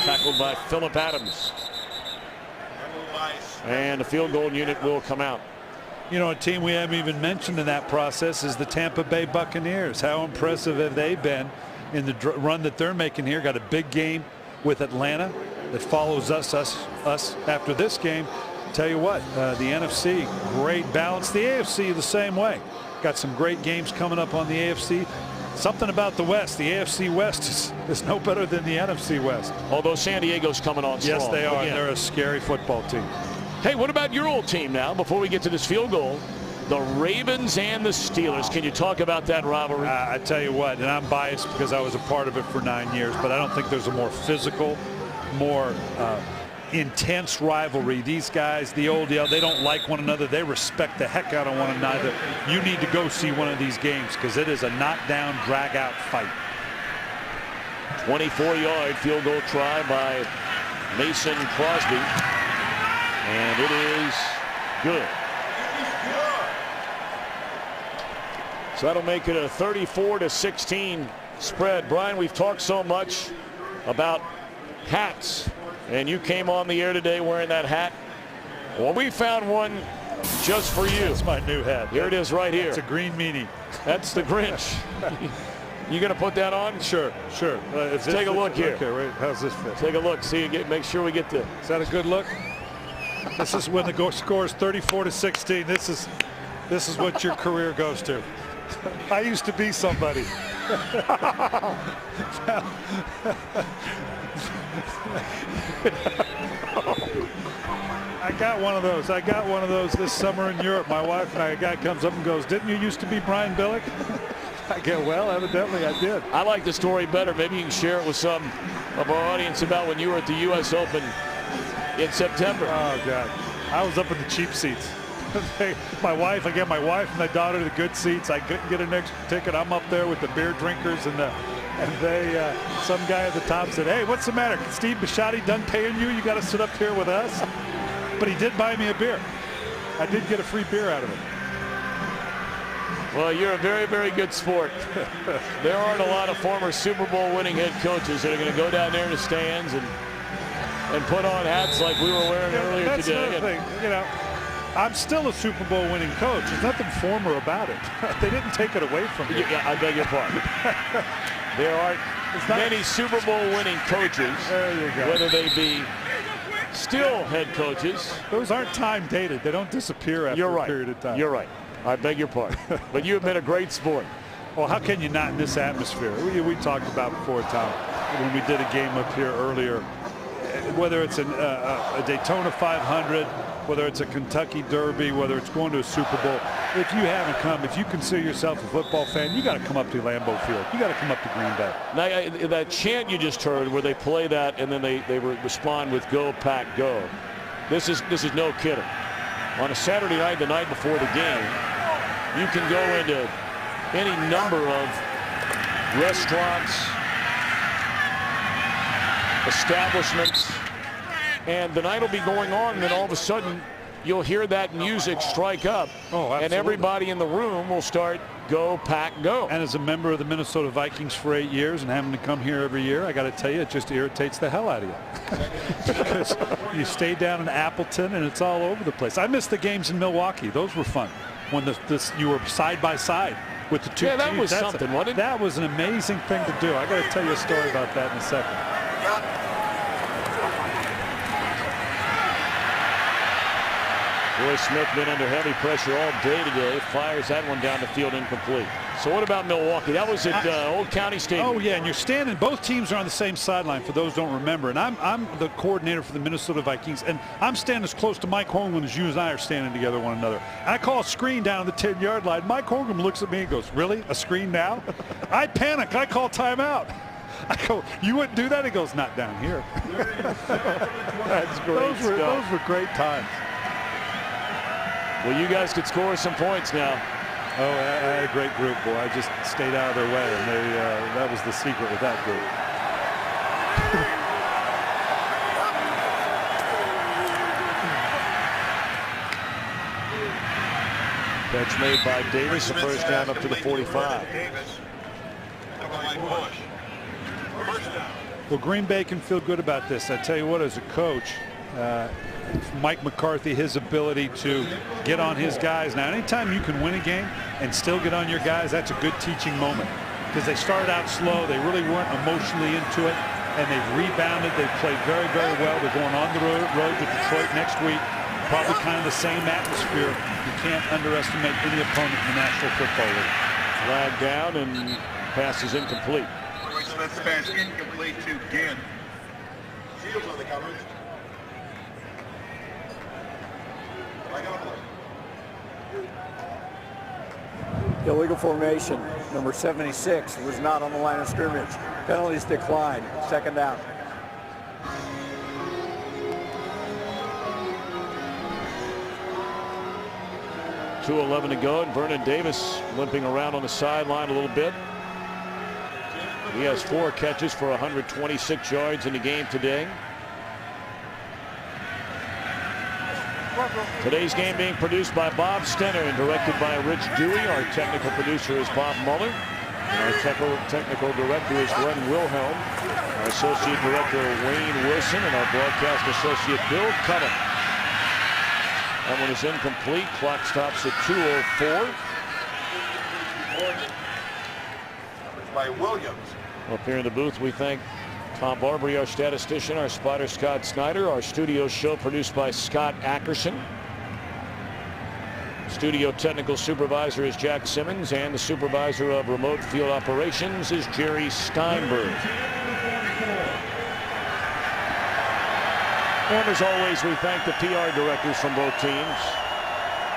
Speaker 1: tackled by Phillip Adams. And the field goal unit will come out.
Speaker 2: You know, a team we haven't even mentioned in that process is the Tampa Bay Buccaneers. How impressive have they been in the run that they're making here? Got a big game with Atlanta that follows us after this game. Tell you what, the NFC, great balance. The AFC the same way. Got some great games coming up on the AFC. Something about the West. The AFC West is no better than the NFC West.
Speaker 1: Although San Diego's coming on strong.
Speaker 2: Yes, they are. They're a scary football team.
Speaker 1: Hey, what about your old team now, before we get to this field goal? The Ravens and the Steelers. Can you talk about that rivalry?
Speaker 2: I tell you what, and I'm biased because I was a part of it for 9 years, but I don't think there's a more physical, more intense rivalry. These guys, the old yell, they don't like one another. They respect the heck out of one another. You need to go see one of these games because it is a knockdown, drag-out fight.
Speaker 1: 24-yard field goal try by Mason Crosby. And it is good. So that'll make it a 34-16 spread. Brian, we've talked so much about hats, and you came on the air today wearing that hat. Well, we found one just for you.
Speaker 2: That's my new hat.
Speaker 1: Here it is right here.
Speaker 2: It's a green meanie.
Speaker 1: That's the Grinch. You gonna put that on?
Speaker 2: Sure.
Speaker 1: Let's take a look here.
Speaker 2: Okay, wait, how's this fit?
Speaker 1: Take a look. See, make sure we get the.
Speaker 2: Is that a good look? This is when the score is 34-16. This is what your career goes to. I used to be somebody. I got one of those this summer in Europe. My wife and I, a guy comes up and goes, "Didn't you used to be Brian Billick?" I go, "Well, evidently I did."
Speaker 1: I like the story better. Maybe you can share it with some of our audience about when you were at the U.S. Open in September.
Speaker 2: Oh, God. I was up in the cheap seats. I get my wife and my daughter to the good seats. I couldn't get an extra ticket. I'm up there with the beer drinkers and some guy at the top said, "Hey, what's the matter? Steve Bisciotti done paying you? You got to sit up here with us?" But he did buy me a beer. I did get a free beer out of it.
Speaker 1: Well, you're a very, very good sport. There aren't a lot of former Super Bowl winning head coaches that are going to go down there in the stands and put on hats like we were wearing earlier
Speaker 2: that's
Speaker 1: today.
Speaker 2: That's another thing. You know, I'm still a Super Bowl winning coach. There's nothing former about it. They didn't take it away from me.
Speaker 1: Yeah, I beg your pardon. There aren't many Super Bowl winning coaches,
Speaker 2: there you go,
Speaker 1: whether they be still head coaches.
Speaker 2: Those aren't time dated. They don't disappear after a period of time.
Speaker 1: You're right. I beg your pardon. But you have been a great sport.
Speaker 2: Well, how can you not in this atmosphere? We talked about before, Tom, when we did a game up here earlier, whether it's a Daytona 500, whether it's a Kentucky Derby, whether it's going to a Super Bowl. If you haven't come, if you consider yourself a football fan, you got to come up to Lambeau Field. You got to come up to Green Bay.
Speaker 1: Now, that chant you just heard, where they play that and then they respond with "Go Pack Go." This is no kidding. On a Saturday night, the night before the game, you can go into any number of restaurants, establishments, and the night will be going on, and then all of a sudden you'll hear that music strike up, and everybody in the room will start "Go Pack Go."
Speaker 2: And as a member of the Minnesota Vikings for 8 years and having to come here every year, I got to tell you, it just irritates the hell out of you. Because you stay down in Appleton and it's all over the place. I missed the games in Milwaukee. Those were fun when you were side by side with the two teams.
Speaker 1: That was something, wasn't it?
Speaker 2: That was an amazing thing to do. I got to tell you a story about that in a second.
Speaker 1: Roy Smith been under heavy pressure all day today. Fires that one down the field, incomplete. So what about Milwaukee? That was at Old County Stadium.
Speaker 2: Oh, yeah, and you're standing. Both teams are on the same sideline, for those who don't remember. And I'm the coordinator for the Minnesota Vikings, and I'm standing as close to Mike Holmgren as you and I are standing together with one another. And I call a screen down on the 10-yard line. Mike Holmgren looks at me and goes, "Really? A screen now?" I panic. I call timeout. I go, "You wouldn't do that?" He goes, "Not down here."
Speaker 1: That's great stuff.
Speaker 2: Those were great times.
Speaker 1: Well, you guys could score some points now.
Speaker 2: Oh, I had a great group, boy. I just stayed out of their way, and that was the secret with that group.
Speaker 1: Catch made by Davis, the first down up to the 45.
Speaker 2: Well, Green Bay can feel good about this. I tell you what, as a coach, Mike McCarthy, his ability to get on his guys. Now, anytime you can win a game and still get on your guys, that's a good teaching moment, because they started out slow. They really weren't emotionally into it, and they've rebounded. They've played very, very well. They're going on the road to Detroit next week. Probably kind of the same atmosphere. You can't underestimate any opponent in the National Football League.
Speaker 1: Flag down, and pass is incomplete.
Speaker 3: Smith's pass incomplete to Ginn. Shields on the coverage.
Speaker 5: Illegal formation. Number 76 was not on the line of scrimmage. Penalties declined. Second down.
Speaker 1: .211 to go, and Vernon Davis limping around on the sideline a little bit. He has 4 catches for 126 yards in the game today. Today's game being produced by Bob Stenner and directed by Rich Dewey. Our technical producer is Bob Muller. And our technical director is Glenn Wilhelm. Our associate director, Wayne Wilson, and our broadcast associate, Bill Cullen. That one is incomplete. Clock stops at 2:04.
Speaker 3: by Williams.
Speaker 1: Up here in the booth, we thank Tom Barbary, our statistician, our spotter Scott Snyder, our studio show produced by Scott Ackerson. Studio technical supervisor is Jack Simmons, and the supervisor of remote field operations is Jerry Steinberg. And as always, we thank the PR directors from both teams.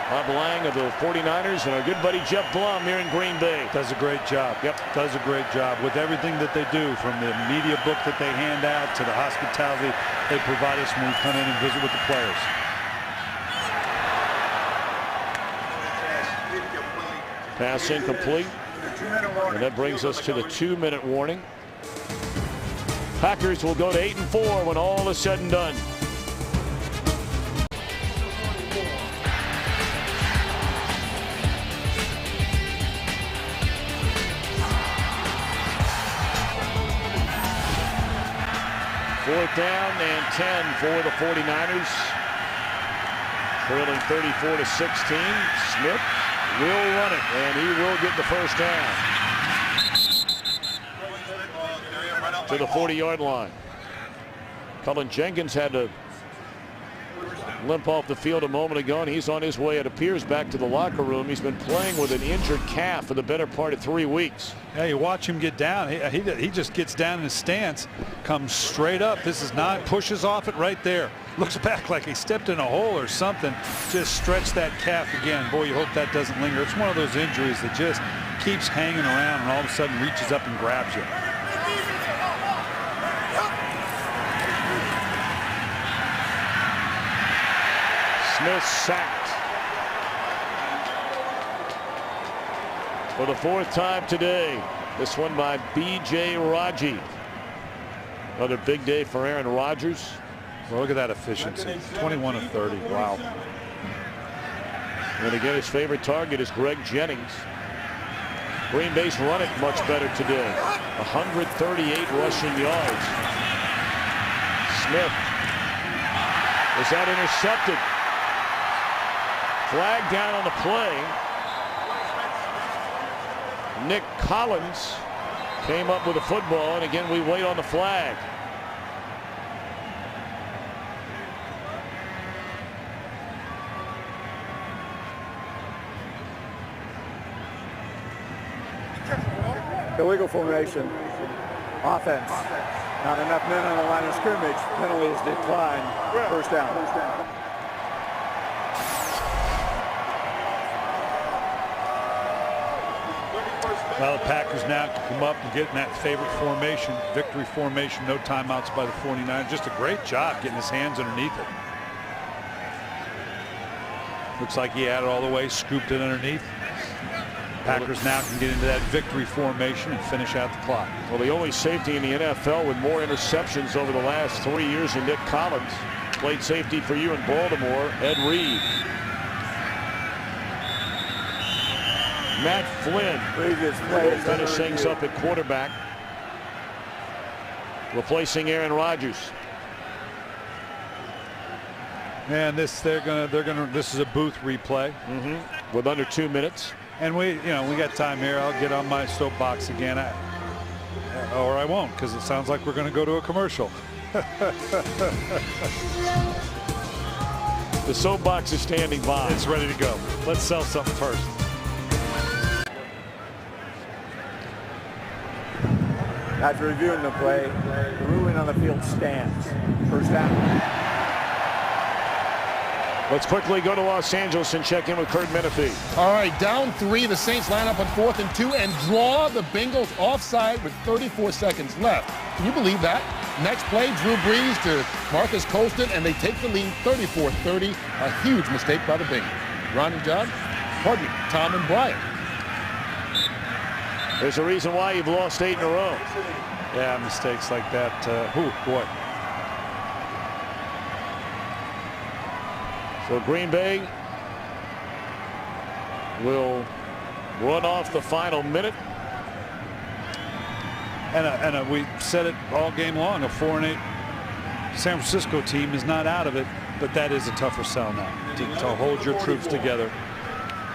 Speaker 1: Bob Lang of the 49ers and our good buddy Jeff Blum here in Green Bay.
Speaker 2: Does a great job.
Speaker 1: Yep.
Speaker 2: Does a great job with everything that they do, from the media book that they hand out to the hospitality they provide us when we come in and visit with the players.
Speaker 1: Pass incomplete. And that brings us to the 2-minute warning. Packers will go to 8-4 when all is said and done. Fourth down and 10 for the 49ers. Trailing 34-16. Smith will run it, and he will get the first down to the 40-yard line. Cullen Jenkins had to limp off the field a moment ago, and he's on his way, it appears, back to the locker room. He's been playing with an injured calf for the better part of 3 weeks.
Speaker 2: Yeah, you watch him get down. He just gets down in his stance, comes straight up. This is not, pushes off it right there. Looks back like he stepped in a hole or something. Just stretched that calf again. Boy, you hope that doesn't linger. It's one of those injuries that just keeps hanging around and all of a sudden reaches up and grabs you.
Speaker 1: Smith sacked for the 4th time today. This one by B.J. Raji. Another big day for Aaron Rodgers.
Speaker 2: Well, look at that efficiency. 21 of 30. Wow.
Speaker 1: And again, his favorite target is Greg Jennings. Green Bay's run it much better today. 138 rushing yards. Smith. Is that intercepted? Flag down on the play. Nick Collins came up with a football, and again we wait on the flag.
Speaker 5: Illegal formation. Offense. Not enough men on the line of scrimmage. Penalty is declined. First down.
Speaker 2: Well, the Packers now can come up and get in that favorite formation, victory formation, no timeouts by the 49ers. Just a great job getting his hands underneath it. Looks like he had it all the way, scooped it underneath. Packers now can get into that victory formation and finish out the clock.
Speaker 1: Well, the only safety in the NFL with more interceptions over the last 3 years than Nick Collins. Played safety for you in Baltimore, Ed Reed. Matt Flynn will finish things up at quarterback, replacing Aaron Rodgers.
Speaker 2: And this this is a booth replay
Speaker 1: with under 2 minutes.
Speaker 2: And we got time here. I'll get on my soapbox again, or I won't, because it sounds like we're going to go to a commercial.
Speaker 1: The soapbox is standing by.
Speaker 2: It's ready to go. Let's sell something first.
Speaker 5: After reviewing the play, the ruling on the field stands. First down.
Speaker 1: Let's quickly go to Los Angeles and check in with Curt Menefee.
Speaker 4: All right, down 3. The Saints line up on 4th and 2 and draw the Bengals offside with 34 seconds left. Can you believe that? Next play, Drew Brees to Marcus Colston, and they take the lead 34-30. A huge mistake by the Bengals. Ron and John, pardon me, Tom and Brian.
Speaker 1: There's a reason why you've lost 8 in a row.
Speaker 2: Yeah, mistakes like that. Boy.
Speaker 1: So Green Bay will run off the final minute.
Speaker 2: And we said it all game long, a 4-8 San Francisco team is not out of it, but that is a tougher sell now to hold your troops together,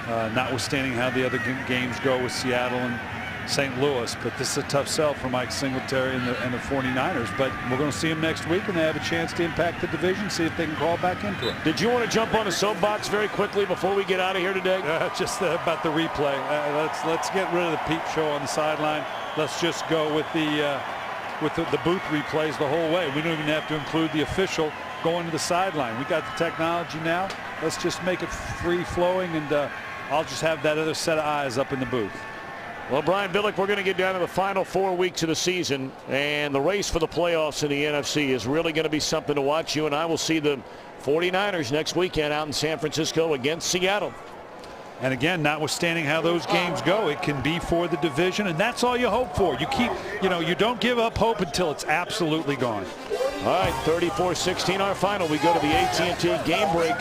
Speaker 2: notwithstanding how the other games go with Seattle and St. Louis. But this is a tough sell for Mike Singletary and the 49ers. But we're going to see him next week, and they have a chance to impact the division, see if they can crawl back into it.
Speaker 1: Did you want to jump on a soapbox very quickly before we get out of here today?
Speaker 2: Just about the replay. Let's get rid of the peep show on the sideline. Let's just go with the booth replays the whole way. We don't even have to include the official going to the sideline. We got the technology now. Let's just make it free flowing, and I'll just have that other set of eyes up in the booth.
Speaker 1: Well, Brian Billick, we're going to get down to the final 4 weeks of the season, and the race for the playoffs in the NFC is really going to be something to watch. You and I will see the 49ers next weekend out in San Francisco against Seattle.
Speaker 2: And again, notwithstanding how those games go, it can be for the division, and that's all you hope for. You keep, you don't give up hope until it's absolutely gone.
Speaker 1: All right, 34-16 our final. We go to the AT&T game break.